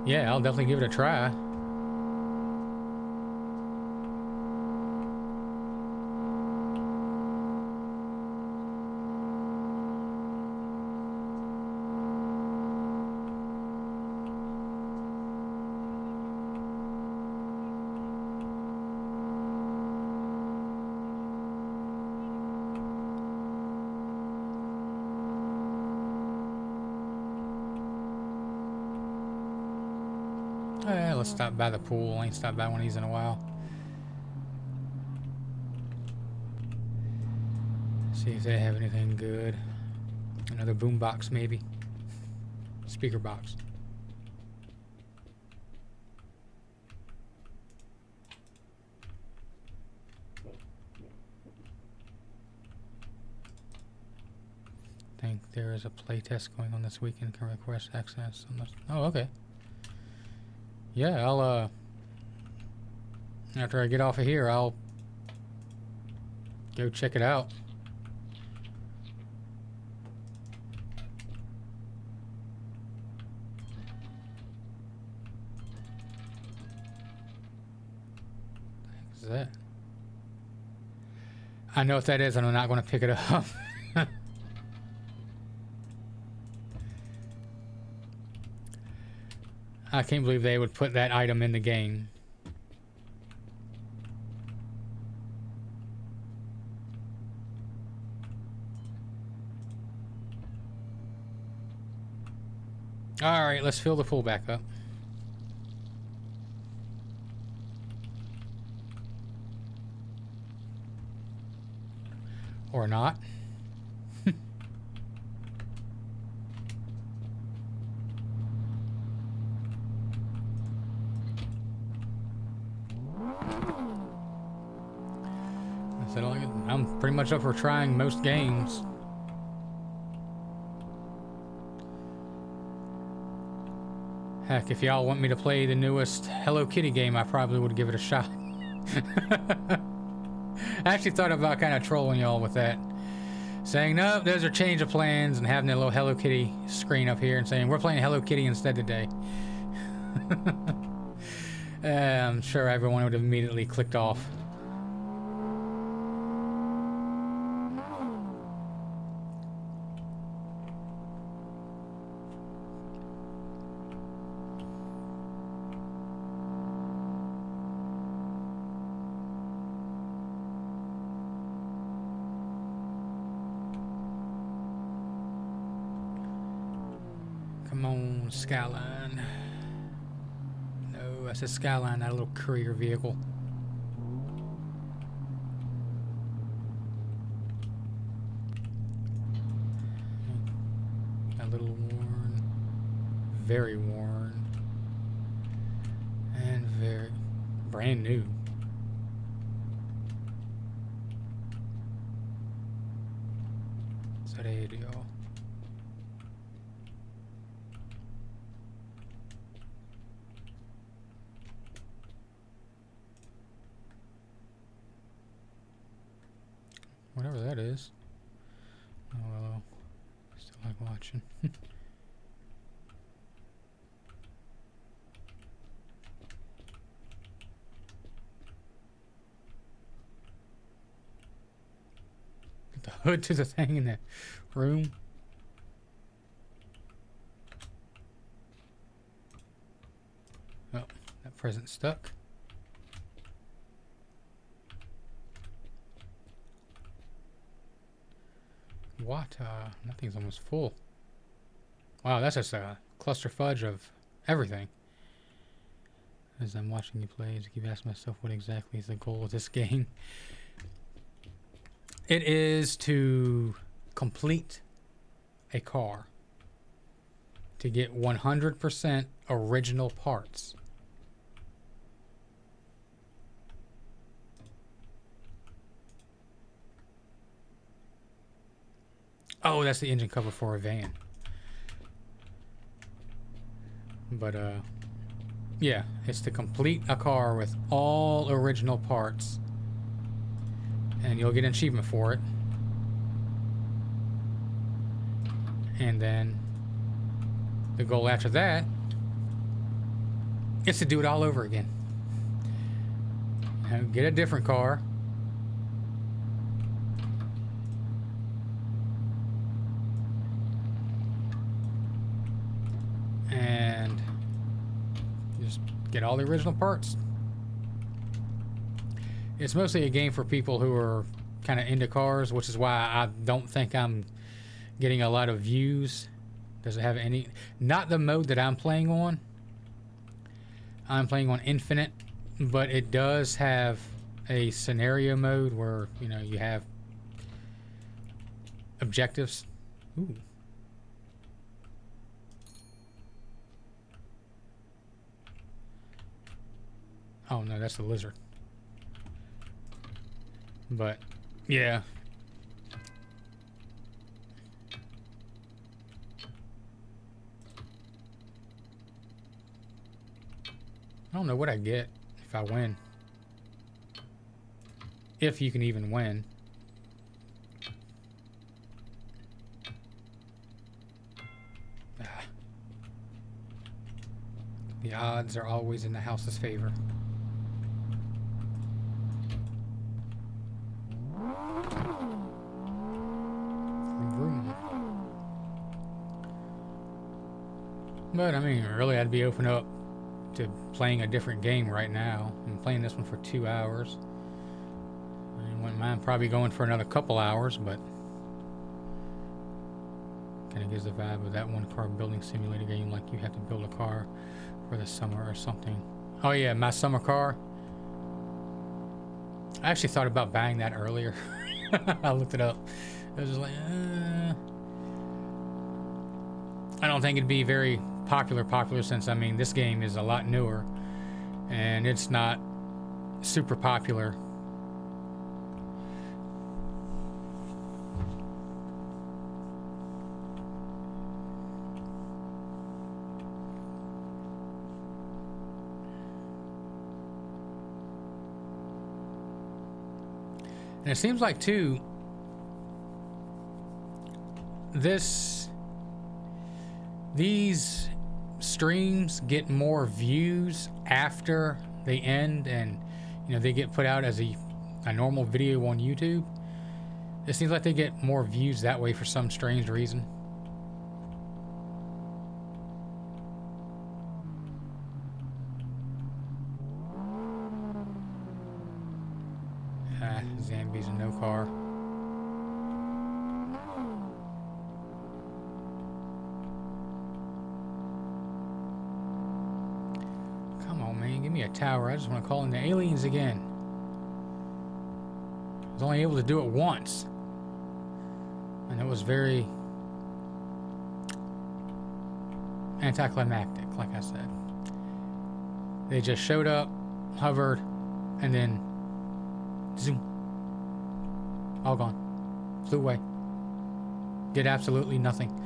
yeah, I'll definitely give it a try. let's stop by the pool. I ain't stopped by one of these in a while. See if they have anything good. Another boom box, maybe. Speaker box. I think there is a playtest going on this weekend. Can request access. Oh, okay. Yeah, I'll after I get off of here, I'll go check it out. What the heck is that? I know what that is, and I'm not going to pick it up. I can't believe they would put that item in the game. Alright, let's fill the pool back up. Or not. I'm pretty much up for trying most games. Heck, if y'all want me to play the newest Hello Kitty game, I probably would give it a shot. I actually thought about kind of trolling y'all with that. Saying, no, those are change of plans, and having that little Hello Kitty screen up here and saying, we're playing Hello Kitty instead today. I'm sure everyone would have immediately clicked off. Come on, Skyline. No, I said Skyline, not a little courier vehicle. A little worn. Very worn. And very brand new. So there you go. Whatever that is. Oh well, still like watching. Put the hood to the thing in the room. Oh, that present's stuck. What? Nothing's almost full. Wow, that's just a cluster fudge of everything. As I'm watching you play, I keep asking myself what exactly is the goal of this game. It is to complete a car. To get 100% original parts. Oh, that's the engine cover for a van. But, yeah, it's to complete a car with all original parts. And you'll get an achievement for it. And then the goal after that is to do it all over again. Get a different car. And just get all the original parts. It's mostly a game for people who are kind of into cars, which is why I don't think I'm getting a lot of views. Does it have any? Not the mode that I'm playing on. I'm playing on Infinite, but it does have a scenario mode where, you know, you have objectives. Ooh. Oh no, that's a lizard. But yeah. I don't know what I get if I win. If you can even win. The odds are always in the house's favor. But I mean, really, I'd be open up to playing a different game right now. I'm playing this one for 2 hours. I wouldn't mind probably going for another couple hours, but kind of gives the vibe of that one car building simulator game, like you have to build a car for the summer or something. Oh yeah, my summer car. I actually thought about buying that earlier. I looked it up. I was just like, I don't think it'd be very popular since, I mean, this game is a lot newer and it's not super popular. And it seems like too, these streams get more views after they end, and you know, they get put out as a normal video on YouTube. It seems like they get more views that way for some strange reason. Zambi's a no car. Give me a tower. I just want to call in the aliens again. I was only able to do it once, and it was very anticlimactic, like I said. They just showed up, hovered, and then zoom. All gone. Flew away. Did absolutely nothing.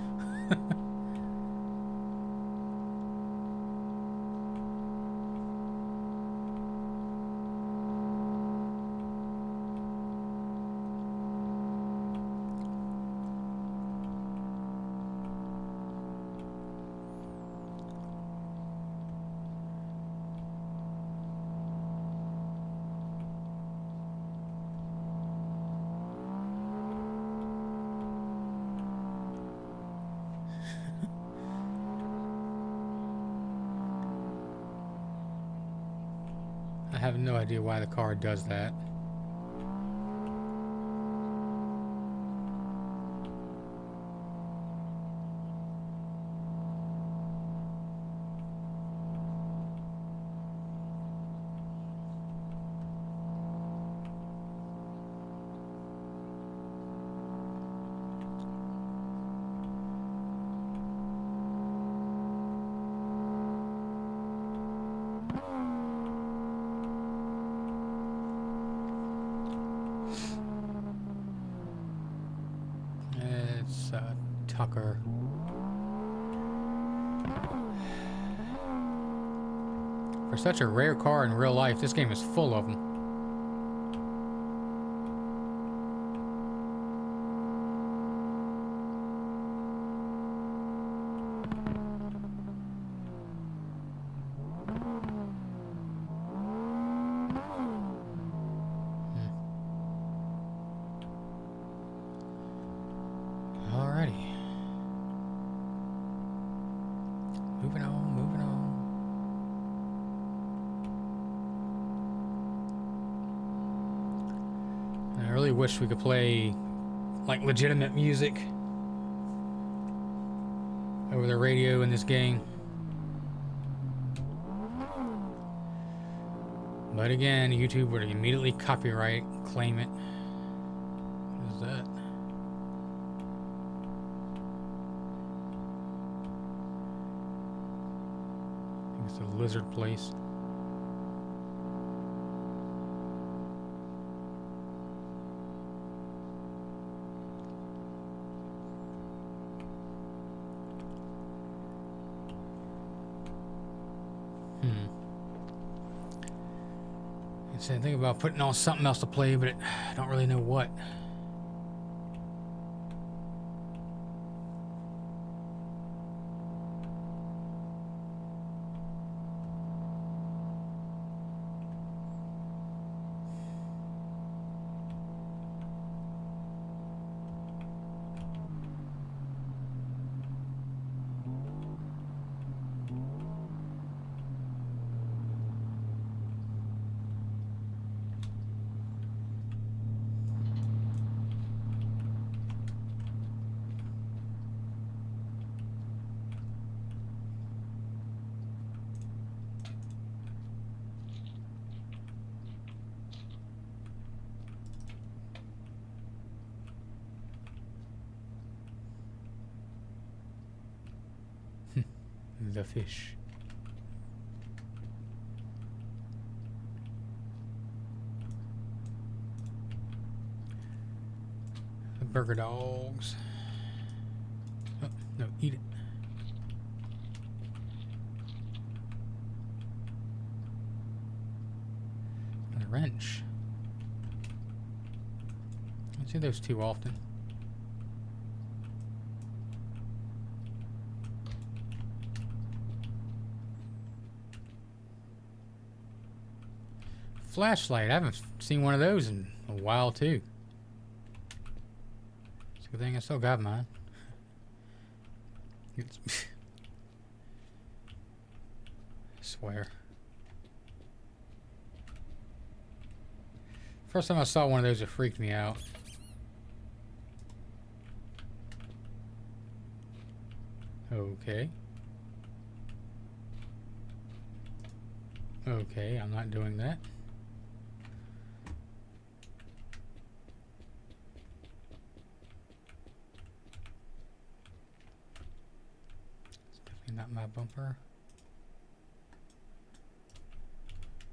I have no idea why the car does that. Tucker. For such a rare car in real life, this game is full of them. Moving on. And I really wish we could play like legitimate music over the radio in this game. But again, YouTube would immediately copyright claim it. What is that? I think it's a lizard place. I think about putting on something else to play, but I don't really know what. The fish. The burger dogs. Oh, no, eat it. And a wrench. I don't see those too often. Flashlight. I haven't seen one of those in a while too. It's a good thing I still got mine. I swear. First time I saw one of those, it freaked me out. Okay. Okay, I'm not doing that. Not my bumper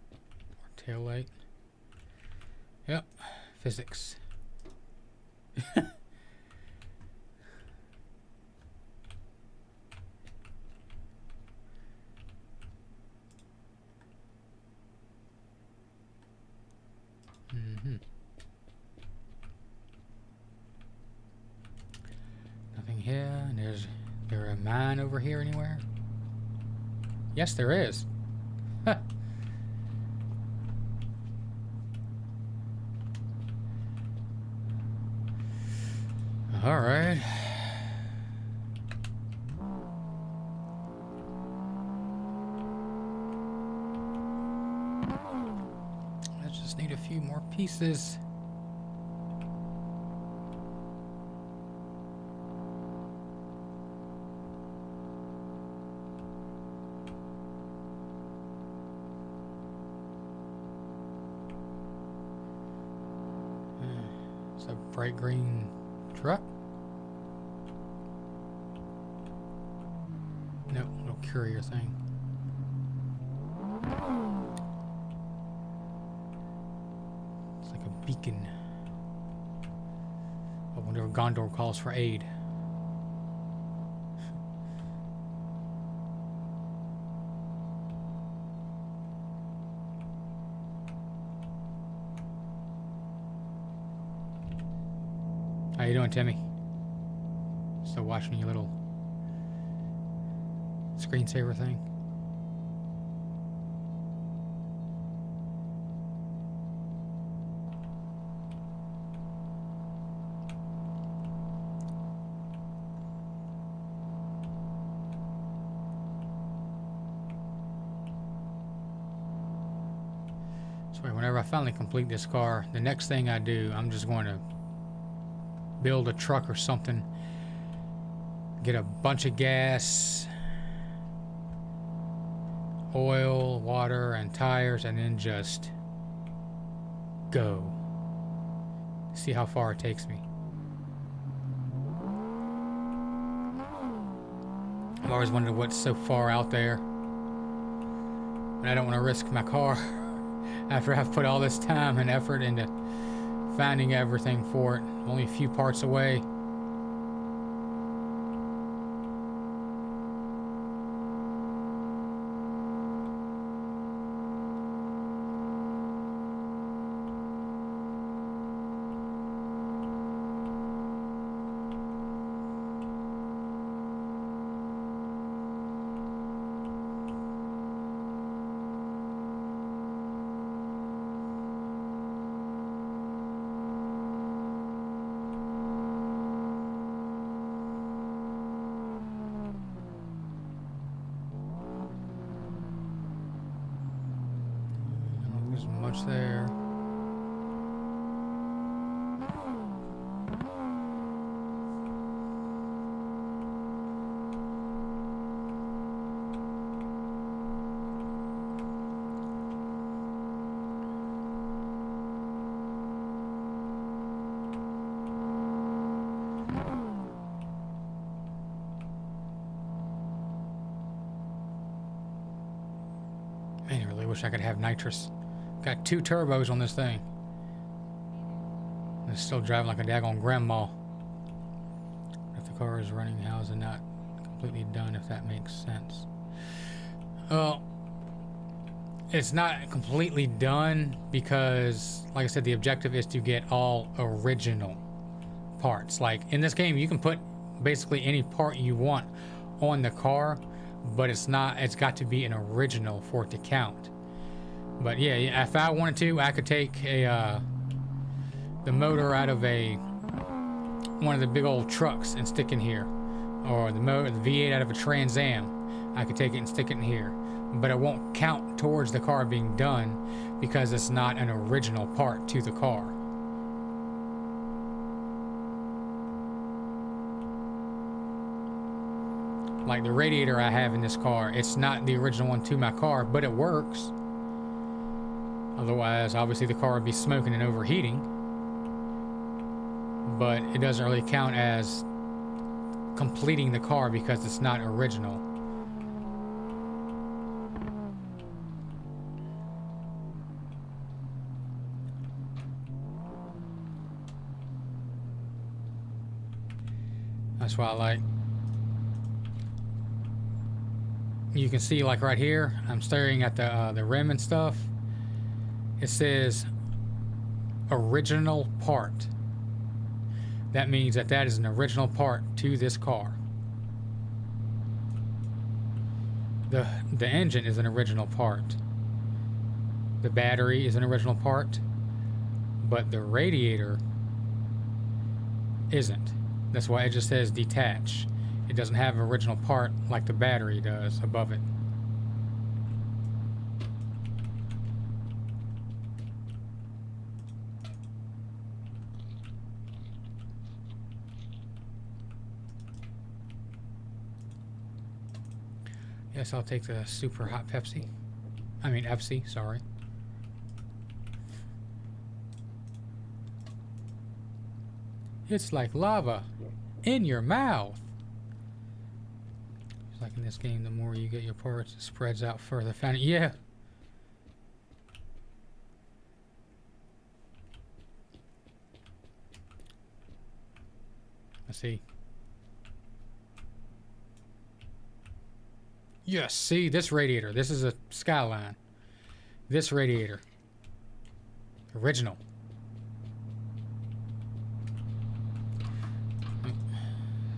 or tail light. Yep, physics. Nothing here. And there's there a mine over here anywhere? Yes, there is. Huh. All right. I just need a few more pieces. It's a bright green truck. Nope, little courier thing. It's like a beacon. I wonder if Gondor calls for aid. How you doing, Timmy? Still watching your little screensaver thing? So whenever I finally complete this car, the next thing I do, I'm just going to build a truck or something, get a bunch of gas, oil, water, and tires, and then just go. See how far it takes me. I've always wondered what's so far out there. And I don't want to risk my car after I've put all this time and effort into finding everything for it. Only a few parts away. Much there. Man, I really wish I could have nitrous. Got 2 turbos on this thing. It's still driving like a daggone grandma. If the car is running, how is it not completely done, if that makes sense? Well, it's not completely done because, like I said, the objective is to get all original parts. Like, in this game, you can put basically any part you want on the car, but it's got to be an original for it to count. But yeah, if I wanted to, I could take the motor out of one of the big old trucks and stick in here, or the V8 out of a Trans Am. I could take it and stick it in here, but it won't count towards the car being done because it's not an original part to the car. Like the radiator I have in this car, it's not the original one to my car, but it works. Otherwise, obviously the car would be smoking and overheating. But it doesn't really count as completing the car because it's not original. That's why I like. You can see, like right here, I'm staring at the rim and stuff. It says original part. That means that is an original part to this car. The engine is an original part. The battery is an original part, but the radiator isn't. That's why it just says detach. It doesn't have an original part like the battery does above it. Yes, I'll take the super hot Pepsi. I mean Pepsi, sorry. It's like lava in your mouth. It's like in this game, the more you get your parts, it spreads out further. Found it, yeah. Let's see. Yes, see this radiator. This is a Skyline. This radiator. Original.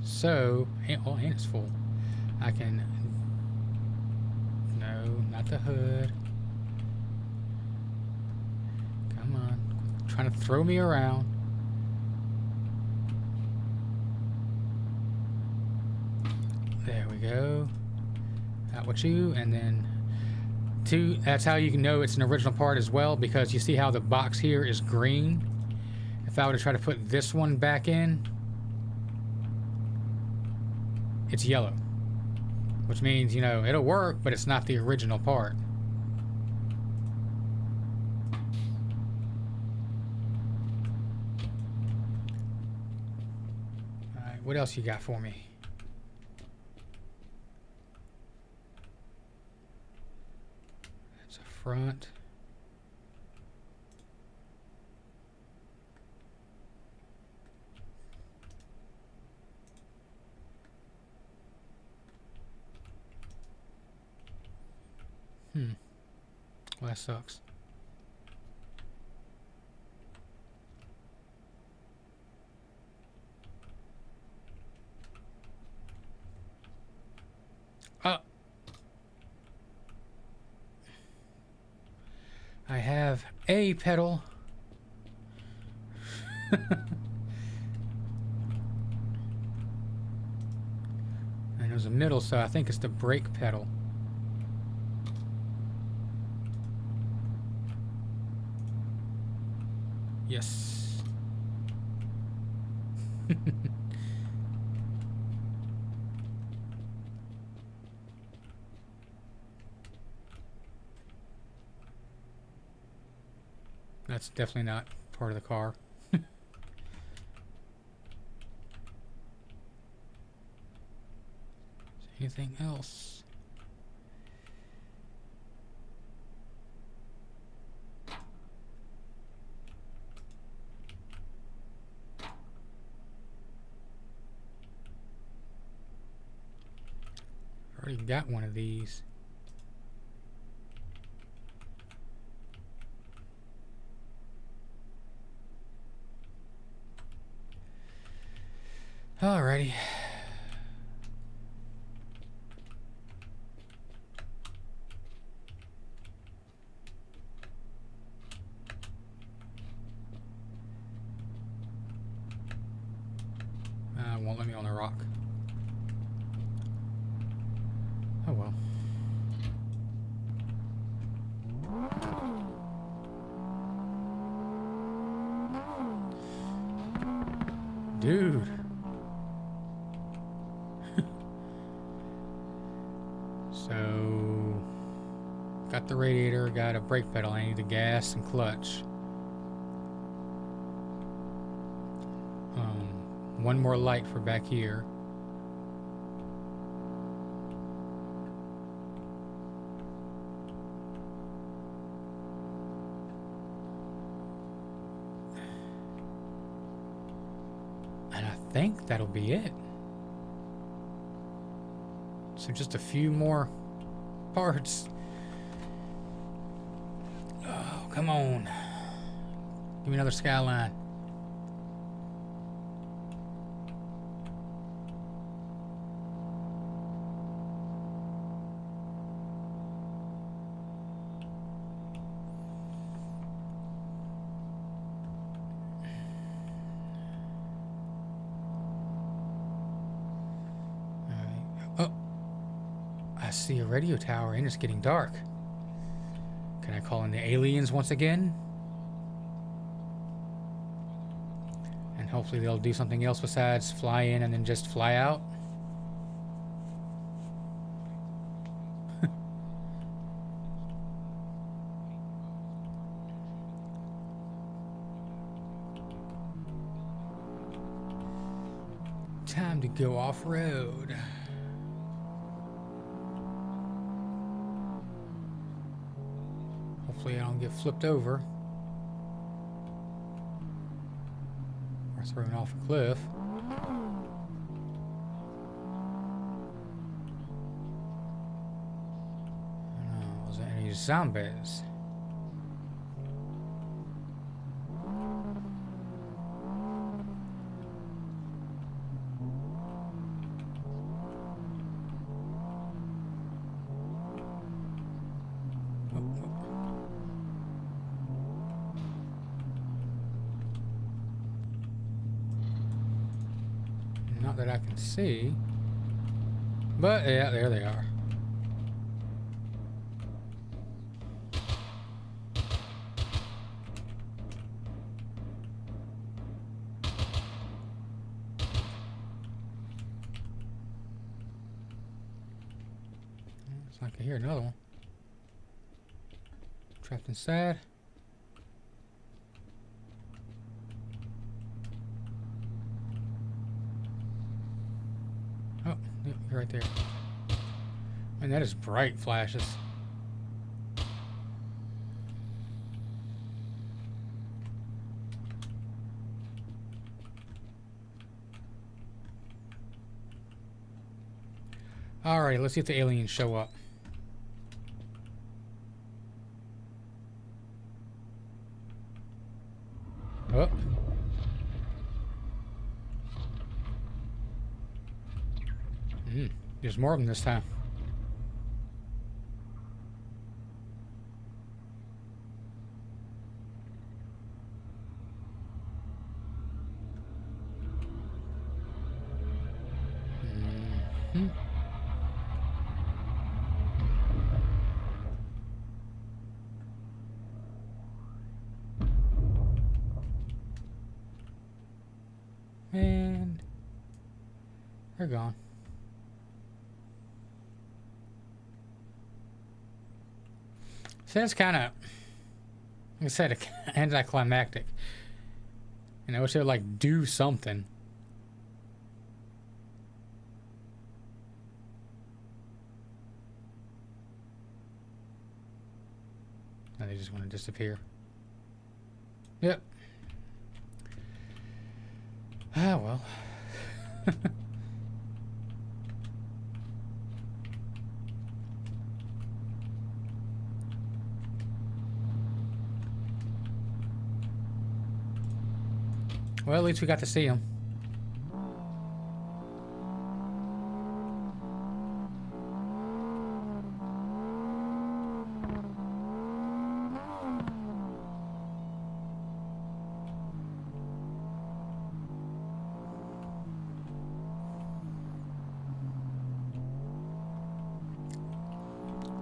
So, and it's full. I can... No, not the hood. Come on. Trying to throw me around. There we go. Out with you, and then two. That's how you can know it's an original part as well, because you see how the box here is green. If I were to try to put this one back in, it's yellow, which means, you know, it'll work, but it's not the original part. what else you got for me? That's a front. Well, that sucks. I have a pedal. And there's a middle, so I think it's the brake pedal. Yes. That's definitely not part of the car. Anything else? Already got one of these. Alrighty. Won't let me on the rock. Oh well. Dude. So, got the radiator, got a brake pedal. I need the gas and clutch. One more light for back here. And I think that'll be it. So just a few more parts. Oh, come on. Give me another skyline. I see a radio tower and it's getting dark. Can I call in the aliens once again? And hopefully they'll do something else besides fly in and then just fly out. Time to go off-road. Hopefully I don't get flipped over or thrown off a cliff. Oh, was there any zombies? Not that I can see, but yeah, there they are. Looks like I hear another one. Trapped inside. Oh, you're right there. Man, that is bright flashes. Alright, let's see if the aliens show up. Oh. There's more of them this time. And they're gone. So that's kind of, like I said, anticlimactic. And I wish they would like do something. Now they just want to disappear. Yep. Ah, well. Well, at least we got to see him.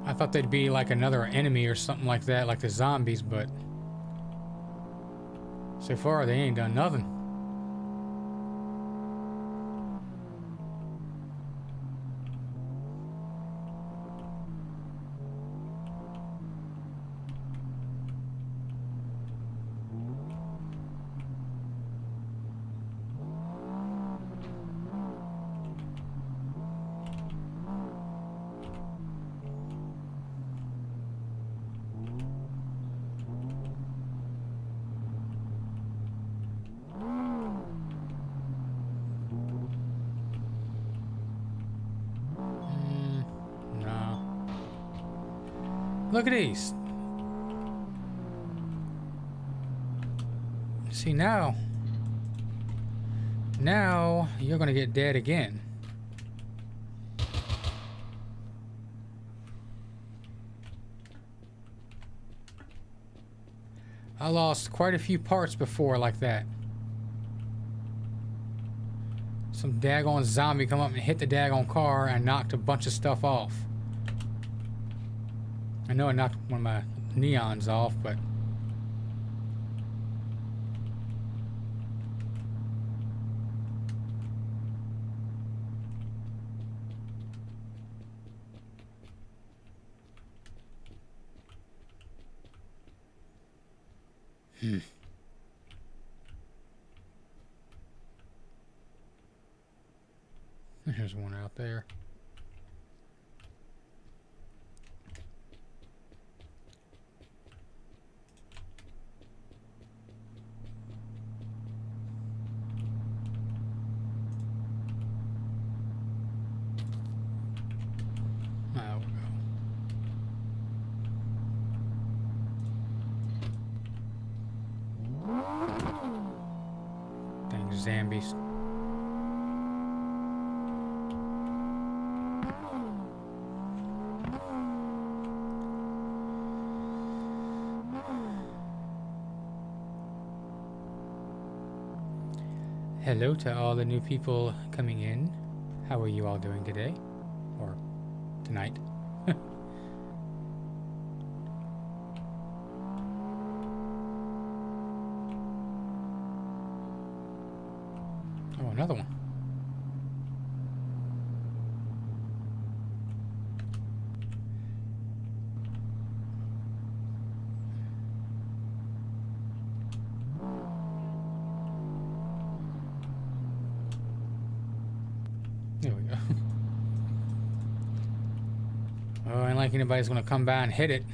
I thought they'd be like another enemy or something like that, like the zombies, but so far they ain't done nothing. Look at these. See, now you're gonna get dead again. I lost quite a few parts before like that. Some daggone zombie come up and hit the daggone car and knocked a bunch of stuff off. I know I knocked one of my neons off, but there's one out there. Zombies. Hello to all the new people coming in. How are you all doing today? Or tonight? Oh, another one. There we go. Oh, ain't like anybody's gonna come by and hit it.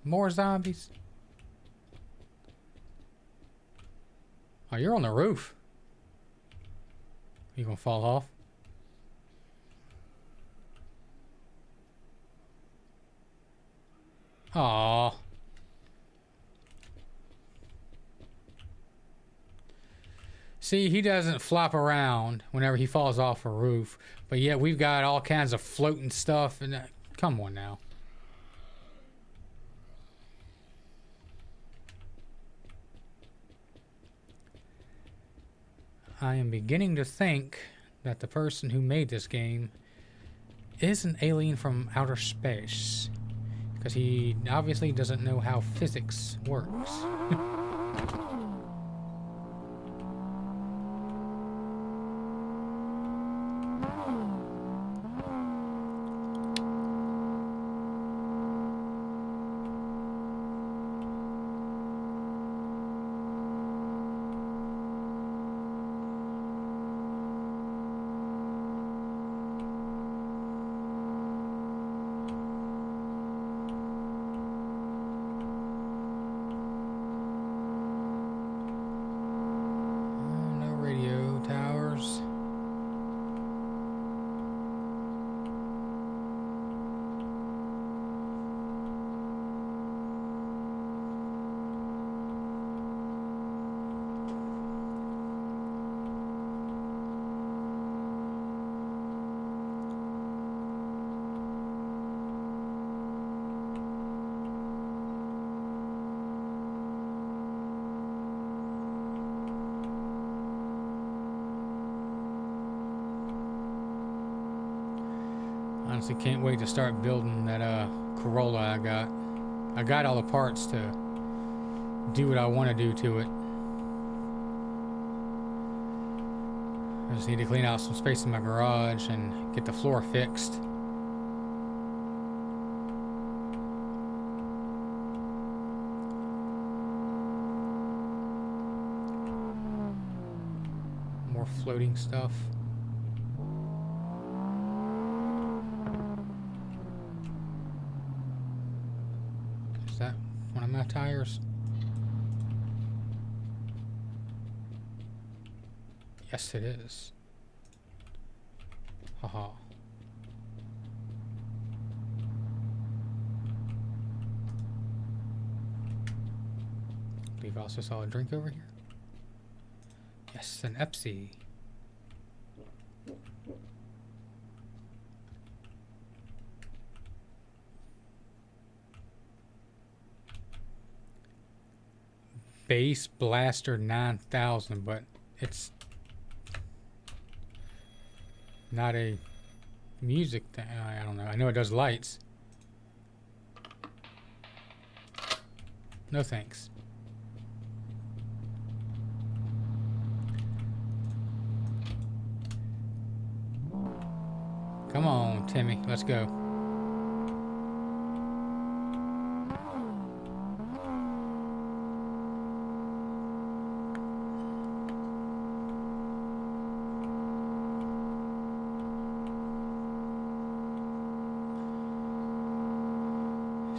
More zombies. Oh, you're on the roof. You gonna fall off? Aww. See, he doesn't flop around whenever he falls off a roof, but yet we've got all kinds of floating stuff and come on now. I am beginning to think that the person who made this game is an alien from outer space, because he obviously doesn't know how physics works. Honestly, can't wait to start building that Corolla I got. I got all the parts to do what I want to do to it. I just need to clean out some space in my garage and get the floor fixed. More floating stuff. Is that one of my tires? Yes, it is. Haha. I believe I also saw a drink over here. Yes, an Epsi. Bass Blaster 9000, but it's not a music thing. I don't know. I know it does lights. No thanks. Come on, Timmy. Let's go.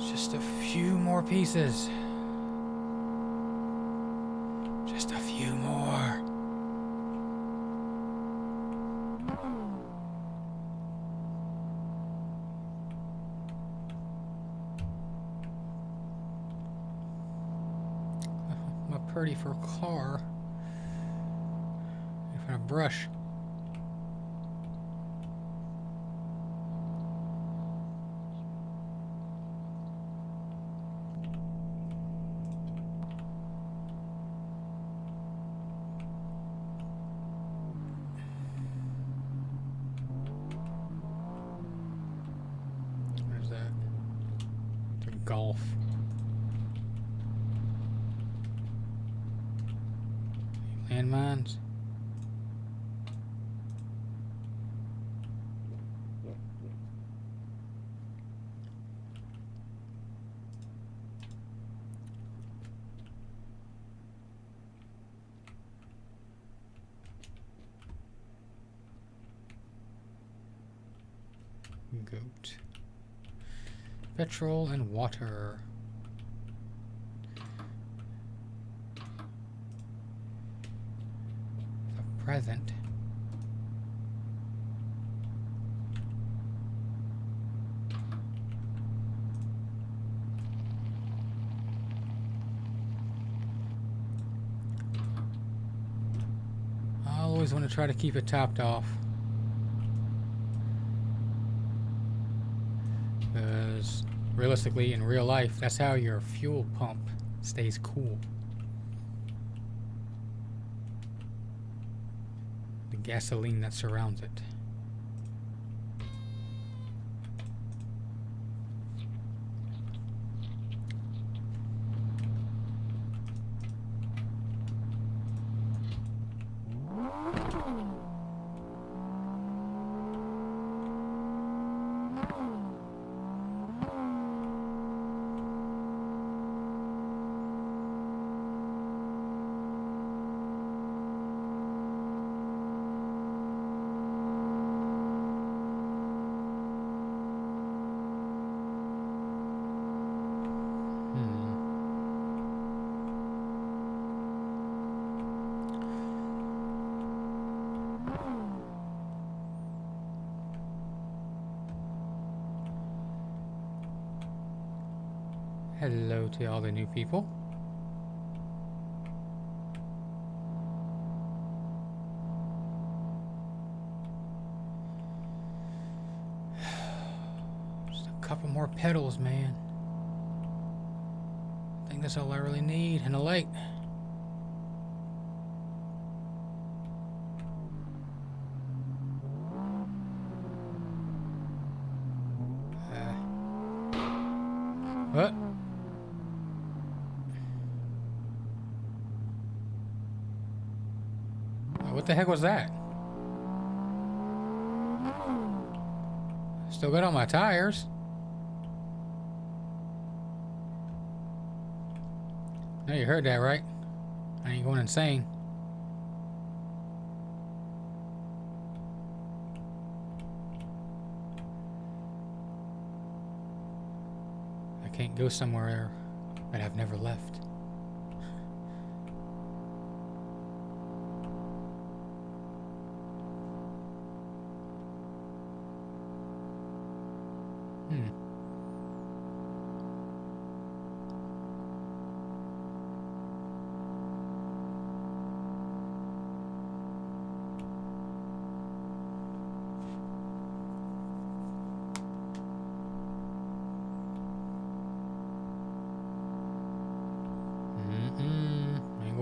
Just a few more pieces. Just a few more. My pretty for a car. If I brush. Golf. Landmines. Goat. Petrol and water. A present. I always want to try to keep it topped off. Because realistically, in real life, that's how your fuel pump stays cool. The gasoline that surrounds it. Hello to all the new people. Just a couple more pedals, man. I think that's all I really need, and a light. What? What the heck was that? Still got on my tires. No, you heard that, right? I ain't going insane. I can't go somewhere that I've never left.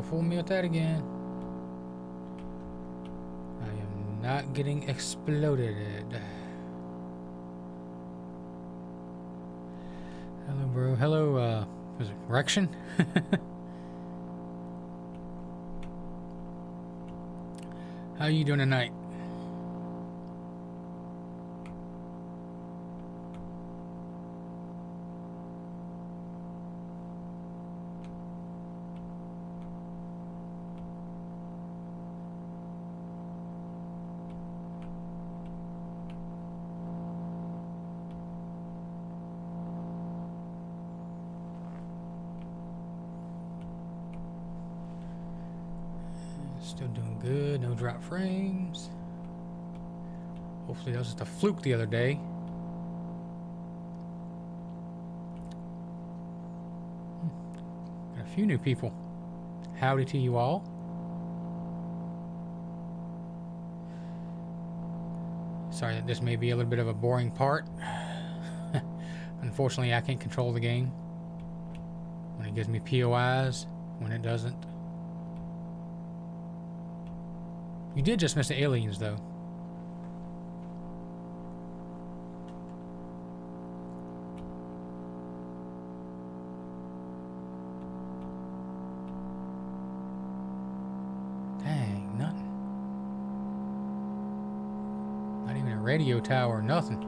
Fool me with that again. I am not getting exploded. Hello, bro. Hello, was it Rection? How you doing tonight? Still doing good, no drop frames. Hopefully that was just a fluke the other day. Got a few new people. Howdy to you all. Sorry that this may be a little bit of a boring part. Unfortunately, I can't control the game. When it gives me POIs, when it doesn't. You did just miss the aliens, though. Dang, nothing. Not even a radio tower, nothing.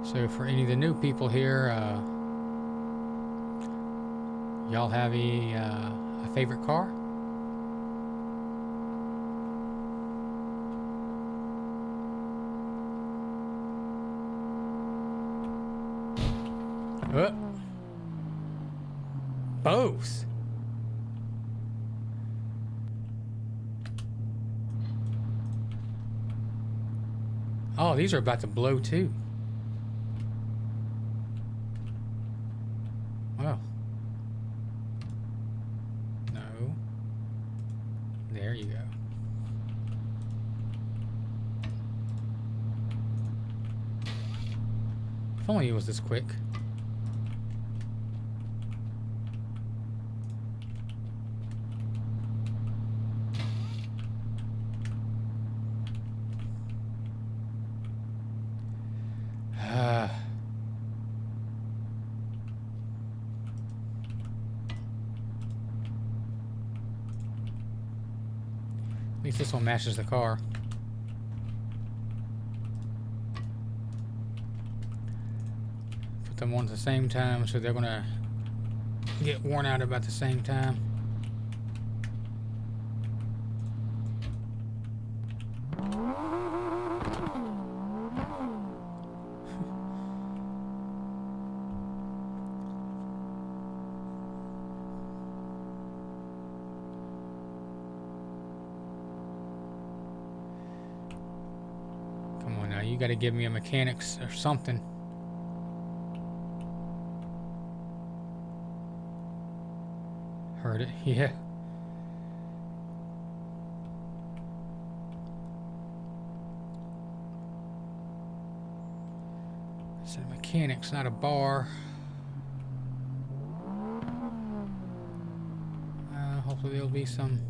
So for any of the new people here, y'all have a favorite car? Both. Oh, these are about to blow too. Well. No. There you go. If only it was this quick. At least this one matches the car. Put them on at the same time, so they're gonna get worn out about the same time. You got to give me a mechanics or something. Heard it, yeah. It's a mechanics, not a bar. Hopefully there'll be some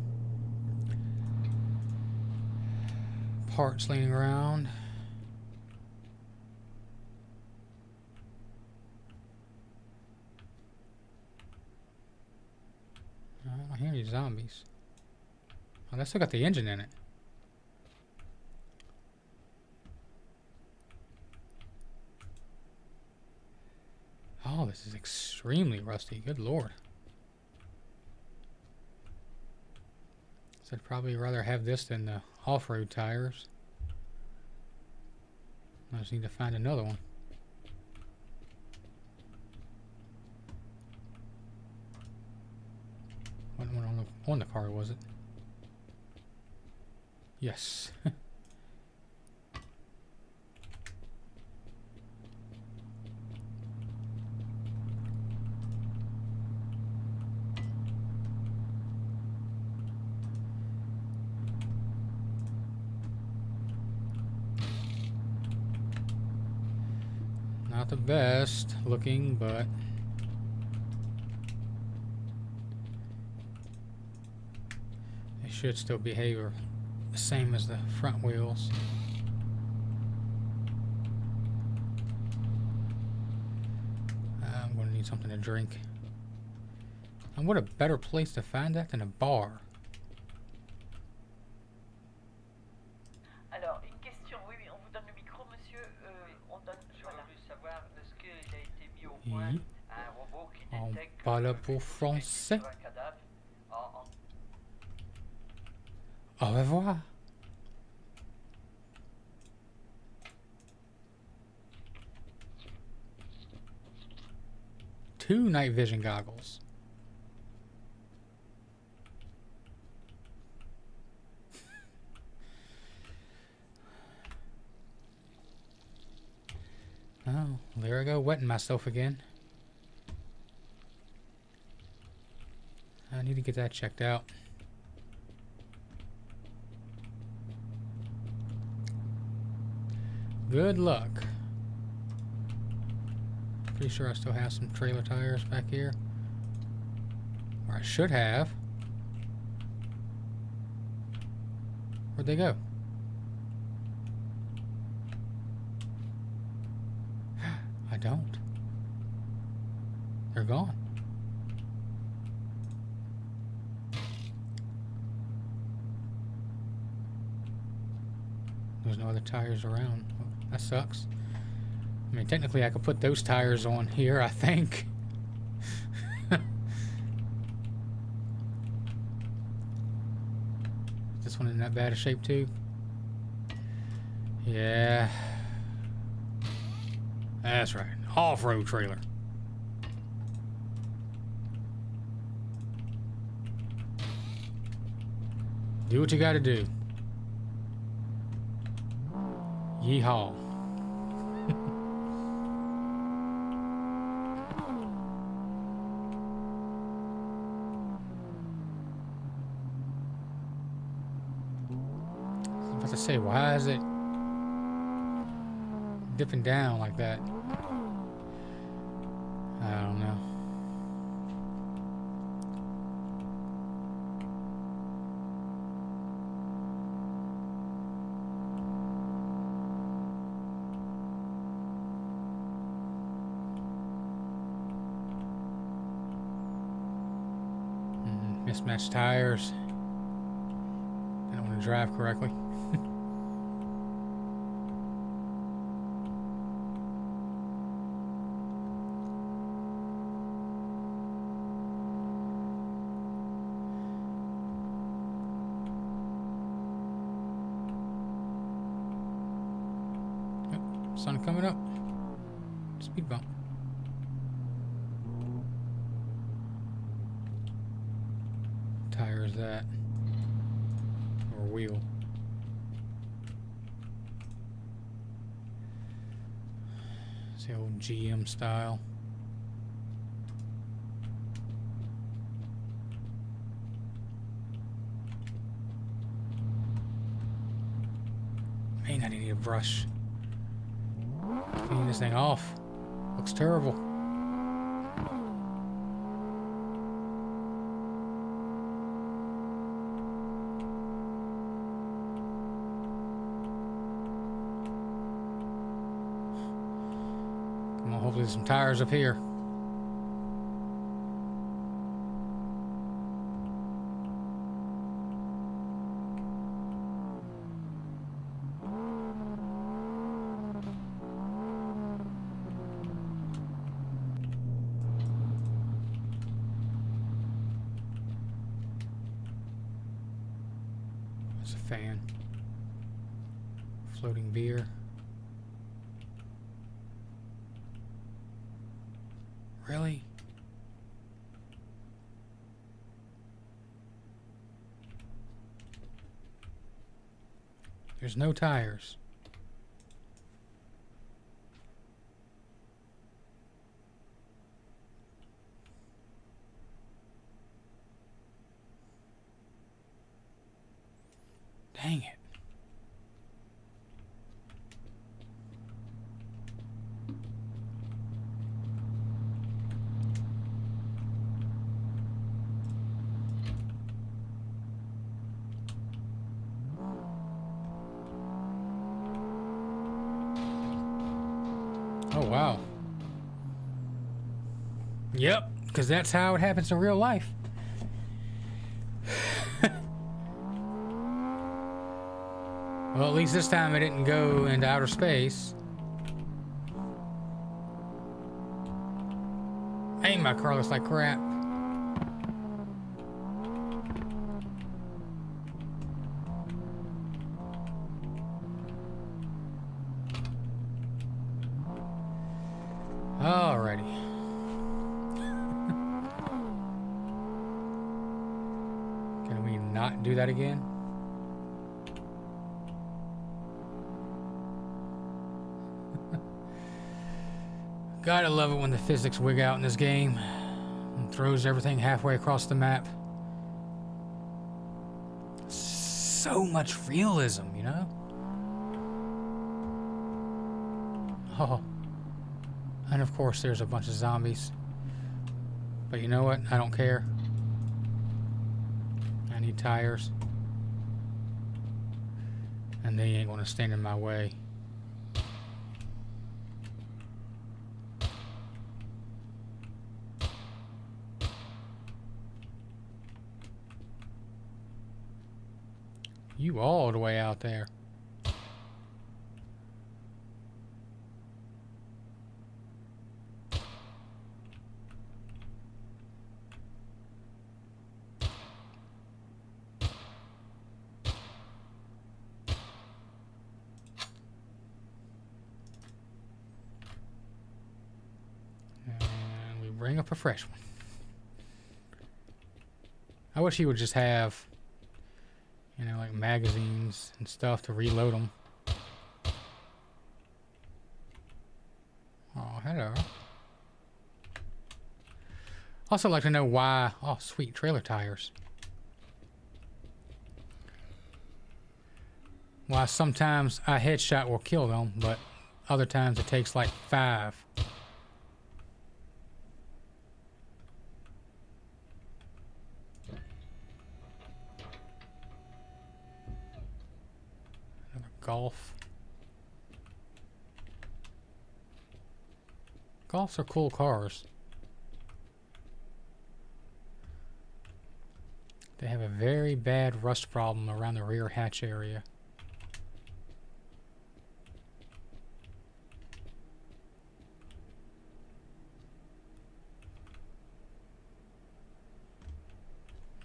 parts laying around. I don't hear any zombies. Oh, that's still got the engine in it. Oh, this is extremely rusty. Good lord. So I'd probably rather have this than the off-road tires. I just need to find another one. What one on the car was it? Yes. Not the best looking, but it should still behave the same as the front wheels. I'm going to need something to drink. And what a better place to find that than a bar. Alors, une question, oui, on vous donne le micro, monsieur. On donne. J'aurais voulu savoir, est-ce qu'il a été mis au point un robot qui détecte On parle pour français. un cadavre Au revoir. Two night vision goggles. Oh, there I go, wetting myself again. I need to get that checked out. Good luck. Pretty sure I still have some trailer tires back here. Or I should have. Where'd they go? I don't. They're gone. There's no other tires around. That sucks. I mean, technically I could put those tires on here, I think. This one in that bad a shape too? Yeah. That's right. Off-road trailer. Do what you gotta do. Yeehaw. I was about to say, why is it dipping down like that? I don't know. Mismatched tires. I don't want to drive correctly. Yep, sun coming up. Speed bump. Tire is that? Or wheel? It's the old GM style. Man, I need a brush. Clean this thing off. Looks terrible. Hopefully there's some tires up here. There's a fan. Floating beer. Really? There's no tires. Dang it. Oh, wow. Yep, because that's how it happens in real life. Well, at least this time it didn't go into outer space. Ain't my car looks like crap. Alrighty. Can we not do that again? Gotta love it when the physics wig out in this game and throws everything halfway across the map. So much realism, you know? Oh. And of course there's a bunch of zombies. But you know what? I don't care. I need tires. And they ain't gonna stand in my way. You all the way out there. bring up a fresh one. I wish he would just have, you know, like magazines and stuff to reload them. Oh, hello. Also like to know why... Oh, sweet, trailer tires. Why sometimes a headshot will kill them, but other times it takes like 5. Another Golf. Golfs are cool cars. They have a very bad rust problem around the rear hatch area.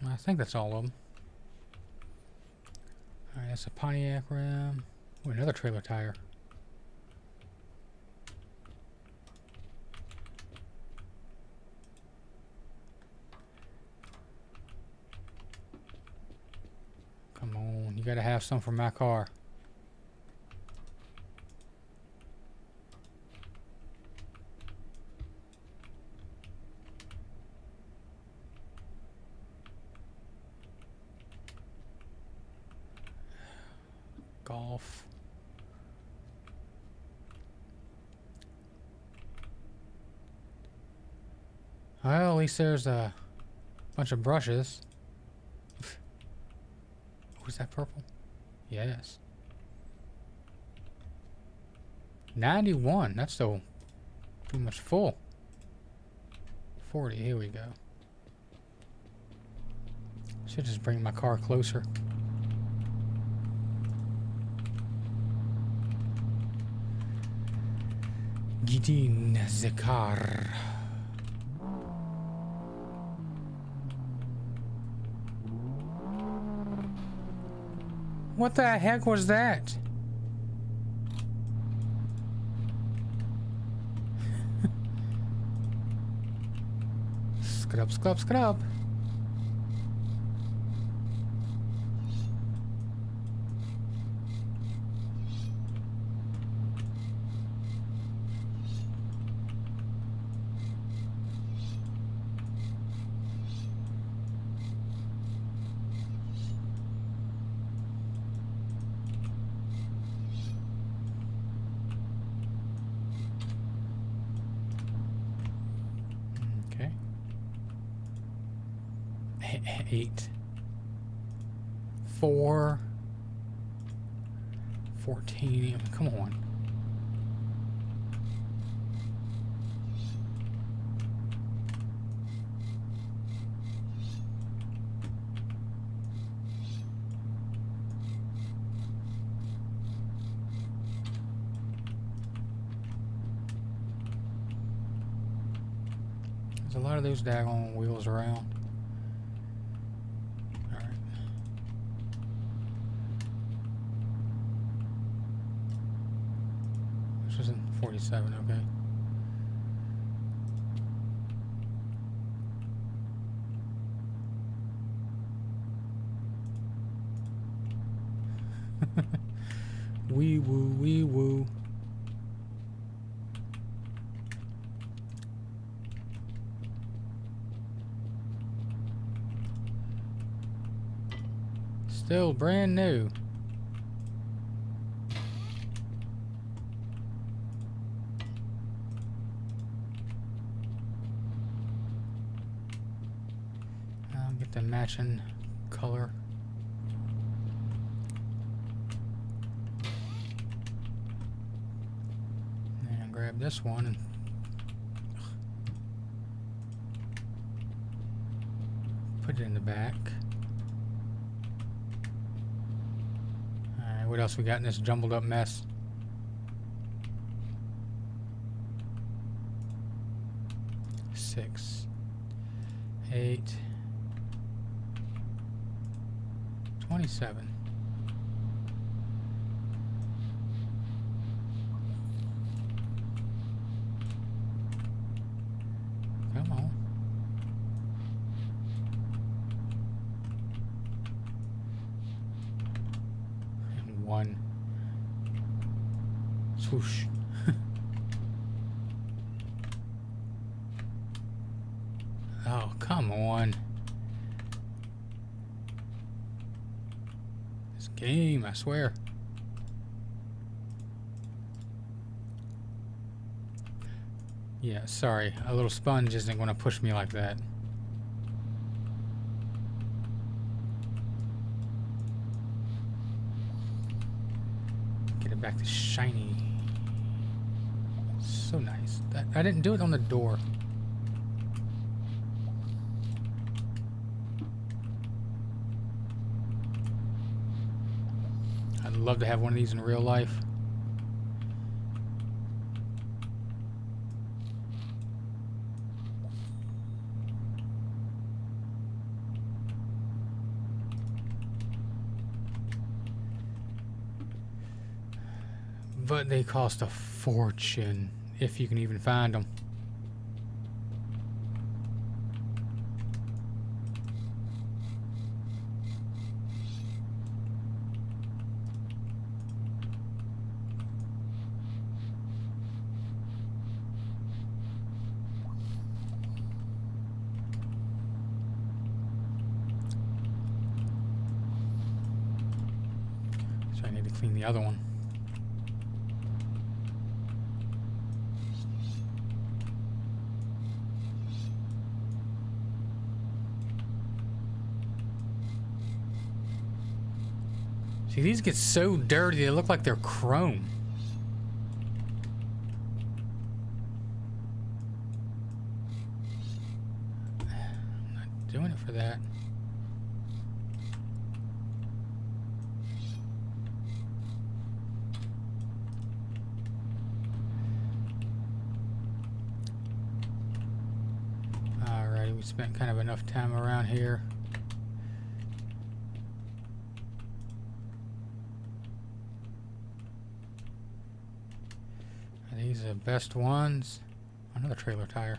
I think that's all of them. Alright, that's a Pontiac rim. Ooh, another trailer tire. Come on, you gotta have some for my car. Golf. Well, at least there's a bunch of brushes. Was that purple? Yes. 91. That's still pretty much full. 40. Here we go. Should just bring my car closer. Gidin Zekar. What the heck was that? Scrub, scrub, scrub. Okay. 8. 4. 14. Come on. There's a lot of those daggone wheels around. Alright. This isn't 47, okay. Wee woo, wee woo. Still brand new. I'll get the matching color. And grab this one and put it in the back. Alright, what else we got in this jumbled up mess? Six, 8, 27. Come Swoosh. Oh, come on. This game, I swear. Yeah, sorry. A little sponge isn't going to push me like that. Get it back to shiny. So nice. I didn't do it on the door. I'd love to have one of these in real life. But they cost a fortune, if you can even find them. So I need to clean the other one. See, these get so dirty, they look like they're chrome. I'm not doing it for that. Alrighty, we spent kind of enough time around here. These are the best ones. Another trailer tire.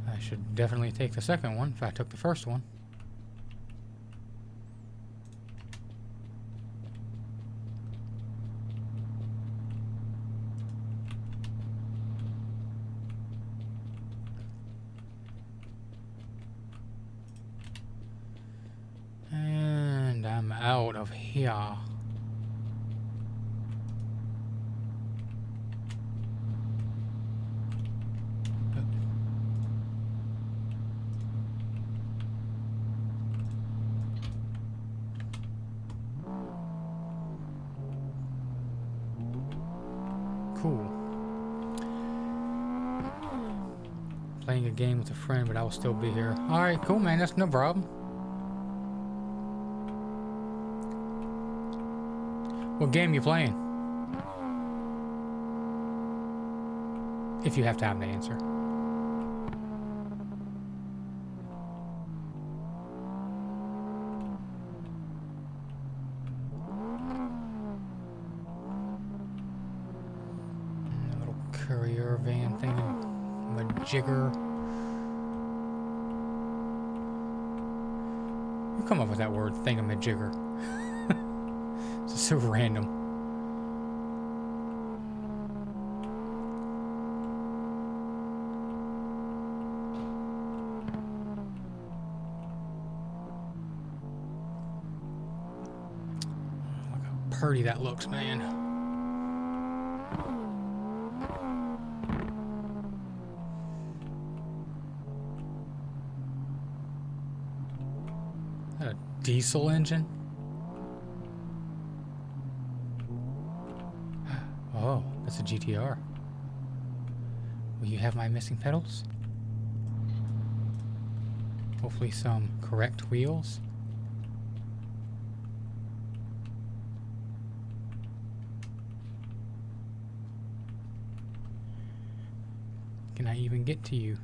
I should definitely take the second one if I took the first one. And I'm out of here. Cool. Playing a game with a friend, but I will still be here. Alright, cool, man. That's no problem. What game you playing? If you have time to answer. A little courier van thing. Majigger. You come up with that word, thingamajigger. It's so random. Look how pretty that looks, man. Is that a diesel engine? Oh, that's a GTR. Will you have my missing pedals? Hopefully some correct wheels. Can I even get to you?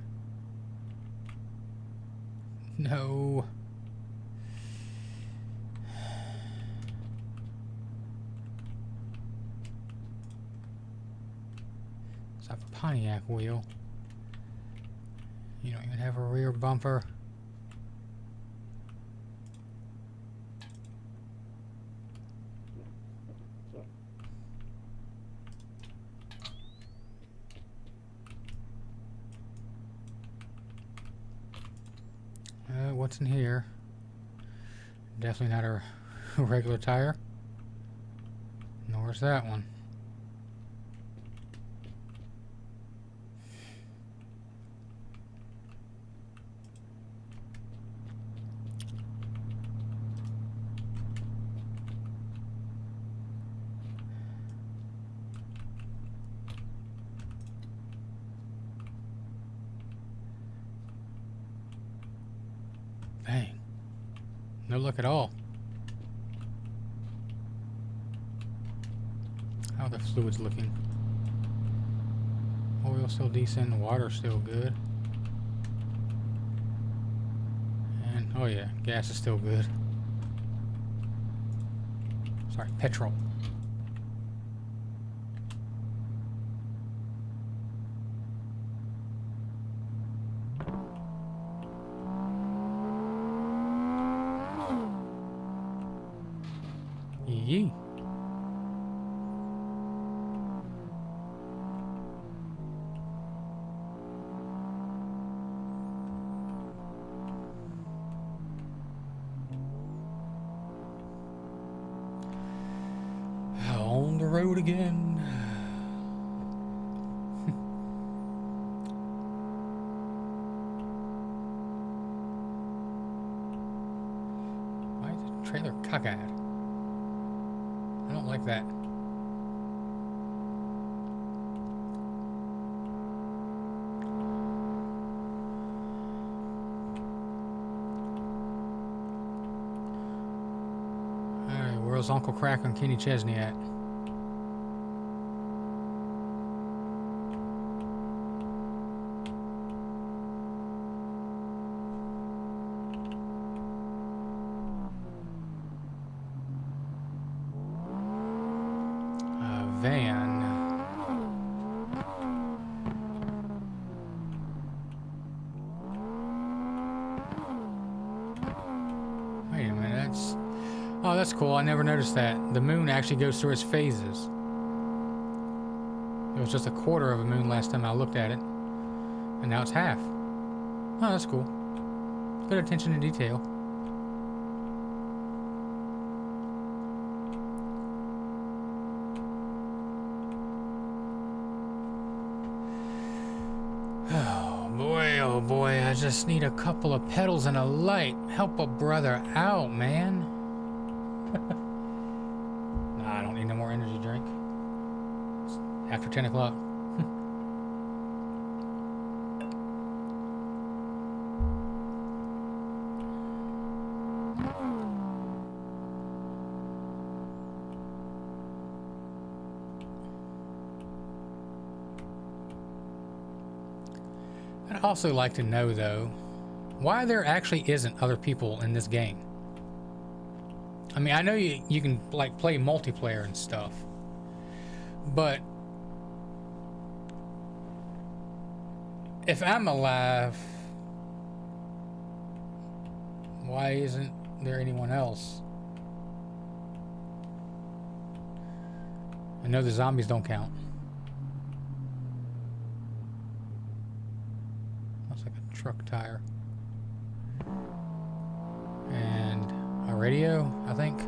No. It's a Pontiac wheel. You don't even have a rear bumper. Alright, what's in here? Definitely not a regular tire. Nor is that one. Dang. No luck at all. How are the fluids looking? Oil still decent, water still good. And, oh yeah, gas is still good. Sorry, petrol. Yee. On the road again. Why is the trailer cockeyed? I don't like that. Alright, where's Uncle Crack and Kenny Chesney at? Van. Wait a minute, that's... Oh, that's cool. I never noticed that. The moon actually goes through its phases. It was just a quarter of a moon last time I looked at it. And now it's half. Oh, that's cool. Good attention to detail. Oh boy, I just need a couple of pedals and a light. Help a brother out, man. Nah, I don't need no more energy drink. It's after 10 o'clock. I'd also like to know, though, why there actually isn't other people in this game. I mean, I know you can like play multiplayer and stuff, but if I'm alive, why isn't there anyone else? I know the zombies don't count. Truck tire and a radio, I think.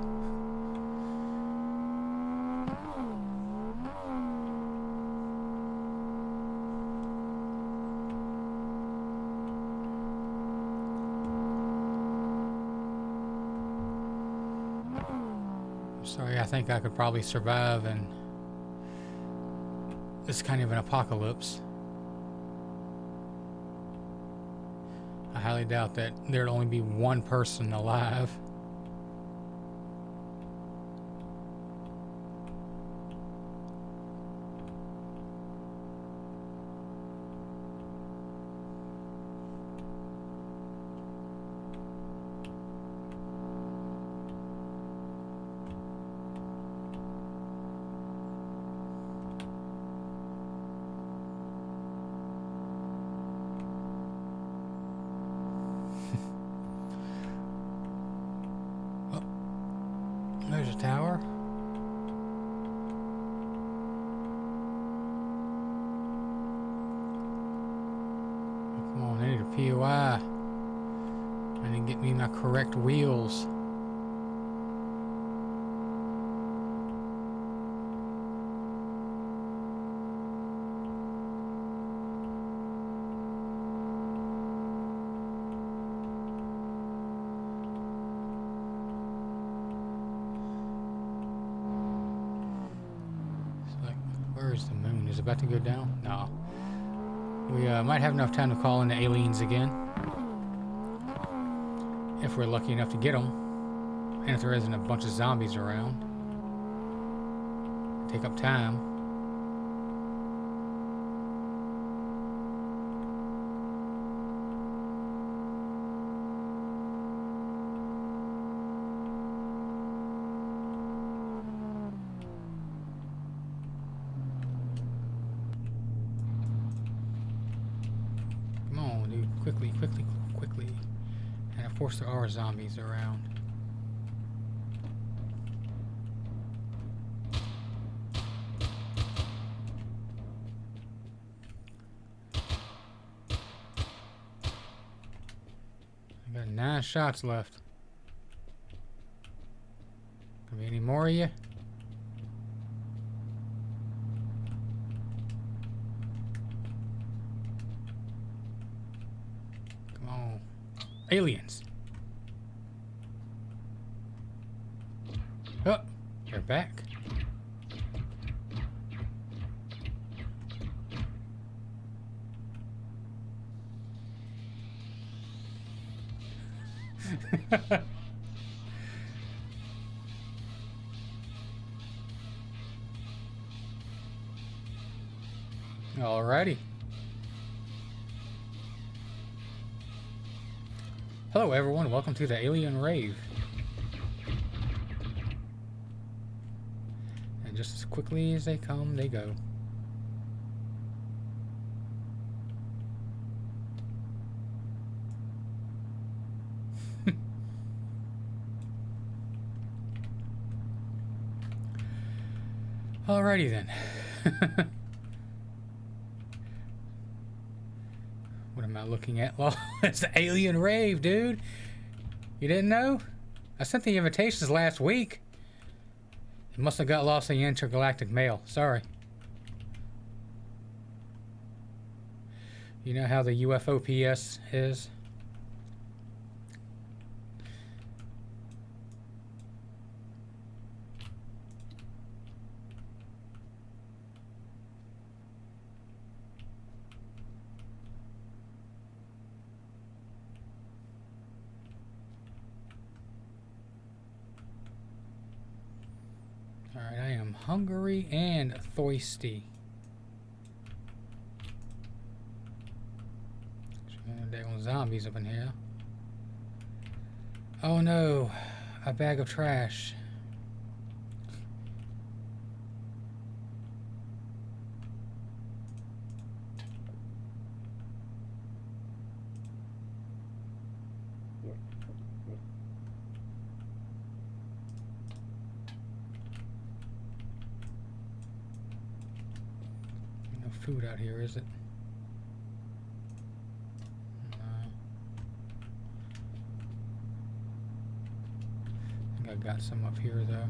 I'm sorry, I think I could probably survive in this kind of an apocalypse. I highly doubt that there'd only be one person alive. There's a tower. Come on, I need a POI. I need to Get me my correct wheels. Where's the moon? Is it about to go down? No. We might have enough time to call in the aliens again. If we're lucky enough to get them. And if there isn't a bunch of zombies around. Take up time. Quickly, quickly, quickly. And of course there are zombies around. I got 9 shots left. Gonna be any more of you? Aliens. Oh, they're back. Alrighty. Hello everyone, welcome to the Alien Rave. And just as quickly as they come, they go. Alrighty then. What am I looking at? Well, it's the Alien Rave, dude. You didn't know? I sent the invitations last week. It must have got lost in the intergalactic mail. Sorry. You know how the UFO PS is? Alright, I am hungry and thirsty. There are zombies up in here. Oh no, a bag of trash. No food out here, is it? I got some up here though.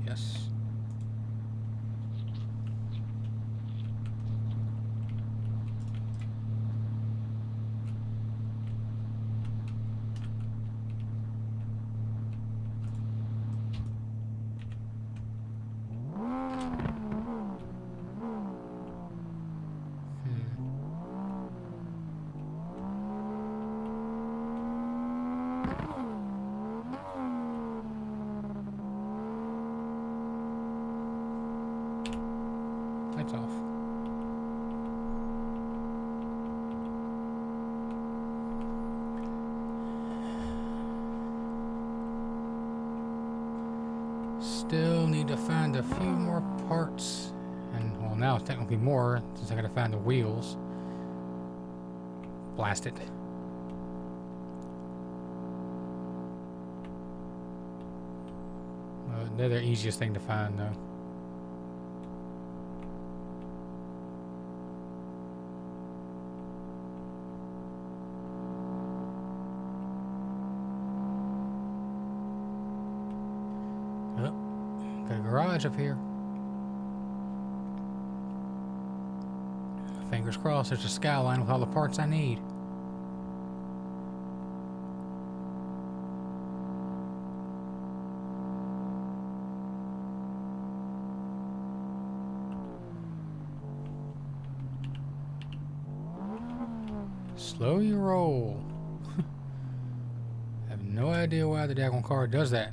Yes. Lights off. Still need to find a few more parts. And, well, now it's technically more, since I gotta find the wheels. Blast it. They're the easiest thing to find, though. Oh, got a garage up here. Fingers crossed there's a skyline with all the parts I need. Slow your roll. I have no idea why the daggone car does that.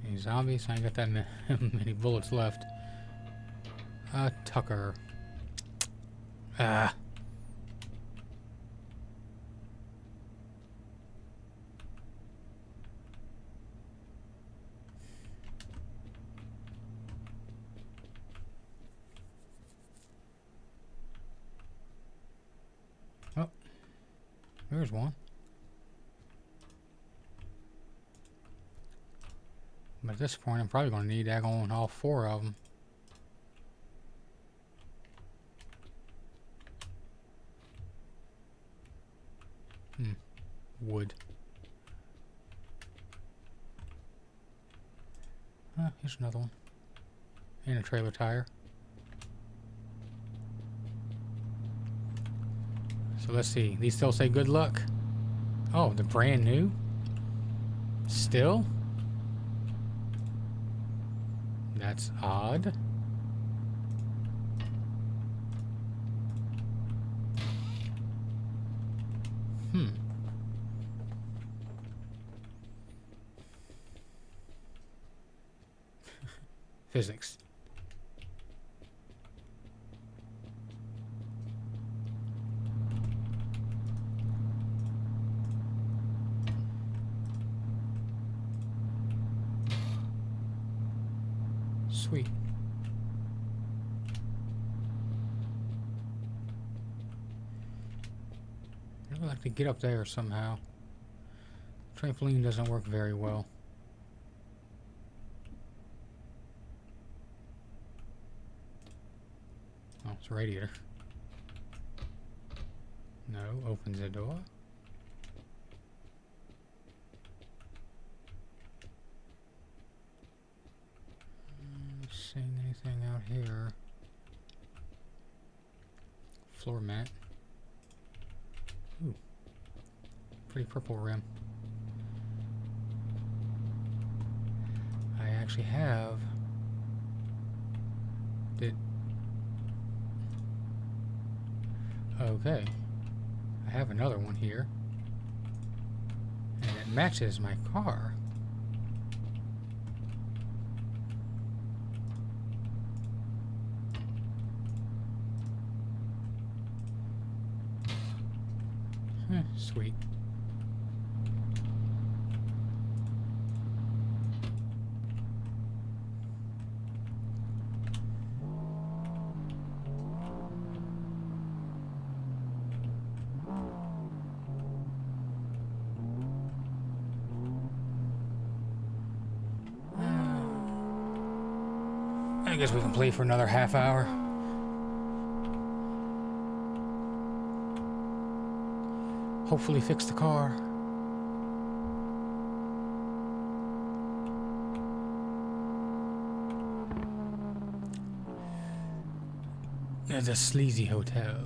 Any zombies? I ain't got that many bullets left. Tucker. Ah. Oh, there's one. But at this point, I'm probably going to need daggone all 4 of them. Wood. Here's another one. And a trailer tire. So let's see. These still say good luck. Oh, they're brand new? Still? That's odd. Physics. Sweet. I'd like to get up there somehow. Trampoline doesn't work very well. Oh, it's a radiator. No, opens the door. Seeing anything out here? Floor mat. Ooh, pretty purple rim. I actually have. Okay, I have another one here, and it matches my car. Sweet. I guess we can play for another half hour. Hopefully fix the car. There's a sleazy hotel.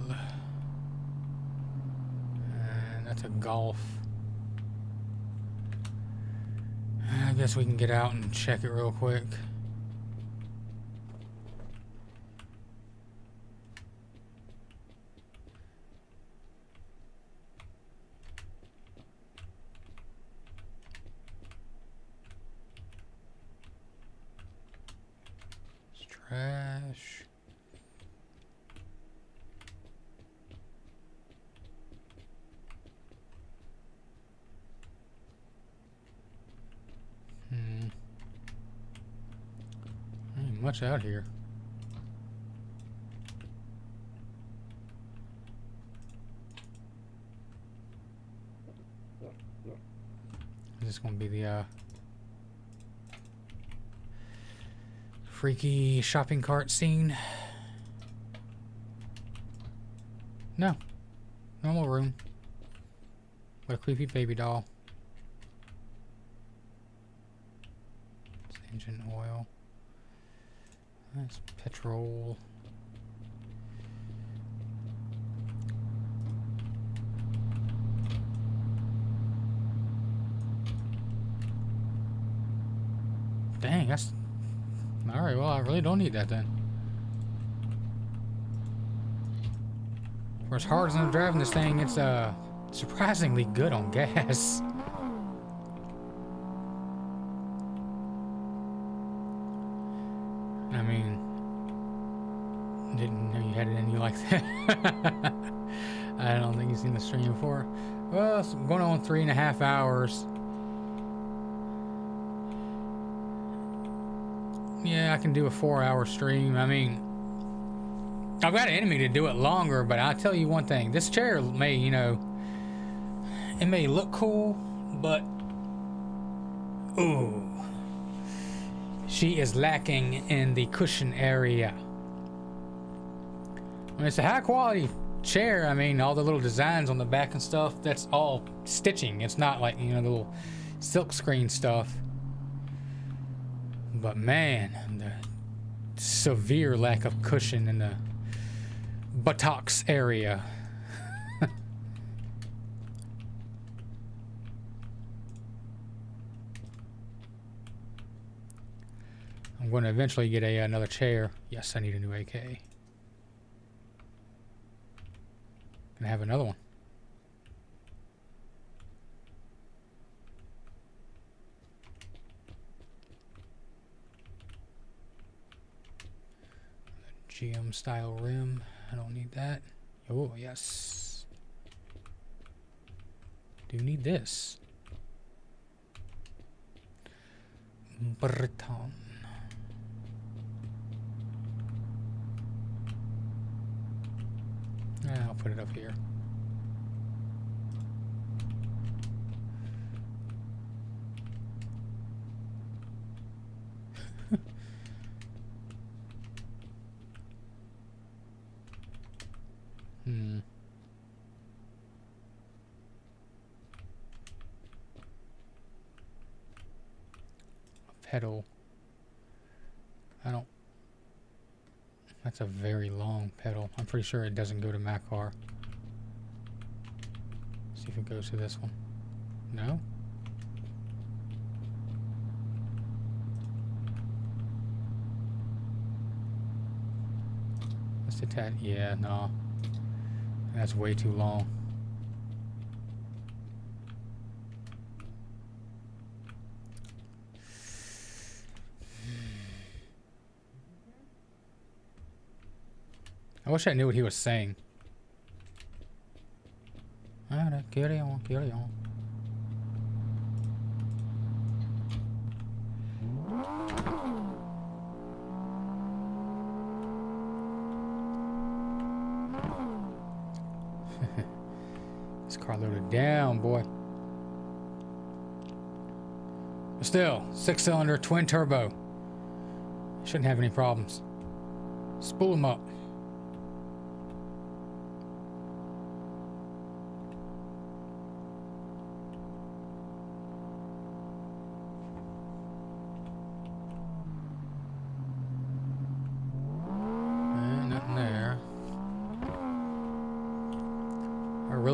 And that's a golf. I guess we can get out and check it real quick. Trash. Ain't much out here. Is this gonna be the freaky shopping cart scene? No. Normal room. What a creepy baby doll. It's engine oil. That's petrol. Dang, that's... Alright, well, I really don't need that then. For as hard as I'm driving this thing, it's surprisingly good on gas. I mean, didn't know you had it in you like that. I don't think you've seen the stream before. Well, it's going on 3.5 hours. Yeah, I can do a 4-hour stream. I mean, I've got an enemy to do it longer, but I'll tell you one thing. This chair may, you know, it may look cool, but ooh, she is lacking in the cushion area. I mean, it's a high quality chair. I mean, all the little designs on the back and stuff, that's all stitching. It's not like, you know, the little silk screen stuff. But man, the severe lack of cushion in the buttocks area. I'm going to eventually get another chair. Yes, I need a new AK. Gonna have another one. GM style rim. I don't need that. Oh, yes. Do need this. Breton. I'll put it up here. Pedal. I don't... That's a very long pedal. I'm pretty sure it doesn't go to my car. See if it goes to this one. No? What's the tat? Yeah, no. That's way too long. I wish I knew what he was saying. Alright, carry on, carry on. This car loaded down, boy. But still, 6-cylinder, twin turbo. Shouldn't have any problems. Spool them up.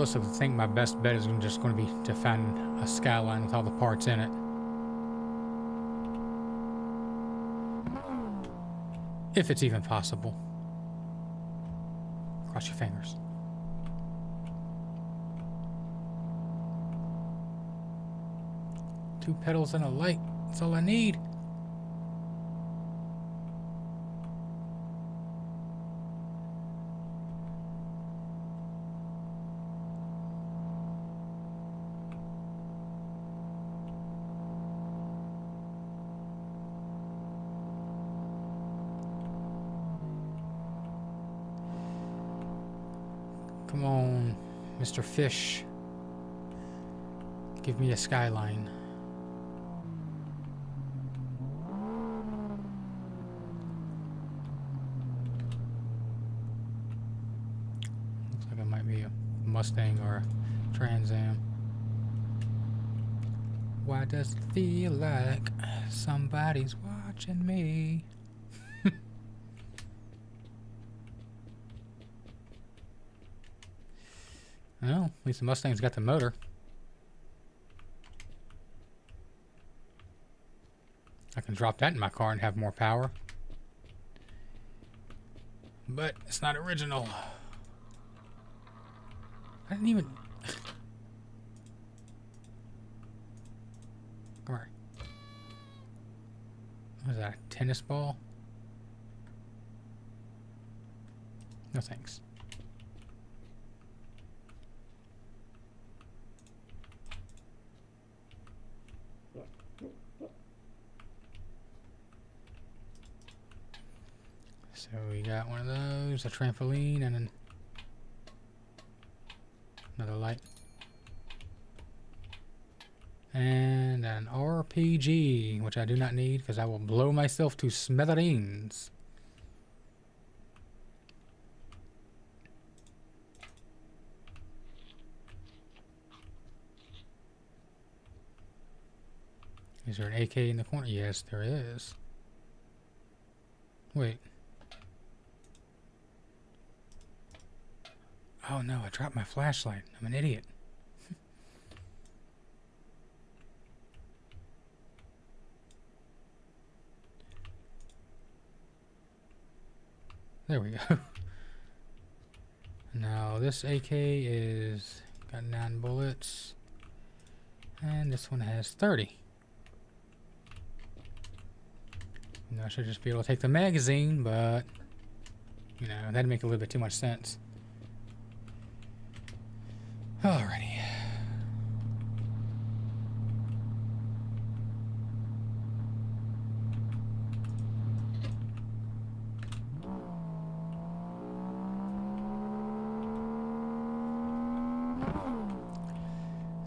I think my best bet is just going to be to find a Skyline with all the parts in it. If it's even possible. Cross your fingers. Two pedals and a light. That's all I need. Come on, Mr. Fish. Give me a Skyline. Looks like it might be a Mustang or a Trans Am. Why does it feel like somebody's watching me? Well, at least the Mustang's got the motor. I can drop that in my car and have more power. But it's not original. I didn't even... Come on. What is that, a tennis ball? No thanks. So we got one of those, a trampoline, and another light. And an RPG, which I do not need because I will blow myself to smithereens. Is there an AK in the corner? Yes, there is. Wait. Oh no, I dropped my flashlight. I'm an idiot. There we go. Now this AK is got 9 bullets. And this one has 30. You know, I should just be able to take the magazine, but you know, that'd make a little bit too much sense. Alrighty.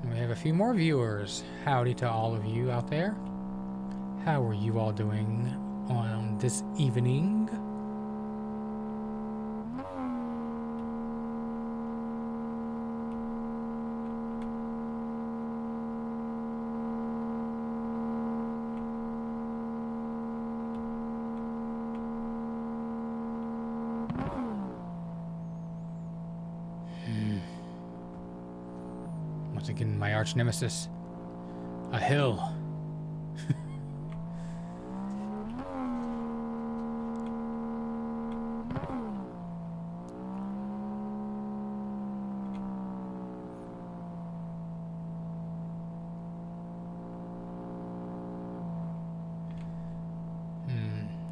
And we have a few more viewers. Howdy to all of you out there. How are you all doing on this evening? Once again, my arch nemesis. A hill.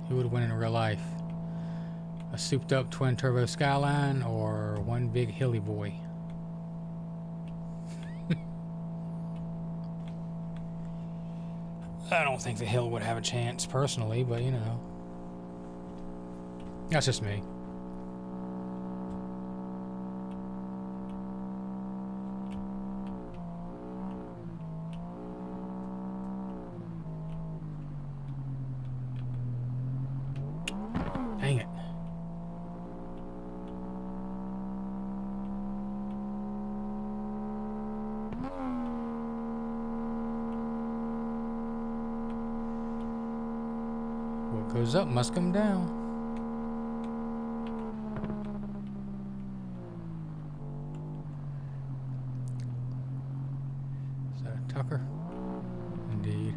Who would win in real life? A souped up twin turbo Skyline or one big hilly boy? I don't think the hill would have a chance personally, but you know. That's just me. Dang it. What goes up must come down. Is that a Tucker? Indeed.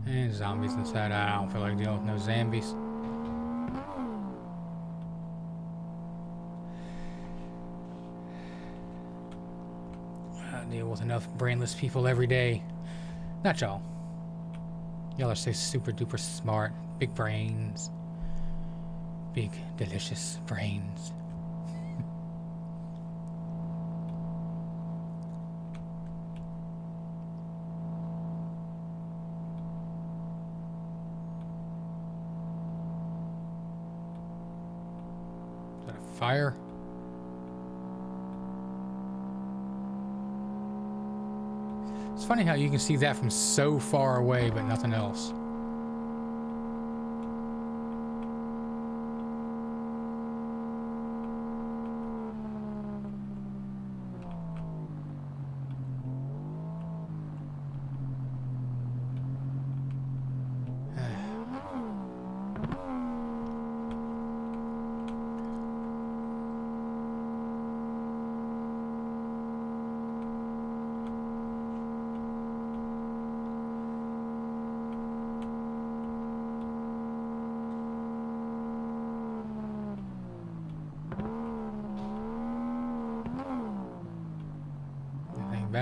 And zombies inside. I don't feel like dealing with no zombies. I deal with enough brainless people every day. Not y'all. Y'all are so super duper smart. Big brains. Big, delicious brains. Is that a fire? It's funny how you can see that from so far away, but nothing else.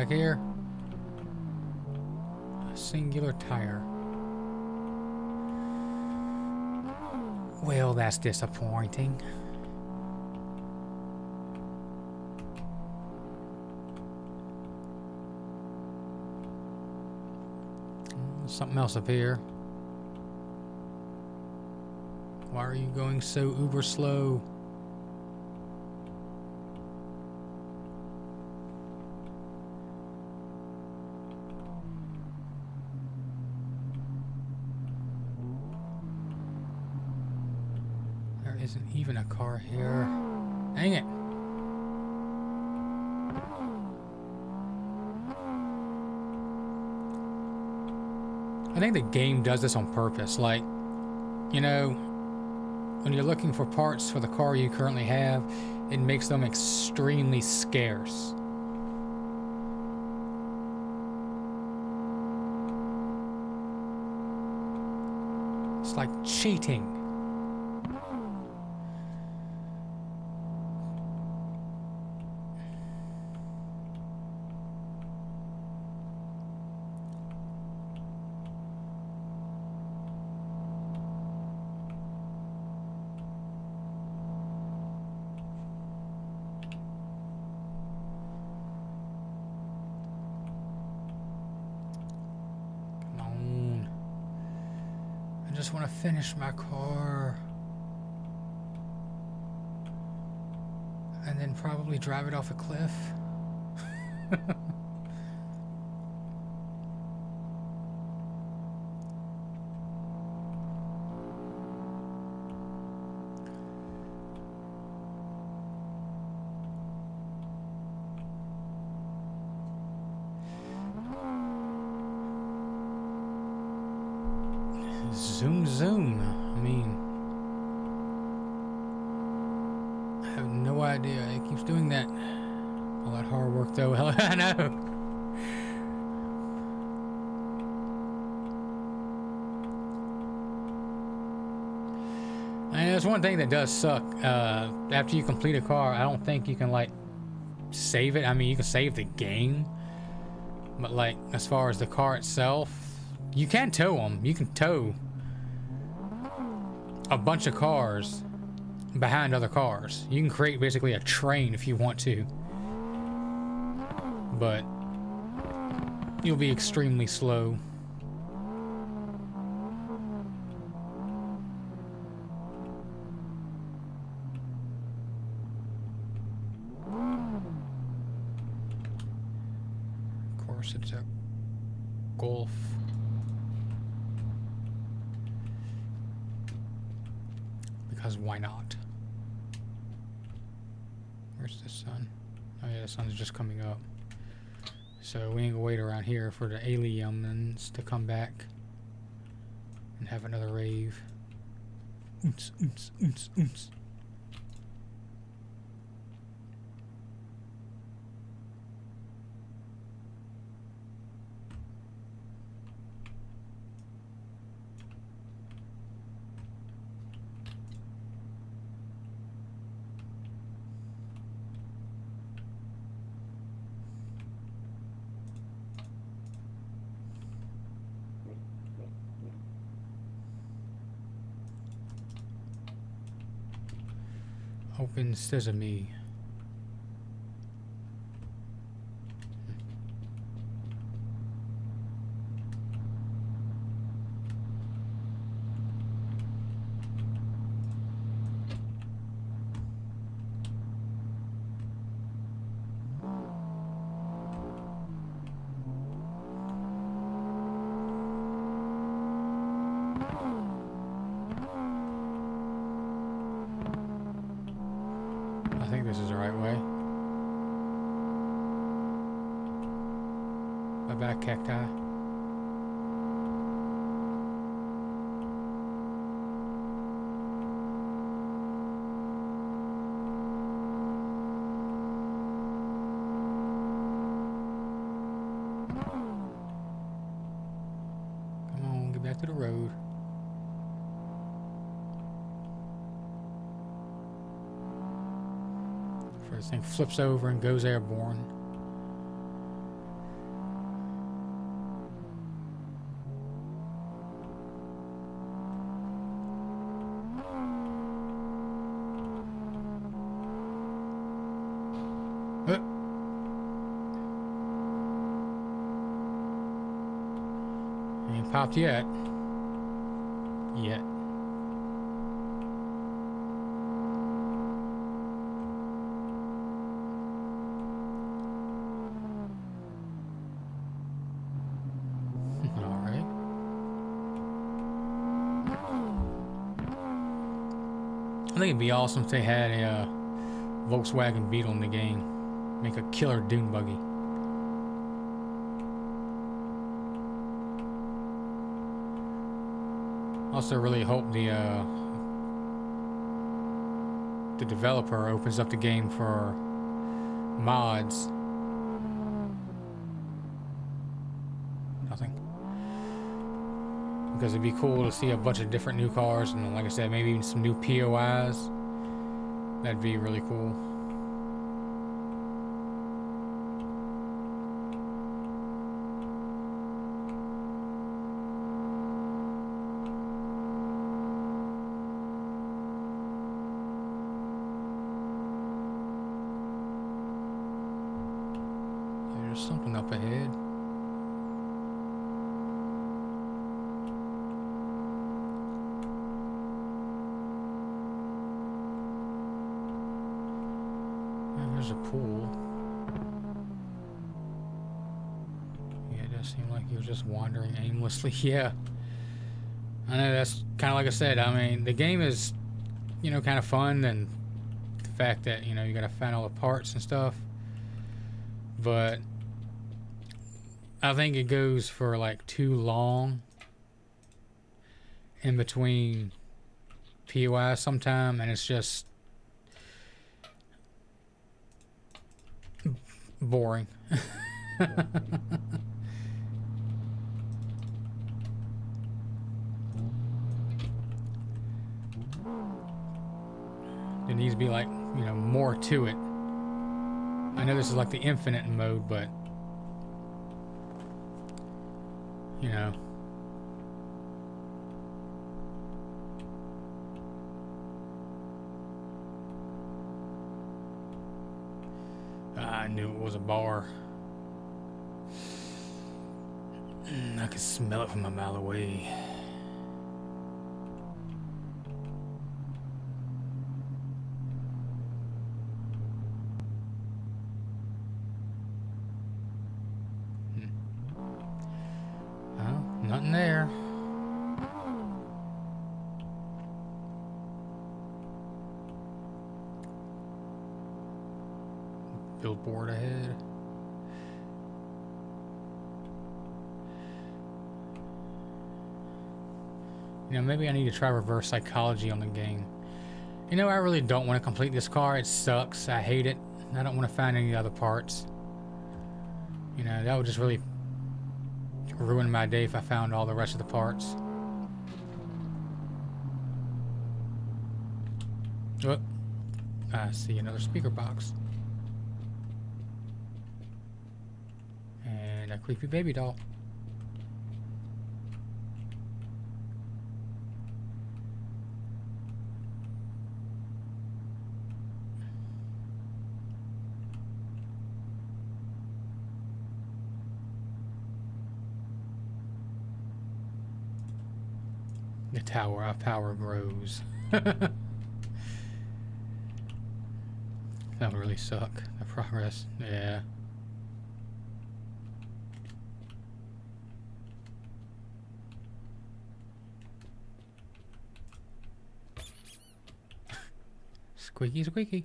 back here. A singular tire. Well, that's disappointing. Something else up here. Why are you going so uber slow? There isn't even a car here. Dang it. I think the game does this on purpose. Like, you know, when you're looking for parts for the car you currently have, it makes them extremely scarce. It's like cheating. I just want to finish my car and then probably drive it off a cliff. Zoom, zoom. I mean, I have no idea. It keeps doing that. All that hard work, though. Hell, I know. And there's one thing that does suck. After you complete a car, I don't think you can, like, save it. I mean, you can save the game. But, like, as far as the car itself, you can tow them. You can tow a bunch of cars behind other cars. You can create basically a train if you want to. But you'll be extremely slow. Of course, it's a Golf. Because why not? Where's the sun? Oh yeah, the sun's just coming up. So we ain't gonna wait around here for the aliens to come back and have another rave. Oons, oons, oons, oons. Open sesame. I think this is the right way. Bye-bye, cacti. Come on, get back to the road. This thing flips over and goes airborne. popped yet. Yet. Alright. I think it'd be awesome if they had a Volkswagen Beetle in the game. Make a killer dune buggy. Also really hope the developer opens up the game for mods. Nothing. Because it'd be cool to see a bunch of different new cars and, like I said, maybe even some new POIs. That'd be really cool. There's something up ahead. There's a pool. Yeah, it does seem like you're just wandering aimlessly. Yeah. I know that's kind of like I said. I mean, the game is, you know, kind of fun, and the fact that, you know, you gotta find all the parts and stuff. But I think it goes for like too long in between POIs sometime, and it's just boring. There needs to be, like, you know, more to it. I know this is like the infinite mode, but you know. I knew it was a bar. I could smell it from a mile away. Nothing there. Billboard ahead. You know, maybe I need to try reverse psychology on the game. You know, I really don't want to complete this car. It sucks. I hate it. I don't want to find any other parts. You know, that would just really ruin my day if I found all the rest of the parts. Oh, I see another speaker box. And a creepy baby doll. The tower of power grows. That would really suck. The progress. Yeah. Squeaky, squeaky.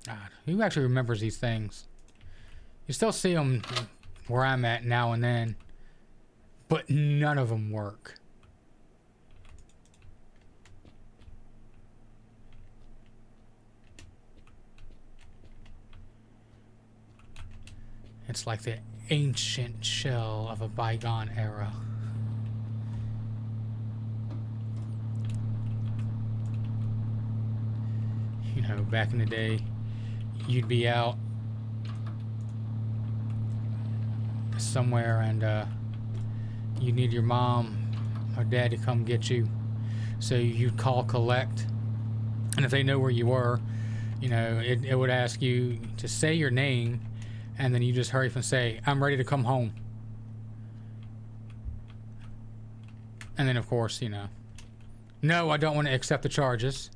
God, who actually remembers these things? You still see them where I'm at now and then, but none of them work. It's like the ancient shell of a bygone era. You know, back in the day, you'd be out somewhere and you need your mom or dad to come get you, so you'd call collect, and if they know where you were, You know, it would ask you to say your name, and then you just hurry up and say, "I'm ready to come home." And then, of course, you know, "No, I don't want to accept the charges."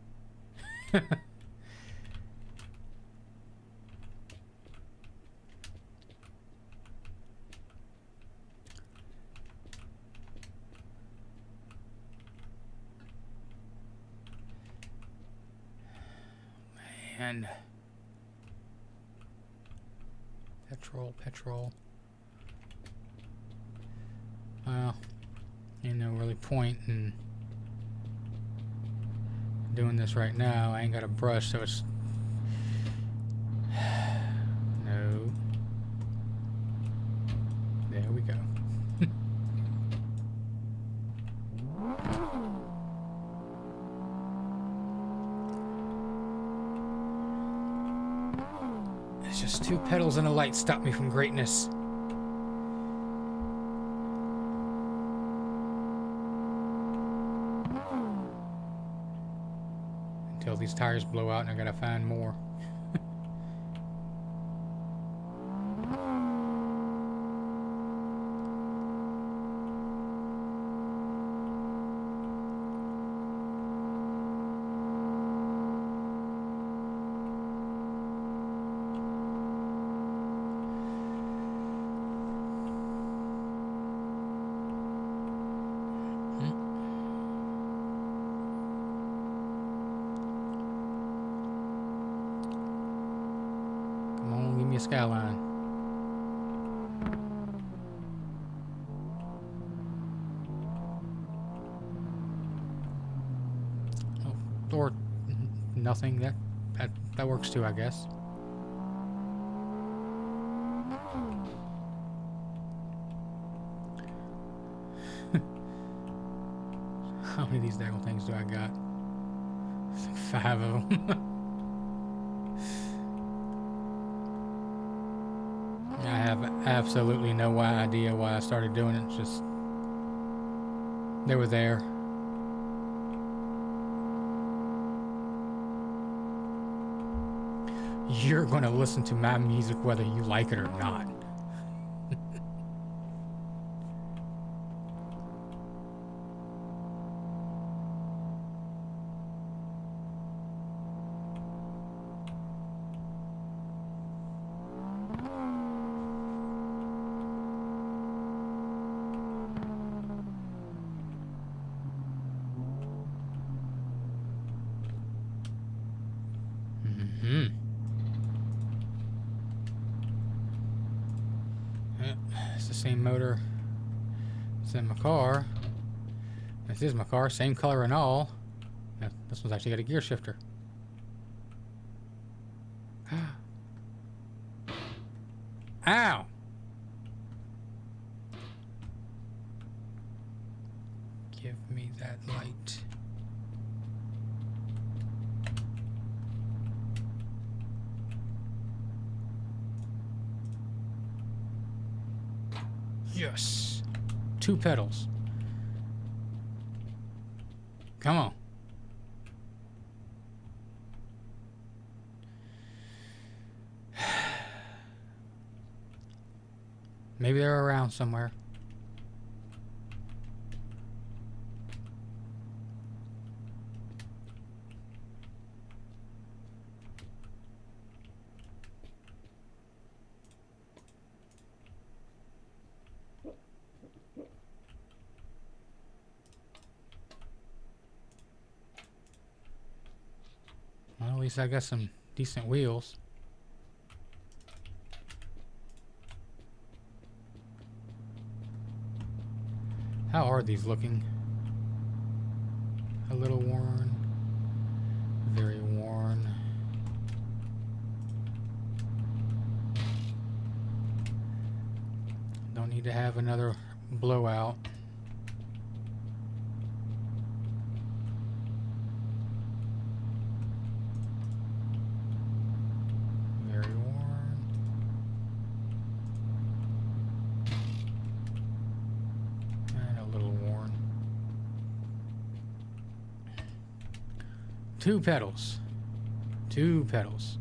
And petrol. Well, ain't no really point in doing this right now. I ain't got a brush, so it's no. There we go. It's just 2 pedals and a light stop me from greatness. Until these tires blow out and I gotta find more. Skyline. Oh, or nothing. That works too, I guess. How many of these daggone things do I got? It's like 5 of them. I have absolutely no idea why I started doing it. It's just they were there. You're going to listen to my music whether you like it or not. It's the same motor as in my car. This is my car, same color and all. This one's actually got a gear shifter. Ow! Give me that light. Yes. 2 pedals. Come on. Maybe they're around somewhere. Well, at least I got some decent wheels. How are these looking? A little worn. Very worn. Don't need to have another blowout. Very worn. And a little worn. 2 pedals. 2 2 pedals.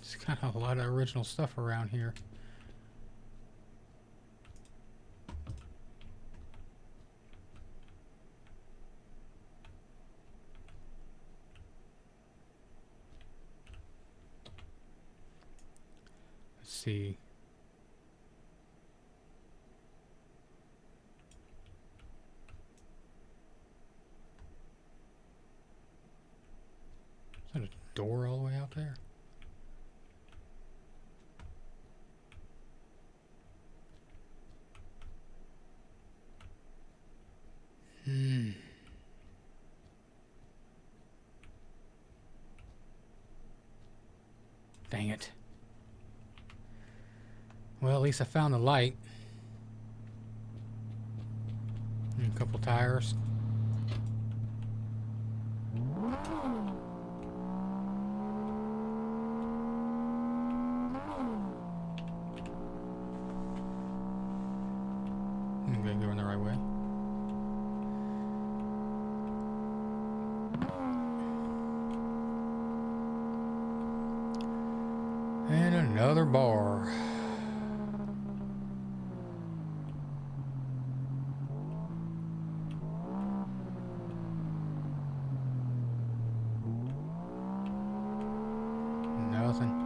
It's got a lot of original stuff around here. Let's see. Is that a door all the way out there? Dang it. Well, at least I found the light. And a couple tires. I'm gonna go in the right way. And another bar. Nothing.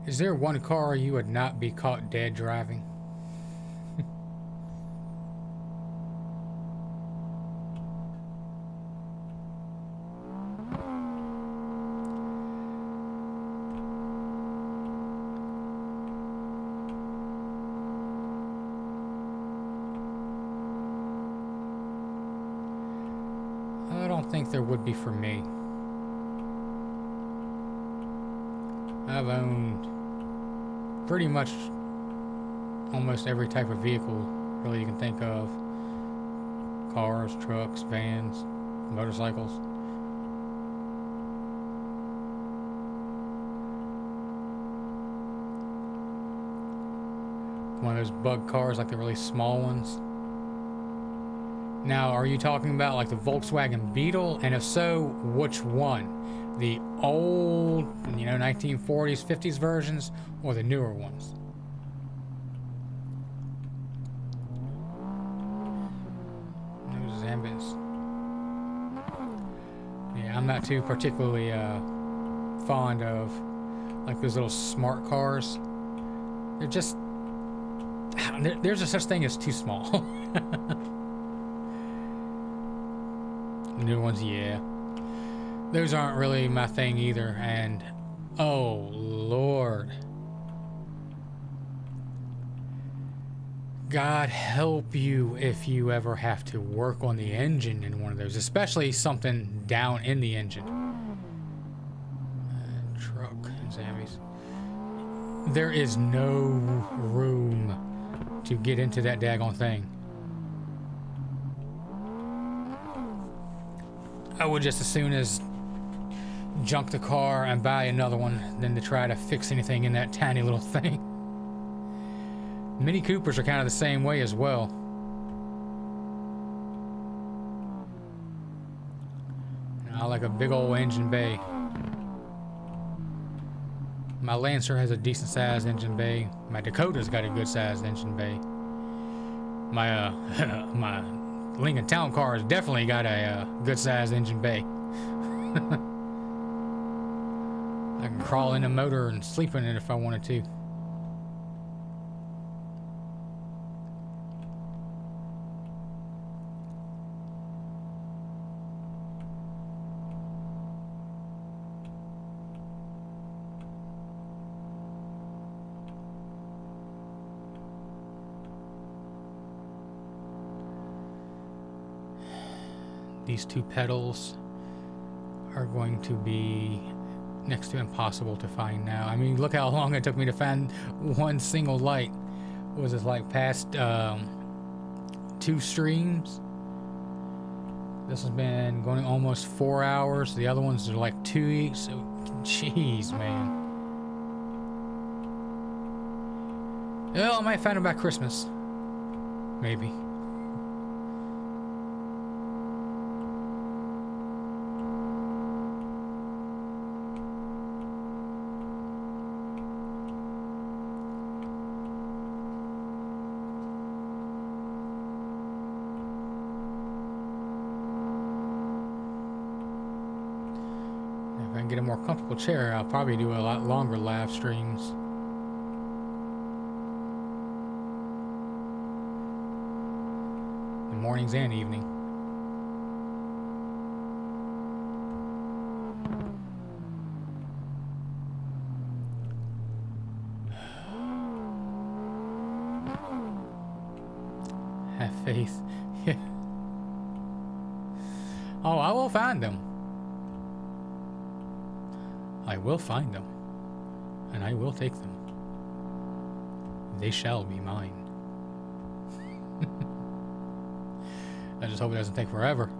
Is there one car you would not be caught dead driving? I don't think there would be for me. I've owned pretty much almost every type of vehicle really you can think of. Cars, trucks, vans, motorcycles. One of those bug cars, like the really small ones. Now, are you talking about like the Volkswagen Beetle? And if so, which one? The old, 1940s, 50s versions, or the newer ones? Those Zambits. Yeah, I'm not too particularly fond of like those little smart cars. They're just, there's a such thing as too small. The new ones, yeah. Those aren't really my thing either, and oh Lord. God help you if you ever have to work on the engine in one of those, especially something down in the engine. Truck and Zambies. There is no room to get into that daggone thing. I would just as soon as junk the car and buy another one than to try to fix anything in that tiny little thing. Mini Coopers are kind of the same way as well. I like a big old engine bay. My Lancer has a decent sized engine bay. My Dakota's got a good sized engine bay. My my Lincoln Town Car has definitely got a good sized engine bay. I can crawl in the motor and sleep in it if I wanted to. these two petals are going to be next to impossible to find now. I mean, look how long it took me to find one single light. What was this, like past 2 streams? This has been going almost 4 hours. The other ones are like 2 each. So, jeez, man. Well, I might find them by Christmas. Maybe. If I can get a more comfortable chair, I'll probably do a lot longer live streams. Mornings and evening. Have faith. Yeah. Oh, I will find them. I will find them. And I will take them. They shall be mine. I just hope it doesn't take forever.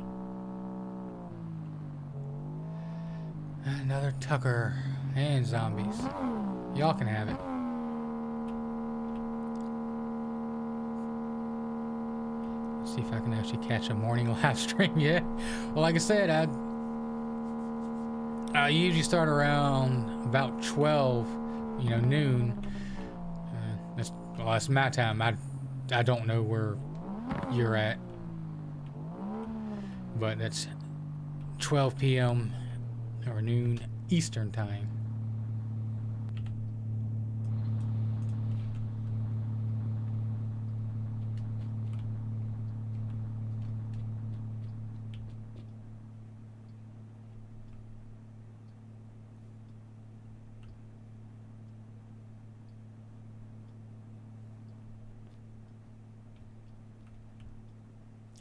Another Tucker and zombies. Y'all can have it. Let's see if I can actually catch a morning live stream yet. Well, like I said, I usually start around about 12, noon. That's my time. I don't know where you're at. But that's 12 p.m. or noon Eastern time.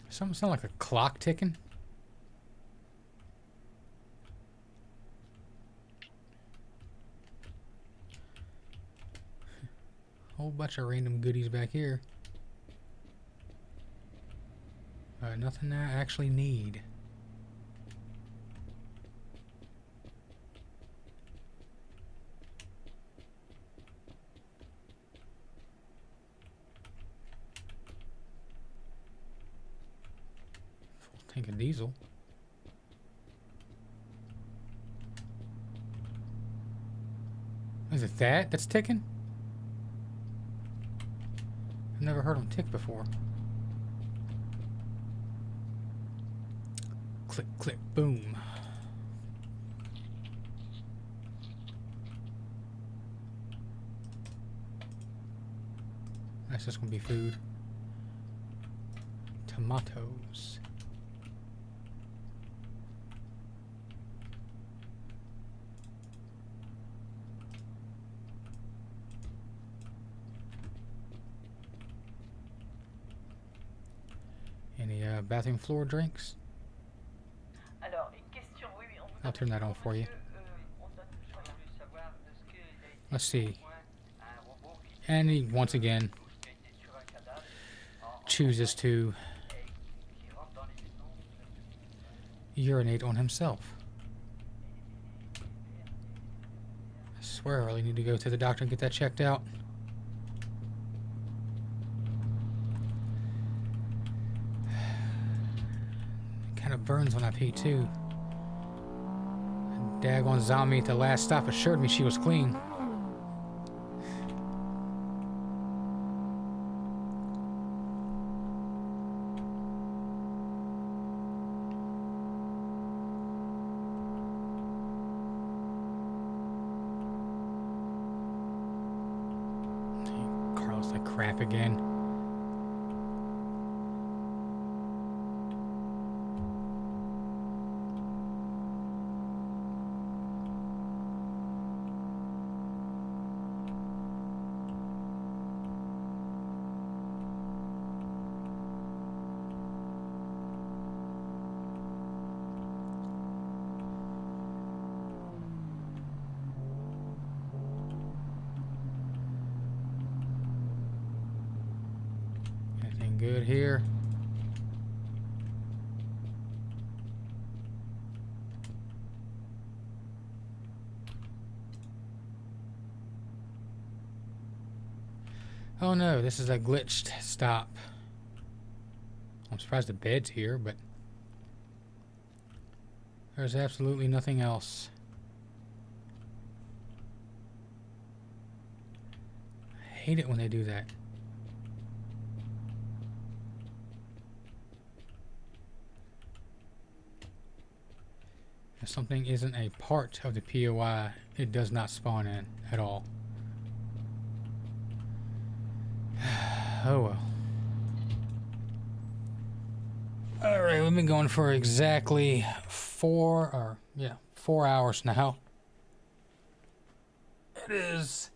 Something sound like a clock ticking. Whole bunch of random goodies back here. Nothing I actually need. Full tank of diesel. Is it that that's ticking? I've never heard them tick before. Click, click, boom. That's just gonna be food. Tomatoes. Any bathroom floor drinks? Alors, une question, oui, oui, on vous I'll turn that on for you. Let's see. And he, once again, chooses to urinate on himself. I swear I really need to go to the doctor and get that checked out. Kind of burns when I pee too. A daggone zombie at the last stop assured me she was clean. Carlos, that crap again. Everything good here? Oh no, this is a glitched stop. I'm surprised the bed's here, but there's absolutely nothing else. I hate it when they do that. If something isn't a part of the POI, it does not spawn in at all. Oh well. Alright, we've been going for exactly 4 hours now. It is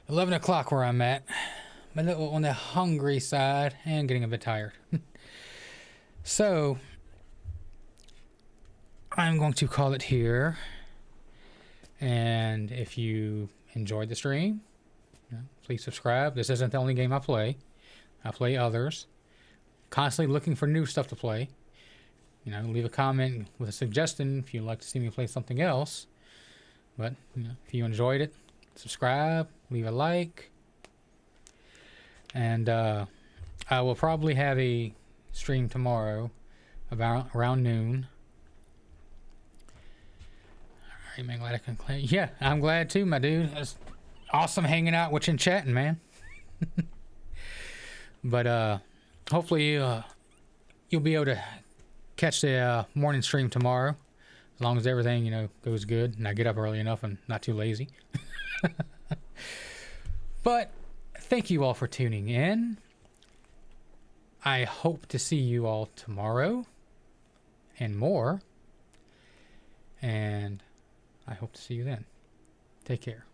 11 o'clock where I'm at. I'm a little on the hungry side and getting a bit tired. So, I'm going to call it here. And if you enjoyed the stream, please subscribe. This isn't the only game I play. I play others. Constantly looking for new stuff to play. Leave a comment with a suggestion if you'd like to see me play something else. But, if you enjoyed it, subscribe, leave a like. And I will probably have a stream tomorrow about around noon. Alright, man, glad I can play. Yeah, I'm glad too, my dude. It's awesome hanging out with you and chatting, man. But hopefully you'll be able to catch the morning stream tomorrow, as long as everything goes good and I get up early enough and not too lazy. But thank you all for tuning in. I hope to see you all tomorrow and more, and I hope to see you then. Take care.